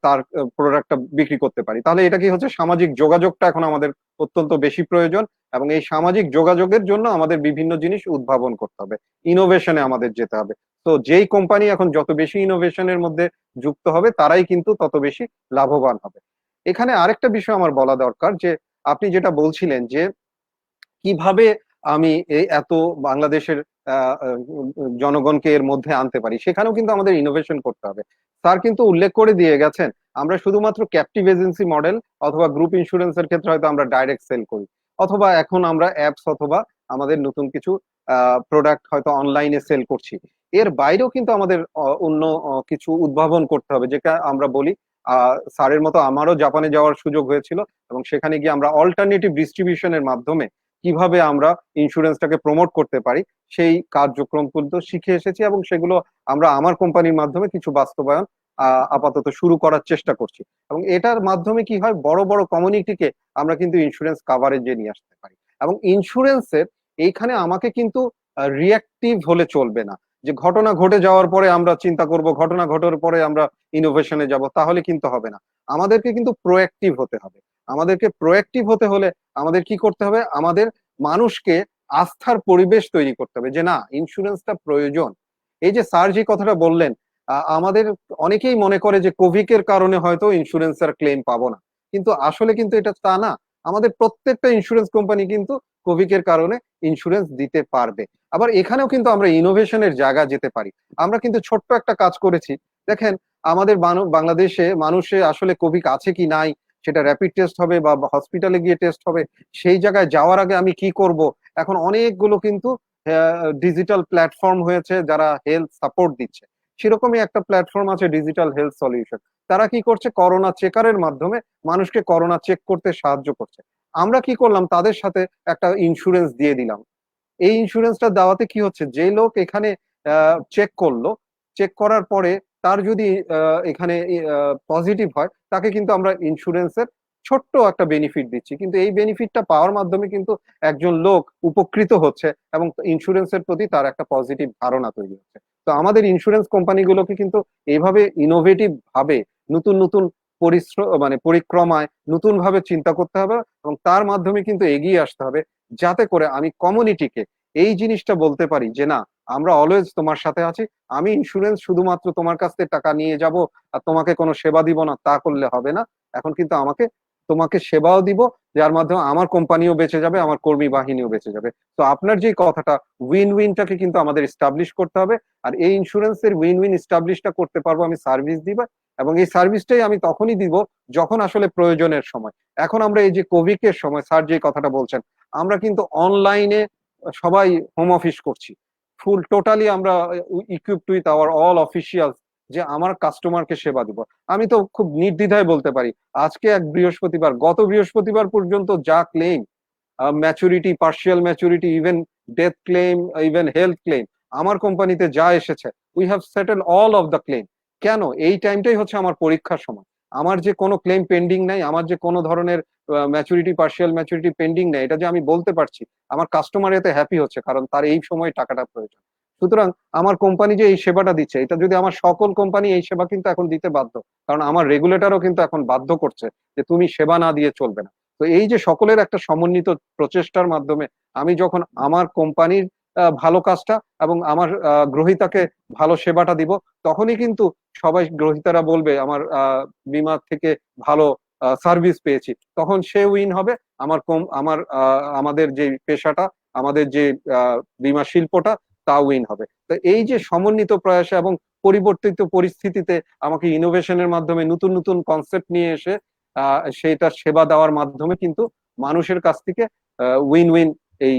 Speaker 3: তার প্রোডাক্টটা বিক্রি করতে পারি। তাহলে এটা কি হচ্ছে, সামাজিক যোগাযোগটা এখন আমাদের অত্যন্ত বেশি প্রয়োজন, এবং এই সামাজিক যোগাযোগের জন্য আমাদের বিভিন্ন জিনিস উদ্ভাবন করতে হবে, ইনোভেশনে আমাদের যেতে হবে। তো যেই কোম্পানি এখন যত বেশি ইনোভেশনের মধ্যে যুক্ত হবে তারাই কিন্তু তত বেশি লাভবান হবে। এখানে আরেকটা বিষয় আমার বলা দরকার, যে আপনি যেটা বলছিলেন যে কিভাবে আমি এই এত বাংলাদেশের জনগণকে এর মধ্যে আনতে পারি, সেখানেও কিন্তু আমাদের ইনোভেশন করতে হবে। স্যার কিন্তু উল্লেখ করে দিয়ে গেছেন, আমরা শুধুমাত্র ক্যাপটিভ এজেন্সি মডেল অথবা গ্রুপ ইন্স্যুরেন্সের ক্ষেত্রে হয়তো আমরা ডাইরেক্ট সেল করি, অথবা এখন আমরা অ্যাপস অথবা আমাদের নতুন কিছু প্রোডাক্ট হয়তো অনলাইনে সেল করছি। এর বাইরেও কিন্তু আমাদের অন্য কিছু উদ্ভাবন করতে হবে, যেটা আমরা বলি, স্যারের মতো আমারও জাপানে যাওয়ার সুযোগ হয়েছিল, এবং সেখানে গিয়ে আমরা অল্টারনেটিভ ডিস্ট্রিবিউশনের মাধ্যমে কিভাবে আমরা ইন্স্যুরেন্সটাকে প্রমোট করতে পারি সেই কার্যক্রম কিন্তু শিখে এসেছি, এবং সেগুলো আমরা আমার কোম্পানির মাধ্যমে কিছু বাস্তবায়ন আপাতত শুরু করার চেষ্টা করছি। এবং এটার মাধ্যমে কি হয়, বড় বড় কমিউনিটিকে আমরা কিন্তু ইন্স্যুরেন্স কাভারেজে নিয়ে আসতে পারি। এবং ইন্স্যুরেন্সের এইখানে আমাকে কিন্তু রিয়াক্টিভ হলে চলবে না, যে ঘটনা ঘটে যাওয়ার পরে আমরা চিন্তা করব, ঘটনা ঘটার পরে আমরা ইনোভেশনে যাব, তাহলে কিন্তু হবে না। আমাদেরকে কিন্তু প্রোঅ্যাক্টিভ হতে হবে। আমাদেরকে প্রোঅ্যাক্টিভ হতে হলে আমাদের কি করতে হবে, আমাদের মানুষকে আস্থার পরিবেশ তৈরি করতে হবে, যে না, ইন্স্যুরেন্সটা প্রয়োজন। এই যে স্যার যে কথাটা বললেন, আমাদের অনেকেই মনে করে যে কোভিড এর কারণে হয়তো ইন্স্যুরেন্সের ক্লেম পাবো না, কিন্তু আসলে কিন্তু এটা তা না। আমাদের প্রত্যেকটা ইন্স্যুরেন্স কোম্পানি কিন্তু কোভিড এর কারণে ইন্স্যুরেন্স দিতে পারবে। আবার এখানেও কিন্তু আমরা ইনোভেশনের জায়গা যেতে পারি। আমরা কিন্তু ছোট্ট একটা কাজ করেছি, দেখেন, আমাদের বাংলাদেশে মানুষে আসলে কোভিড আছে কি নাই সেটা র্যাপিড টেস্ট হবে বা হসপিটালে গিয়ে টেস্ট হবে, সেই জায়গায় যাওয়ার আগে আমি কি করব, এখন অনেকগুলো কিন্তু ডিজিটাল প্ল্যাটফর্ম হয়েছে যারা হেলথ সাপোর্ট দিচ্ছে। সেরকমই একটা প্ল্যাটফর্ম আছে ডিজিটাল হেলথ সলিউশন। তারা কি করছে, করোনা চেকারের মাধ্যমে মানুষকে করোনা চেক করতে সাহায্য করছে। আমরা কি করলাম, তাদের সাথে একটা ইন্স্যুরেন্স দিয়ে দিলাম। এই ইন্স্যুরেন্সটা দেওয়াতে কি হচ্ছে, যে লোক এখানে চেক করলো, চেক করার পরে তার যদি এখানে পজিটিভ হয়, তাকে কিন্তু আমরা ইন্স্যুরেন্সের ছোট্ট একটা বেনিফিট দিচ্ছি, কিন্তু এই বেনিফিটটা পাওয়ার মাধ্যমে কিন্তু একজন লোক উপকৃত হচ্ছে, এবং ইন্স্যুরেন্সের প্রতি তার একটা পজিটিভ ধারণা তৈরি হচ্ছে। তো আমাদের ইন্স্যুরেন্স কোম্পানিগুলোকে কিন্তু এইভাবে ইনোভেটিভ ভাবে নতুন নতুন মানে পরিক্রমায় নতুন ভাবে চিন্তা করতে হবে, এবং তার মাধ্যমে কিন্তু এগিয়ে আসতে হবে, যাতে করে আমি কমিউনিটিকে এই জিনিসটা বলতে পারি যে না, আমরা অলওয়েজ তোমার সাথে আছি। আমি ইন্স্যুরেন্স শুধুমাত্র তোমার কাছ থেকে টাকা নিয়ে যাব আর তোমাকে কোনো সেবা দিব না, তা করলে হবে না। এখন কিন্তু আমাকে তোমাকে সেবাও দিব, যার মাধ্যমে আমার কোম্পানিও বেঁচে যাবে, আমার কর্মী বাহিনীও বেঁচে যাবে। তো আপনার যে কথাটা উইন উইনটাকে কিন্তু আমাদের এস্টাবলিশ করতে হবে। আর এই ইন্স্যুরেন্সের উইন উইন এস্টাবলিশটা করতে পারবো আমি সার্ভিস দিবা, এবং এই সার্ভিসটাই আমি তখনই দিব যখন আসলে প্রয়োজনের সময়। এখন আমরা এই যে কোভিড এর সময় স্যার যে কথাটা বলছেন, আমরা কিন্তু অনলাইনে সবাই হোম অফিস করছি, ফুল টোটালি আমরা equipped with our all officials, যে আমার কাস্টমারকে সেবা দিব। আমি তো খুব নির্দ্বিধায় বলতে পারি, আজকে এক বৃহস্পতিবার, গত বৃহস্পতিবার পর্যন্ত যা claim, maturity, partial maturity, even death claim, even health claim, আমার কোম্পানিতে যা এসেছে, we have settle all of the claim. কেন? এই টাইমটাই হচ্ছে আমার পরীক্ষার সময়। আমার যে কোনো ক্লেম পেন্ডিং নাই, আমার যে কোনো ধরনের ম্যাচুরিটি, পার্শিয়াল ম্যাচুরিটি পেন্ডিং নাই, এটা যে আমি বলতে পারছি, আমার কাস্টমার এতে হ্যাপি হচ্ছে, কারণ তার এই সময় টাকাটা প্রয়োজন। সুতরাং আমার কোম্পানি যে এই সেবাটা দিচ্ছে, এটা যদি আমার সকল কোম্পানি এই সেবা কিন্তু এখন দিতে বাধ্য, কারণ আমার রেগুলেটরও কিন্তু এখন বাধ্য করছে যে তুমি সেবা না দিয়ে চলবে না। তো এই যে সকলের একটা সমন্বিত প্রচেষ্টার মাধ্যমে আমি যখন আমার কোম্পানির ভালো কাজটা এবং আমার গ্রহীতাকে ভালো সেবাটা দিব, তখনই কিন্তু সবাই গ্রহীতারা বলবে আমার বীমা থেকে ভালো সার্ভিস পেয়েছি, তখন সে উইন হবে, আমাদের যে পেশাটা, আমাদের যে বীমা শিল্পটা, তা উইন হবে। তো এই যে সমন্বিত প্রয়াস এবং পরিবর্তিত পরিস্থিতিতে আমাকে ইনোভেশনের মাধ্যমে নতুন নতুন কনসেপ্ট নিয়ে এসে সেটা সেবা দেওয়ার মাধ্যমে কিন্তু মানুষের কাছ থেকে উইন উইন এই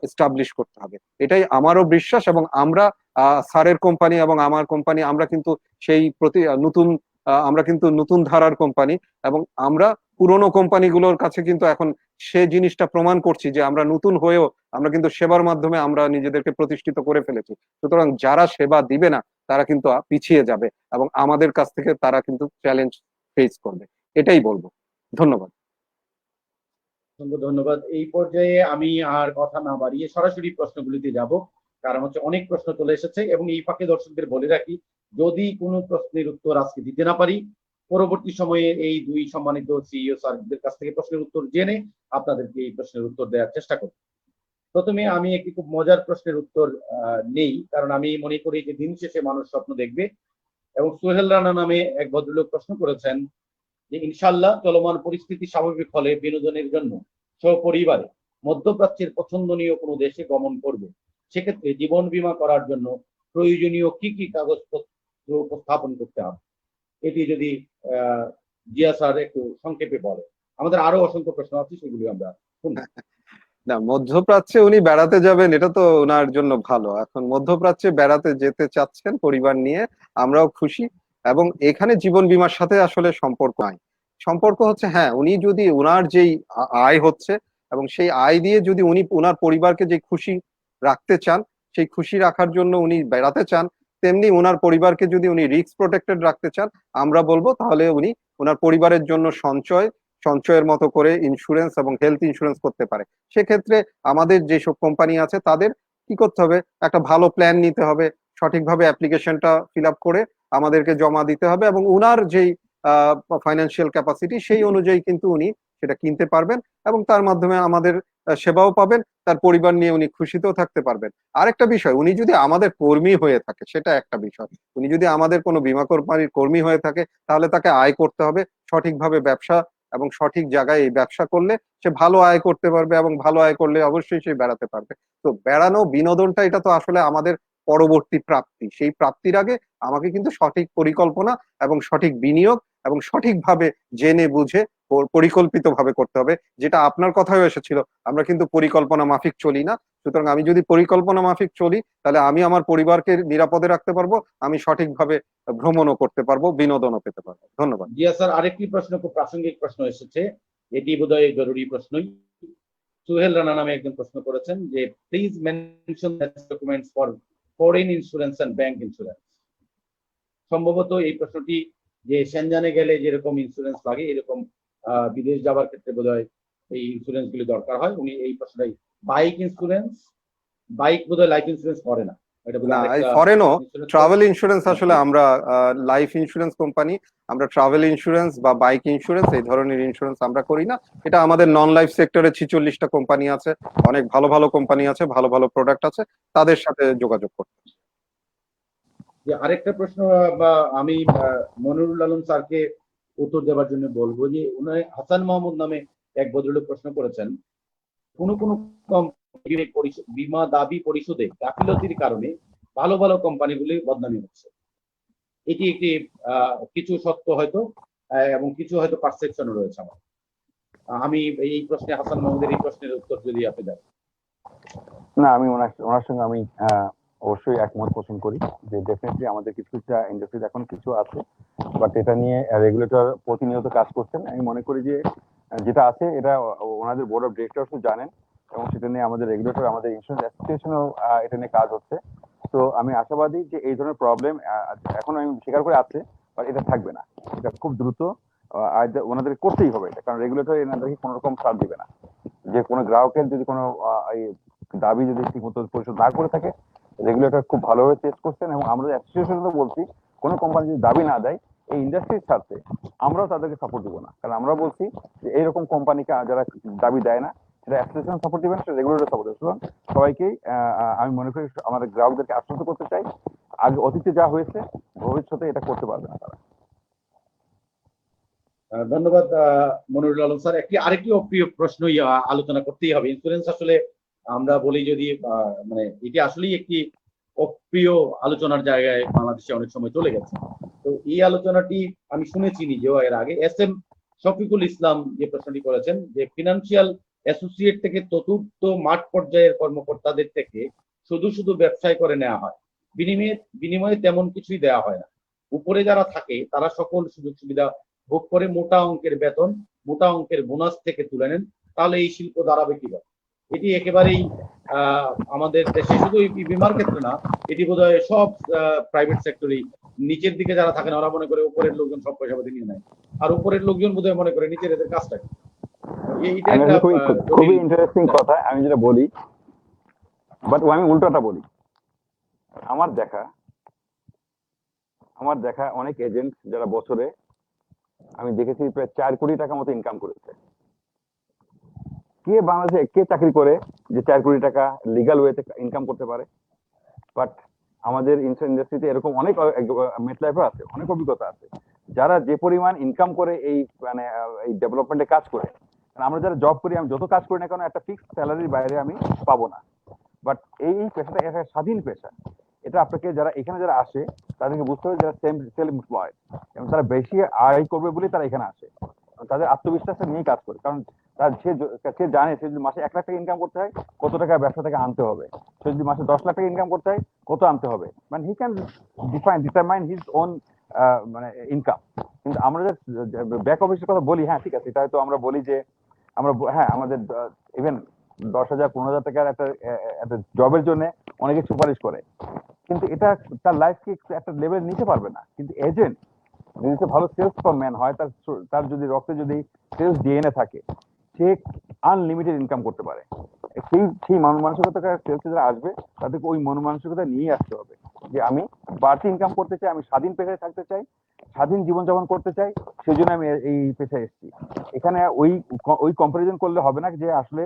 Speaker 3: এস্টাবলিশ করতে হবে, এটাই আমারও বিশ্বাস। এবং আমরা স্যারের কোম্পানি এবং আমার কোম্পানি, আমরা কিন্তু সেই প্রতি নতুন আমরা কিন্তু নতুন ধারার কোম্পানি, এবং আমরা পুরোনো কোম্পানিগুলোর কাছে কিন্তু এখন সে জিনিসটা প্রমাণ করছি যে আমরা নতুন হয়েও আমরা কিন্তু সেবার মাধ্যমে আমরা নিজেদেরকে প্রতিষ্ঠিত করে ফেলেছি। সুতরাং যারা সেবা দিবে না তারা কিন্তু পিছিয়ে যাবে, এবং আমাদের কাছ থেকে তারা কিন্তু চ্যালেঞ্জ ফেস করবে, এটাই বলবো। ধন্যবাদ।
Speaker 1: অসংখ্য ধন্যবাদ। এই পর্যায়ে আমি আর কথা না বাড়িয়ে সরাসরি প্রশ্নগুলিতে যাব, কারণ হচ্ছে অনেক প্রশ্ন চলে এসেছে, এবং এই ফাঁকে দর্শকদের বলে রাখি, যদি কোনো প্রশ্নের উত্তর আজকে দিতে না পারি, পরবর্তী সময়ে এই দুই সম্মানিত সিইও স্যারদের কাছ থেকে প্রশ্নের উত্তর জেনে আপনাদেরকে এই প্রশ্নের উত্তর দেওয়ার চেষ্টা করব। প্রথমে আমি একটি খুব মজার প্রশ্নের উত্তর নেই, কারণ আমি মনে করি যে দিন শেষে মানুষ স্বপ্ন দেখবে, এবং সোহেল রানা নামে এক ভদ্রলোক প্রশ্ন করেছেন যে ইনশাল্লাহ চলমান পরিস্থিতি স্বাভাবিক হলে বিনোদনের জন্য সপরিবারে মধ্যপ্রাচ্যের পছন্দনীয় কোনো দেশে গমন করবে, সেক্ষেত্রে জীবন বীমা করার জন্য প্রয়োজনীয় কি কি কাগজপত্র উপস্থাপন করতে হবে, এটি যদি জিয়া স্যার একটু সংক্ষেপে বলে। আমাদের আরো অসংখ্য প্রশ্ন আছে, সেগুলি আমরা শুনবো।
Speaker 3: না, মধ্যপ্রাচ্যে উনি বেড়াতে যাবেন এটা তো ওনার জন্য ভালো। এখন মধ্যপ্রাচ্যে বেড়াতে যেতে চাচ্ছেন পরিবার নিয়ে, আমরাও খুশি। এবং এখানে জীবন বীমার সাথে আসলে সম্পর্ক নাই, সম্পর্ক হচ্ছে হ্যাঁ, উনি যদি ওনার যেই আয় হচ্ছে এবং সেই আয় দিয়ে যদি উনি ওনার পরিবারকে যে খুশি রাখতে চান, সেই খুশি রাখার জন্য উনি বেড়াতে চান, তেমনি ওনার পরিবারকে যদি উনি রিস্ক প্রোটেক্টেড রাখতে চান, আমরা বলবো তাহলে উনি ওনার পরিবারের জন্য সঞ্চয়ের মতো করে ইন্স্যুরেন্স এবং হেলথ ইন্স্যুরেন্স করতে পারে। সেক্ষেত্রে আমাদের যেসব কোম্পানি আছে তাদের কি করতে হবে, একটা ভালো প্ল্যান নিতে হবে, সঠিকভাবে অ্যাপ্লিকেশনটা ফিল আপ করে আমাদেরকে জমা দিতে হবে, এবং উনার যেই ফাইন্যান্সিয়াল ক্যাপাসিটি সেই অনুযায়ী কিন্তু উনি সেটা কিনতে পারবেন, এবং তার মাধ্যমে আমাদের সেবাও পাবেন, তার পরিবার নিয়ে উনি খুশিতেও থাকতে পারবেন। আরেকটা বিষয়, উনি যদি আমাদের কর্মী হয়ে থাকে সেটা একটা বিষয়, উনি যদি আমাদের কোনো বীমা কোম্পানির কর্মী হয়ে থাকে তাহলে তাকে আয় করতে হবে সঠিকভাবে, ব্যবসা এবং সঠিক জায়গায় এই ব্যবসা করলে সে ভালো আয় করতে পারবে, এবং ভালো আয় করলে অবশ্যই সে বেড়াতে পারবে। তো বেড়ানো, বিনোদনটা এটা তো আসলে আমাদের পরবর্তী প্রাপ্তি, সেই প্রাপ্তির আগে আমাকে কিন্তু সঠিক পরিকল্পনা এবং সঠিক বিনিয়োগ এবং সঠিকভাবে জেনে বুঝে পরিকল্পিত ভাবে করতে হবে, যেটা আপনার কথাও এসেছিল, আমরা কিন্তু পরিকল্পনা মাফিক চলি না। সুতরাং আমি যদি পরিকল্পনা মাফিক চলি তাহলে আমি আমার পরিবারকে নিরাপদে রাখতে পারবো, আমি সঠিকভাবে ভ্রমণও করতে পারবো, বিনোদনও পেতে পারবো। ধন্যবাদ।
Speaker 1: জিয়া স্যার, আরেকটি প্রশ্ন, খুব প্রাসঙ্গিক প্রশ্ন এসেছে, এটি বোধহয় জরুরি প্রশ্নই। সুহেল রানা নামে একজন প্রশ্ন করেছেন যে please mention documents for foreign insurance and bank insurance. সম্ভবত এই প্রশ্নটি যে সেনজানে গেলে যেরকম ইন্স্যুরেন্স লাগে, এরকম বিদেশ যাওয়ার ক্ষেত্রে বোধহয় এই ইন্স্যুরেন্স গুলি দরকার হয়। উনি এই প্রশ্নটাই, বাইক ইন্স্যুরেন্স, বাইক বোধহয় লাইফ ইন্স্যুরেন্স করে না, এটা
Speaker 3: না,
Speaker 1: বোধহয়
Speaker 3: এই
Speaker 1: আরেকটা
Speaker 3: ফরেনও
Speaker 1: ইন্স্যুরেন্স।
Speaker 3: ট্রাভেল ইন্স্যুরেন্স আসলে আমরা লাইফ ইন্স্যুরেন্স কোম্পানি, আমরা ট্রাভেল ইন্স্যুরেন্স বা বাইক ইন্স্যুরেন্স এই ধরনের ইন্স্যুরেন্স আমরা করি না। এটা আমাদের নন লাইফ সেক্টরে 46টা কোম্পানি আছে, অনেক ভালো ভালো কোম্পানি আছে, ভালো ভালো প্রোডাক্ট আছে, তাদের সাথে যোগাযোগ করতে।
Speaker 1: যে আরেকটা প্রশ্ন বা আমি মনিরুল আলম স্যারকে উত্তর দেওয়ার জন্য বলবো যে উনি হাসান মাহমুদ নামে এক ভদ্রলোক প্রশ্ন করেছেন, কোন কোন বীমা দাবি পরিশোধে গাফিলতির কারণে ভালো ভালো কোম্পানিগুলি বদনামী হচ্ছে। এটি একটি কিছু সত্য হয়তো এবং কিছু হয়তো পারসেপশনও রয়েছে আমার। আমি এই প্রশ্নে হাসান মাহমুদের এই প্রশ্নের উত্তর যদি আপনি দেন।
Speaker 2: না, আমি ওনার সঙ্গে আমি অবশ্যই একমত পোষণ করি যে ডেফিনেটলি আমাদের কিছু কিছু ইন্ডাস্ট্রিজ এখন কিছু আছে, বাট এটা নিয়ে রেগুলেটর প্রতিনিয়ত কাজ করছেন। আমি মনে করি যে যেটা আছে এটা ওনাদের বোর্ড অফ ডিরেক্টরসও জানেন, এবং সেটা নিয়ে আমাদের রেগুলেটর, আমাদের ইন্স্যুরেন্স অ্যাসোসিয়েশনও এটা নিয়ে কাজ হচ্ছে। তো আমি আশাবাদী যে এই ধরনের প্রবলেম এখন আমি স্বীকার করে আছে, বাট এটা থাকবে না। এটা খুব দ্রুত ওনাদের করতেই হবে এটা, কারণ রেগুলেটর এনাদেরকে কোনো রকম ছাড় দিবে না। যে কোনো গ্রাহকের যদি কোনো দাবি যদি ঠিকমতো পরিশোধ না করে থাকে, রেগুলেটর খুব ভালোভাবে চেক করছেন, এবং আমরা অ্যাসোসিয়েশনও বলছি কোনো কোম্পানি যদি দাবি না দেয় এই ইন্ডাস্ট্রির স্বার্থে আমরাও তাদেরকে সাপোর্ট দিব না, কারণ আমরা বলছি যে এইরকম কোম্পানিকে যারা দাবি দেয় না সেটা অ্যাসোসিয়েশন সাপোর্ট দিবেন, সেটা রেগুলেটর সাপোর্ট দেবে। সুতরাং সবাইকেই আমি মনে করি আমাদের গ্রাহকদেরকে আশ্বস্ত করতে চাই, আগে অতীতে যা হয়েছে ভবিষ্যতে এটা করতে পারবে না তারা।
Speaker 1: ধন্যবাদ মনিরুল আলম স্যার। আরেকটি অপ্রিয় প্রশ্ন আলোচনা করতেই হবে। ইন্স্যুরেন্স আসলে আমরা বলি যদি মানে এটি আসলেই একটি অপ্রিয় আলোচনার জায়গায় বাংলাদেশে অনেক সময় চলে গেছে। তো এই আলোচনাটি আমি শুনেছি নিজেও এর আগে। এস এম শফিকুল ইসলাম যে প্রশ্নটি করেছেন যে ফিনান্সিয়াল অ্যাসোসিয়েট থেকে চতুর্থ মাঠ পর্যায়ের কর্মকর্তাদের থেকে শুধু শুধু ব্যবসায় করে নেওয়া হয়, বিনিময়ে তেমন কিছুই দেওয়া হয় না। উপরে যারা থাকে তারা সকল সুযোগ সুবিধা ভোগ করে মোটা অঙ্কের বেতন, মোটা অঙ্কের বোনাস থেকে তুলে নেন, তাহলে এই শিল্প দাঁড়াবে কিভাবে? এটি একেবারেই আমাদের দেশে শুধু বিমার ক্ষেত্রে না, এটি বোধহয় সব প্রাইভেট সেক্টরেই নিচের দিকে যারা থাকেন ওরা মনে করে উপরের লোকজন সব পয়সা পাতি নিয়ে নেয়, আর উপরের লোকজন বোধহয় মনে করে নিচের এদের কাজটা কি।
Speaker 2: খুবই ইন্টারেস্টিং কথা আমি যেটা বলি, বাট আমি উল্টাটা বলি। আমার দেখা অনেক এজেন্ট যারা বছরে আমি দেখেছি প্রায় 4 কোটি টাকা মতো ইনকাম করেছে। কে বাংলাদেশে কে চাকরি করে যে 4 কোটি টাকা লিগাল ওয়েতে ইনকাম করতে পারে? বাট আমাদের ইন্স্যুরেন্স ইন্ডাস্ট্রিতে এরকম অনেক মেটলাইফও আছে, অনেক অভিজ্ঞতা আছে যারা যে পরিমাণ ইনকাম করে এই মানে এই ডেভেলপমেন্টে কাজ করে। আমরা যারা জব করি, আমি যত কাজ করি না কেন একটা ফিক্সড স্যালারির বাইরে আমি পাবো না। বাট এই পেশাটা একটা স্বাধীন পেশা। এটা আপনাকে যারা এখানে যারা আসে তাদেরকে বুঝতে হবে যারা সেলফ এমপ্লয়েড, এবং তারা বেশি আয় করবে বলে তারা এখানে আসে, তাদের আত্মবিশ্বাসটা নিয়ে কাজ করে। কারণ তার সে জানে সে যদি মাসে 1 লাখ টাকা ইনকাম করতে হয় কত টাকা ব্যবসা থেকে আনতে হবে, সে যদি মাসে 10 লাখ টাকা ইনকাম করতে হয় কত আনতে হবে, মানে he can determine his own মানে ইনকাম। কিন্তু আমরা যে ব্যাক অফিসের কথা বলি, হ্যাঁ ঠিক আছে, এটা হয়তো আমরা বলি যে আমরা হ্যাঁ আমাদের ইভেন 10,000 15,000 টাকার একটা জবের জন্য অনেকে সুপারিশ করে, কিন্তু এটা তার লাইফকে একটা লেভেল নিতে পারবে না। কিন্তু এজেন্ট যদি সে ভালো সেলস ম্যান হয়, তার যদি রক্তে যদি সেলস ডিএনএ থাকে, সে আনলিমিটেড ইনকাম করতে পারে। সেই মন মানসিকতা সেলসে যারা আসবে তাদেরকে ওই মন মানসিকতা নিয়ে আসতে হবে যে আমি বাড়তি ইনকাম করতে চাই, আমি স্বাধীন পেশায় থাকতে চাই, স্বাধীন জীবনযাপন করতে চাই, সেই জন্য আমি এই পেশায় এসেছি। এখানে ওই কম্পারিজন করলে হবে না যে আসলে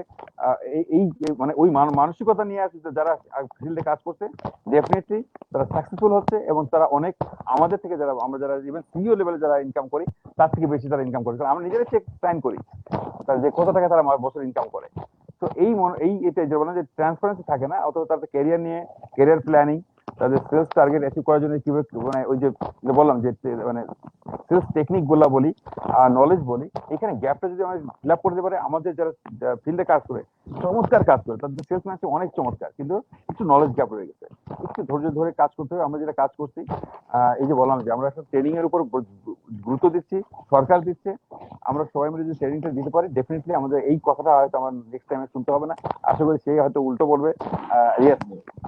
Speaker 2: এই মানে ওই মানসিকতা নিয়ে আসছে যারা ফিল্ডে কাজ করছে ডেফিনেটলি তারা সাকসেসফুল হচ্ছে, এবং তারা অনেক আমাদের থেকে আমরা যারা ইভেন সিইও লেভেলে যারা ইনকাম করি তার থেকে বেশি তারা ইনকাম করে। কারণ আমরা নিজেরাই চেক সাইন করি তারা যে কত টাকা তারা বছর ইনকাম করে। তো এটা যে বলেন যে ট্রান্সপারেন্সি থাকে না, অথবা তাদের ক্যারিয়ার নিয়ে ক্যারিয়ার প্ল্যানিং, তাদের সেলস টার্গেট অ্যাচিভ করার জন্য কিভাবে মানে ওই যে বললাম যে মানে সেলস টেকনিক গুলা বলি আর নলেজ বলি, এখানে গ্যাপটা যদি আমরা ফিল আপ করতে পারে, আমাদের যারা ফিল্ডে কাজ করে চমৎকার কাজ করে, তাদের সেলস ম্যান অনেক চমৎকার, কিন্তু একটু নলেজ গ্যাপ রয়ে গেছে, একটু ধৈর্য ধরে কাজ করতে হবে। আমরা যেটা কাজ করছি এই যে বললাম যে আমরা একটা ট্রেনিং এর উপর গুরুত্ব দিচ্ছি, সরকার দিচ্ছে, আমরা সবাই মিলে যদি ট্রেনিংটা দিতে পারি ডেফিনেটলি আমাদের এই কথাটা হয়তো আমার নেক্সট টাইমে শুনতে হবে না। আশা করি সেই হয়তো উল্টো বলবে।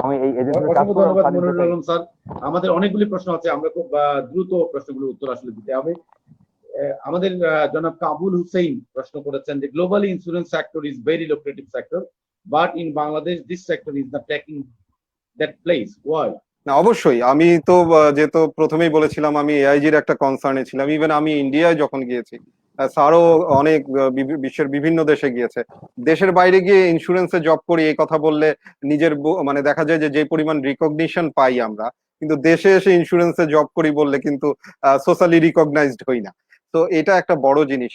Speaker 2: আমি এই এজেন্সির কাজ করব।
Speaker 1: স্যার আমাদের অনেকগুলি প্রশ্ন আছে, আমরা খুব দ্রুত প্রশ্নগুলোর উত্তর আসলে দিতে হবে। আমাদের জনাব কাবুল হুসেইন প্রশ্ন করেছেন যে globally insurance sector is very lucrative sector, but in Bangladesh this sector is not taking that place. Why?
Speaker 3: না, অবশ্যই আমি তো যেহেতু প্রথমেই বলেছিলাম আমি এআইজির একটা কনসার্নে ছিলাম। ইভেন আমি ইন্ডিয়ায় যখন গিয়েছি, স্যারও অনেক বিশ্বের বিভিন্ন দেশে গিয়েছে। দেশের বাইরে গিয়ে ইন্স্যুরেন্সে জব করি এই কথা বললে নিজের মানে দেখা যায় যে পরিমাণ রিকগনিশন পাই আমরা, কিন্তু দেশে এসে ইন্স্যুরেন্সে জব করি বললে কিন্তু সোশ্যালি রিকগনাইজড হই না। তো এটা একটা বড় জিনিস।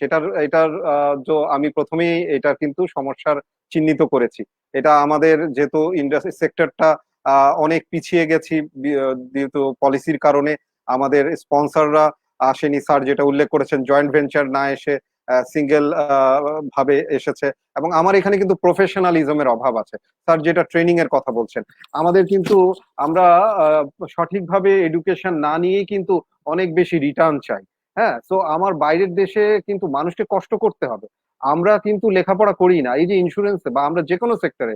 Speaker 3: এটার আমি প্রথমেই এটা কিন্তু সমস্যার চিহ্নিত করেছি। এটা আমাদের যেহেতু ইন্ডাস্ট্রি সেক্টরটা অনেক পিছিয়ে গেছি, যেহেতু পলিসির কারণে আমাদের স্পন্সররা আসেনি। স্যার যেটা উল্লেখ করেছেন, জয়েন্ট ভেঞ্চার না এসে সিঙ্গেল ভাবে এসেছে। এবং আমার এখানে কিন্তু প্রফেশনালিজমের অভাব আছে। স্যার যেটা ট্রেনিং এর কথা বলছেন, আমাদের কিন্তু আমরা সঠিকভাবে এডুকেশন না নিয়েই কিন্তু অনেক বেশি রিটার্ন চাই। হ্যাঁ, তো আমার বাইরের দেশে কিন্তু মানুষকে কষ্ট করতে হবে। আমরা কিন্তু লেখাপড়া করি না। এই যে ইন্স্যুরেন্স বা আমরা যে কোনো সেক্টরে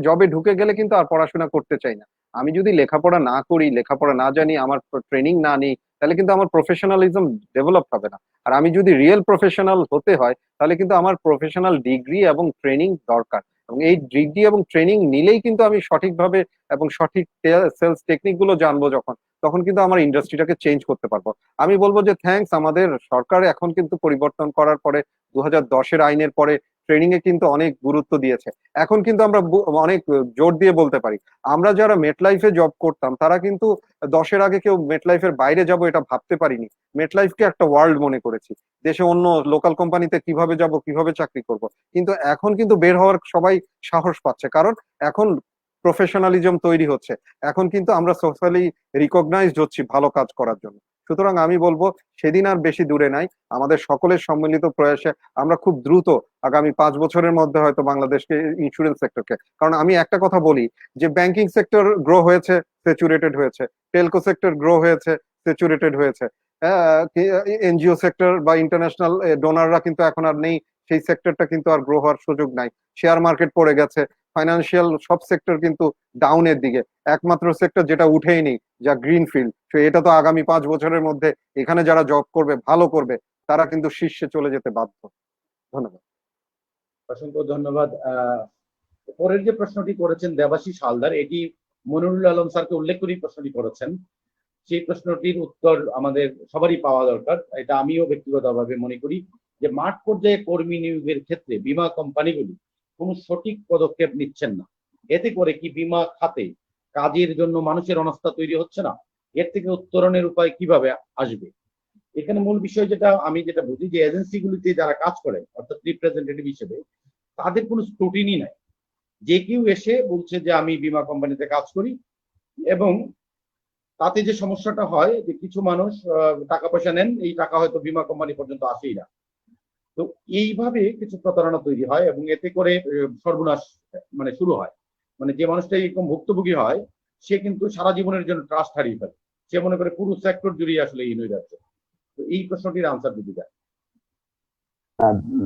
Speaker 3: জবে ঢুকে গেলে কিন্তু আর পড়াশোনা করতে চাই না। আমি যদি লেখাপড়া না করি, লেখাপড়া না জানি, আমার ট্রেনিং না নিই, তাহলে কিন্তু আমার প্রফেশনালিজম ডেভেলপ হবে না। আর আমি যদি রিয়েল প্রফেশনাল হতে হয়, তাহলে কিন্তু আমার প্রফেশনাল ডিগ্রি এবং ট্রেনিং দরকার। এবং এই ডিগ্রি এবং ট্রেনিং নিলেই কিন্তু আমি সঠিকভাবে এবং সঠিক সেলস টেকনিক গুলো জানবো, তখন কিন্তু আমার ইন্ডাস্ট্রিটাকে চেঞ্জ করতে পারবো। আমি বলবো যে থ্যাঙ্কস, আমাদের সরকার এখন কিন্তু পরিবর্তন করার পরে 2010-এর আইনের পরে ট্রেনিং এ কিন্তু অনেক গুরুত্ব দিয়েছে। এখন কিন্তু আমরা অনেক জোর দিয়ে বলতে পারি, আমরা যারা মেটলাইফে জব করতাম তারা কিন্তু 10-এর আগে কেউ মেটলাইফের বাইরে যাব এটা ভাবতে পারিনি। মেটলাইফকে একটা ওয়ার্ল্ড মনে করেছি, দেশে অন্য লোকাল কোম্পানিতে কিভাবে যাব, কিভাবে চাকরি করব। কিন্তু এখন কিন্তু বের হওয়ার সবাই সাহস পাচ্ছে, কারণ এখন প্রফেশনালিজম তৈরি হচ্ছে। এখন কিন্তু আমরা সোশ্যালি রিকগনাইজড হচ্ছি ভালো কাজ করার জন্য। সুতরাং আমি বলবো সেদিন আর বেশি দূরে নাই, আমাদের সকলের সম্মিলিত প্রয়াসে আমরা খুব দ্রুত আগামী 5 বছরের মধ্যে হয়তো বাংলাদেশকে ইন্স্যুরেন্স সেক্টরকে, কারণ আমি একটা কথা বলি যে ব্যাংকিং সেক্টর গ্রো হয়েছে, স্যাচুরেটেড হয়েছে, টেলকো সেক্টর গ্রো হয়েছে, স্যাচুরেটেড হয়েছে, এনজিও সেক্টর বা ইন্টারন্যাশনাল ডোনাররা কিন্তু এখন আর নেই, সেই সেক্টরটা কিন্তু আর গ্রো হওয়ার সুযোগ নাই। শেয়ার মার্কেট পড়ে গেছে, ফাইন্যান্সিয়াল সব সেক্টর কিন্তু ডাউনের দিকে। একমাত্র সেক্টর যেটা উঠেই নেই, যা গ্রিন ফিল্ড, এটা তো আগামী 5 বছরের মধ্যে এখানে যারা জব করবে, ভালো করবে, তারা কিন্তু শীর্ষে চলে যেতে বাধ্য। ধন্যবাদ।
Speaker 1: অসংখ্য ধন্যবাদ। পরের যে প্রশ্নটি করেছেন দেবাশিস হালদার, এটি মনিরুল আলম স্যারকে উল্লেখ করেই প্রশ্নটি করেছেন। সেই প্রশ্নটির উত্তর আমাদের সবারই পাওয়া দরকার। এটা আমিও ব্যক্তিগতভাবে মনে করি যে মাঠ পর্যায়ে কর্মী নিয়োগের ক্ষেত্রে বীমা কোম্পানিগুলি কোনো সঠিক পদক্ষেপ নিচ্ছেন না। এতে করে কি বীমা খাতে কাজের জন্য মানুষের অনাস্থা তৈরি হচ্ছে না? এর থেকে উত্তরণের উপায় কিভাবে আসবে? এখানে মূল বিষয় যেটা বুঝি যে এজেন্সিগুলিতে যারা কাজ করেন, অর্থাৎ রিপ্রেজেন্টেটিভ হিসেবে, তাদের কোনো স্ক্রুটিনি নাই। যে কেউ এসে বলছে যে আমি বীমা কোম্পানিতে কাজ করি, এবং তাতে যে সমস্যাটা হয় যে কিছু মানুষ টাকা পয়সা নেন, এই টাকা হয়তো বীমা কোম্পানি পর্যন্ত আসেই না। তো এইভাবে কিছু প্রতারণা তৈরি হয় এবং এতে করে সর্বনাশ শুরু হয়। যে মানুষটা এরকম ভুক্তভোগী হয়, সে কিন্তু সারা জীবনের জন্য ট্রাস্ট হারিয়ে ফেলে। সে মনে করে পুরো সেক্টর জুড়ে আসলে এই নৈরাজ্য। তো এই প্রশ্নটির আনসার দিতে যায়।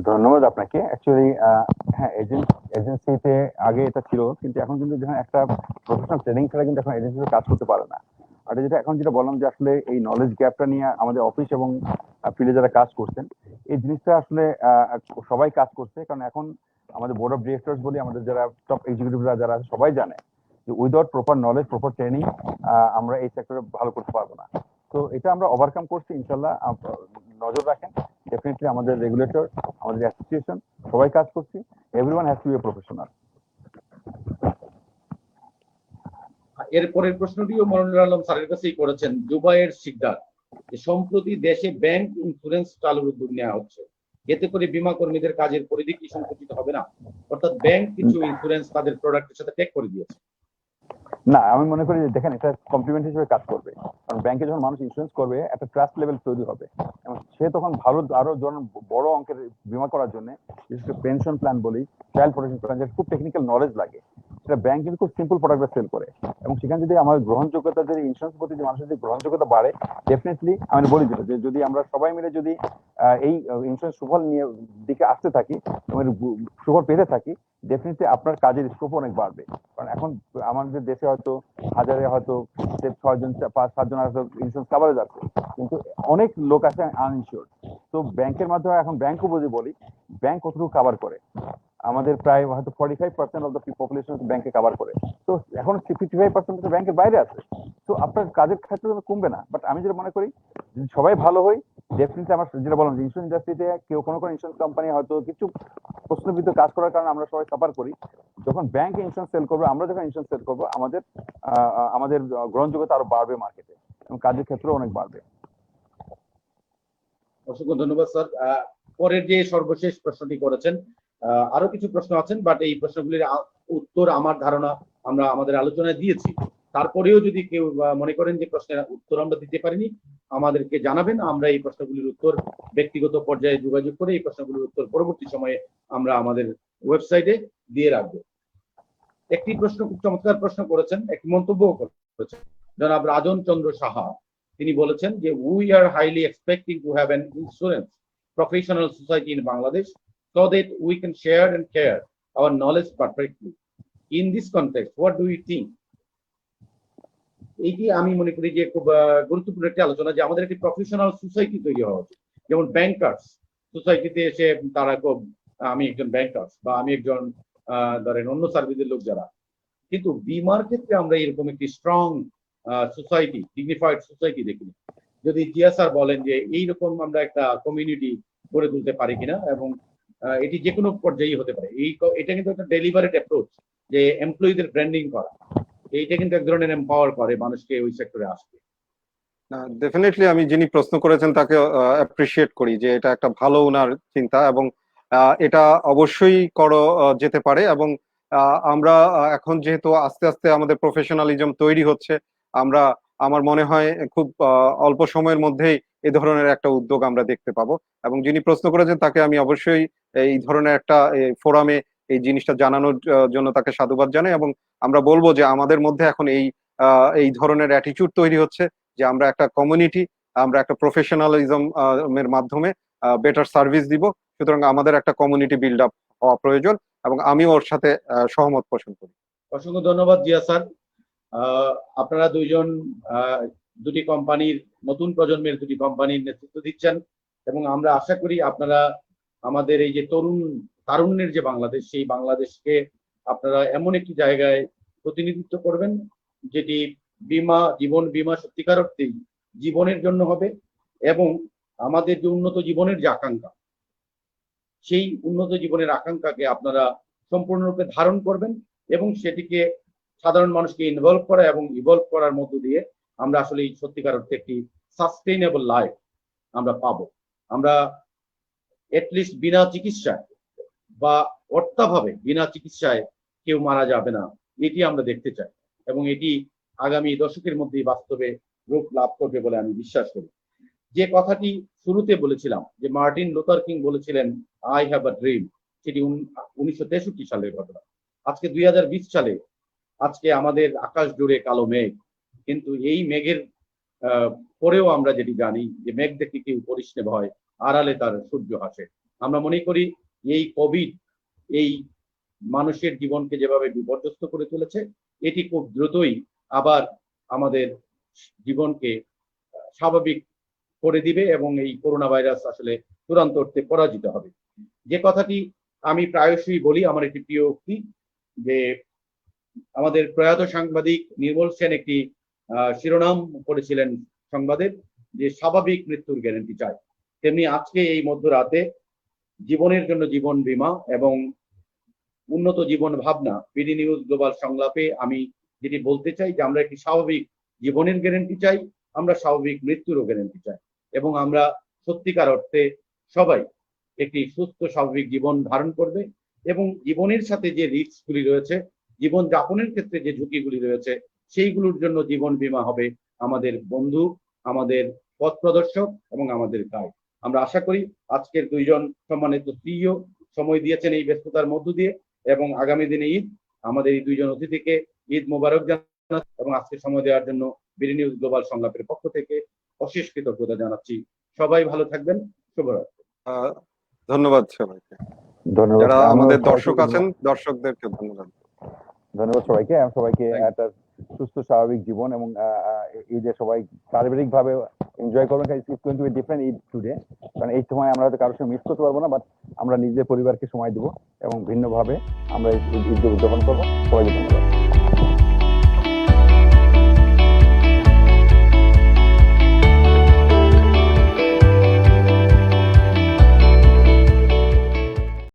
Speaker 2: ধন্যবাদ আপনাকে। অ্যাকচুয়ালি হ্যাঁ, এজেন্সিতে আগে এটা ছিল, কিন্তু এখন কিন্তু যখন একটা প্রফেশনাল ট্রেনিং ছাড়া কিন্তু এখন এজেন্সিতে কাজ করতে পারে না। আর যেটা বললাম যে আসলে এই নলেজ গ্যাপটা নিয়ে আমাদের অফিস এবং ফিল্ডে যারা কাজ করছেন, এই জিনিসটা আসলে সবাই কাজ করছে। কারণ এখন আমাদের বোর্ড অফ ডিরেক্টরস বলি, আমাদের যারা টপ এক্সিকিউটিভরা যারা আছে, সবাই জানে যে without proper knowledge, proper training আমরা এই সেক্টরে ভালো করতে পারবো না। তো এটা আমরা ওভারকাম করছি ইনশাল্লাহ। নজর রাখেন, ডেফিনেটলি আমাদের রেগুলেটর, আমাদের অ্যাসোসিয়েশন, সবাই কাজ করছি। Everyone has to be a professional.
Speaker 1: এর পরের প্রশ্নটিও মনিরুল আলম স্যারের কাছেই করেছেন জুবায়ের শিকদার, যে সম্প্রতি দেশে ব্যাংক ইন্স্যুরেন্স চালুর উদ্যোগ নেওয়া হচ্ছে, এতে করে বীমা কর্মীদের কাজের পরিধি কি সংকুচিত হবে না? অর্থাৎ ব্যাংক কিছু ইন্স্যুরেন্স তাদের প্রোডাক্টের সাথে ট্যাগ করে দিয়েছে।
Speaker 2: না, আমি মনে করি যে দেখেন, এটা কমপ্লিমেন্ট হিসেবে কাজ করবে। কারণ ব্যাংকে যখন মানুষ ইন্স্যুরেন্স করবে, একটা ট্রাস্ট লেভেল তৈরি হবে এবং সে তখন ভালো আরো বড় অঙ্কের বীমা করার জন্য, বিশেষ করে পেনশন প্ল্যান বলি, চাইল্ড প্রোটেকশন প্ল্যান, যেটা খুব টেকনিক্যাল নলেজ লাগে, সেটা ব্যাংক কিন্তু খুব সিম্পল প্রোডাক্ট সেল করে। এবং সেখানে যদি আমার গ্রহণযোগ্যতা, যদি ইন্স্যুরেন্স প্রতি মানুষের যদি গ্রহণযোগ্যতা বাড়ে, ডেফিনেটলি আমি বলি যেটা, যে যদি আমরা সবাই মিলে যদি এই ইন্স্যুরেন্স সুফল নিয়ে দিকে আসতে থাকি এবং সুফল পেতে থাকি, ডেফিনেটলি আপনার কাজের স্কোপ অনেক বাড়বে। কারণ এখন আমাদের দেশে হয়তো হাজারে হয়তো 6জন 5-7জন হয়তো ইন্স্যুরেন্স কাভারেজ আছে, কিন্তু অনেক লোক আছে আনইনশিওর। তো ব্যাংকের মাধ্যমে এখন ব্যাংকও বলি, ব্যাংক কতটুকু কাভার করে, আমাদের প্রায় হয়তো 45% অফ দ্য পপুলেশন ব্যাংকে কাভার করে। তো এখন 55% তো ব্যাংকের বাইরে আছে। তো আপনার কাজের ক্ষেত্রে কমবে না। বাট আমি যেটা মনে করি, যদি সবাই ভালো হই, ডেফিনেটলি আমার যেটা বললাম, ইন্স্যুরেন্স ইন্ডাস্ট্রিতে কোনো ইন্স্যুরেন্স কোম্পানি হয়তো কিছু প্রশ্নবিদ্ধ কাজ করার কারণে আমরা সবাই সাফার করি। যখন ব্যাংকে ইন্স্যুরেন্স সেল করবো, আমরা যখন ইন্স্যুরেন্স সেল করবো, আমাদের গ্রহণযোগ্যতা আরো বাড়বে মার্কেটে এবং কাজের ক্ষেত্রে অনেক বাড়বে।
Speaker 1: অসংখ্য ধন্যবাদ স্যার। পরের যে সর্বশেষ প্রশ্নটি করেছেন, আরো কিছু প্রশ্ন আছেন, বাট এই প্রশ্নগুলির উত্তর আমার ধারণা আমরা আমাদের আলোচনায় দিয়েছি। তারপরেও যদি কেউ মনে করেন যে প্রশ্নের উত্তর আমরা দিতে পারিনি, আমাদেরকে জানাবেন। আমরা এই প্রশ্নগুলির উত্তর ব্যক্তিগত পর্যায়ে যোগাযোগ করে এই প্রশ্নগুলির উত্তর পরবর্তী সময়ে আমরা আমাদের ওয়েবসাইটে দিয়ে রাখবো। একটি প্রশ্ন, খুব চমৎকার প্রশ্ন করেছেন, একটি মন্তব্য করেছেন জনাব রাজন চন্দ্র সাহা। তিনি বলেছেন যে we are highly expecting to have an insurance professional society in Bangladesh so that we can share and care our knowledge perfectly. In this context, what do you think? এইটি আমি মনে করি যে খুব গুরুত্বপূর্ণ একটি আলোচনা, যে আমাদের একটি প্রফেশনাল সোসাইটি তৈরি হওয়া উচিত। যেমন ব্যাংকার্স সোসাইটিতে এসে তারা খুব, আমি একজন ব্যাংকার্স বা আমি একজন ধরেন অন্য সার্ভিসের লোক যারা, কিন্তু বিমার ক্ষেত্রে আমরা এরকম একটি স্ট্রং সোসাইটি, ডিগনিফাইড সোসাইটি দেখিনি। যদি জিয়া স্যার বলেন যে এইরকম আমরা একটা কমিউনিটি গড়ে তুলতে পারি কিনা, এবং এটি যে কোনো পর্যায়ে হতে পারে। এটা কিন্তু একটা ডেলিভারেট অ্যাপ্রোচ, যে এমপ্লয়ীদের ব্র্যান্ডিং করা, এইটা কিন্তু এক ধরনের এম্পাওয়ার করে মানুষকে ওই সেক্টরে আসতে।
Speaker 3: ডেফিনেটলি আমি যিনি প্রশ্ন করেছেন তাকে অ্যাপ্রিসিয়েট করি যে এটা একটা ভালো ওনার চিন্তা, এবং এটা অবশ্যই যেতে পারে। এবং আমরা এখন যেহেতু আস্তে আস্তে আমাদের প্রফেশনালিজম তৈরি হচ্ছে, আমার মনে হয় খুব অল্প সময়ের মধ্যেই এই ধরনের একটা উদ্যোগ আমরা দেখতে পাবো। এবং যিনি প্রশ্ন করেছেন তাকে আমি অবশ্যই এই ধরনের একটা ফোরামে এই জিনিসটা জানানোর জন্য তাকে সাধুবাদ জানাই। এবং আমরা বলবো যে আমাদের মধ্যে এখন এই ধরনের অ্যাটিটিউড তৈরি হচ্ছে যে আমরা একটা কমিউনিটি, আমরা একটা প্রফেশনালিজম এর মাধ্যমে বেটার সার্ভিস দিব। সুতরাং আমাদের একটা কমিউনিটি বিল্ড আপ হওয়া প্রয়োজন, এবং আমি ওর সাথে সহমত পোষণ করি।
Speaker 1: অসংখ্য ধন্যবাদ জিয়া স্যার। আপনারা দুইজন দুটি কোম্পানির, নতুন প্রজন্মের দুটি কোম্পানির নেতৃত্ব দিচ্ছেন, এবং আমরা আশা করি আপনারা আমাদের এই যে তারুণ্যের যে বাংলাদেশ, সেই বাংলাদেশকে আপনারা এমন একটি জায়গায় প্রতিনিধিত্ব করবেন যেটি জীবন বীমা সত্যিকার অর্থেই জীবনের জন্য হবে, এবং আমাদের যে উন্নত জীবনের যে আকাঙ্ক্ষা, সেই উন্নত জীবনের আকাঙ্ক্ষাকে আপনারা সম্পূর্ণরূপে ধারণ করবেন, এবং সেটিকে সাধারণ মানুষকে ইনভলভ করা এবং ইভলভ করার মধ্য দিয়ে আমরা আসলে সত্যিকার অর্থে একটি সাস্টেইনেবল লাইফ আমরা পাবো। আমরা এটলিস্ট বিনা চিকিৎসায় বা অর্থাভাবে বিনা চিকিৎসায় কেউ মারা যাবে না, এটি আমরা দেখতে চাই, এবং এটি আগামী দশকের মধ্যেই বাস্তবে রূপ লাভ করবে বলে আমি বিশ্বাস করি। যে কথাটি শুরুতে বলেছিলাম যে মার্টিন লুথার কিং বলেছিলেন আই হ্যাভ আ ড্রিম, সেটি 1963 সালের ঘটনা। আজকে 2020 সালে আজকে আমাদের আকাশ জুড়ে কালো মেঘ, কিন্তু এই মেঘের পরেও আমরা যেটি জানি যে মেঘ দেখে কেউ পরিষ্ণে ভয়, আড়ালে তার সূর্য হাসে। আমরা মনে করি এই কোভিড এই মানুষের জীবনকে যেভাবে বিপর্যস্ত করে তুলেছে, এটি খুব দ্রুতই আবার আমাদের জীবনকে স্বাভাবিক করে দিবে, এবং এই করোনা ভাইরাস আসলে চূড়ান্ত অর্থে পরাজিত হবে। যে কথাটি আমি প্রায়শই বলি, আমার একটি প্রিয় উক্তি, যে আমাদের প্রয়াত সাংবাদিক নির্মল সেন একটি শিরোনাম করেছিলেন সংবাদের, যে স্বাভাবিক মৃত্যুর গ্যারান্টি চাই। তেমনি আজকে এই মধ্যরাতে জীবনের জন্য জীবন বীমা এবং উন্নত জীবন ভাবনা বিডি নিউজ গ্লোবাল সংলাপে আমি যেটি বলতে চাই, যে আমরা একটি স্বাভাবিক জীবনের গ্যারান্টি চাই, আমরা স্বাভাবিক মৃত্যুরও গ্যারান্টি চাই, এবং আমরা সত্যিকার অর্থে সবাই একটি সুস্থ স্বাভাবিক জীবন ধারণ করবে, এবং জীবনের সাথে যে রিস্কগুলি রয়েছে, জীবন যাপনের ক্ষেত্রে যে ঝুঁকিগুলি রয়েছে, সেইগুলোর জন্য জীবন বীমা হবে আমাদের বন্ধু, আমাদের পথ প্রদর্শক এবং আমাদের গাইড। আমরা আশা করি আজকের দুইজন সম্মানিত সিইও সময় দিয়েছেন এই ব্যস্ততার মধ্য দিয়ে, এবং আগামী দিনে ঈদ, আমাদের এই দুইজন অতিথিকে ঈদ মোবারক জানাচ্ছি, এবং আজকে সময় দেওয়ার জন্য বিডি নিউজ গ্লোবাল সংলাপের পক্ষ থেকে অশেষ কৃতজ্ঞতা জানাচ্ছি। সবাই ভালো থাকবেন, শুভরাত্রি।
Speaker 3: ধন্যবাদ সবাইকে,
Speaker 4: ধন্যবাদ
Speaker 3: যারা আমাদের দর্শক আছেন, দর্শকদেরকে ধন্যবাদ
Speaker 4: সবাইকে। সবাইকে একটা সুস্থ স্বাভাবিক জীবন, এবং এই যে সবাই পারিবারিক ভাবে এনজয় করবেন। It's going to B different Eid today, কারণ এই সময় আমরা হয়তো কারোর সঙ্গে মিস করতে পারবো না, বাট আমরা নিজের পরিবারকে সময় দিব এবং ভিন্নভাবে আমরা ঈদ উদযাপন করবো। সবাইকে ধন্যবাদ।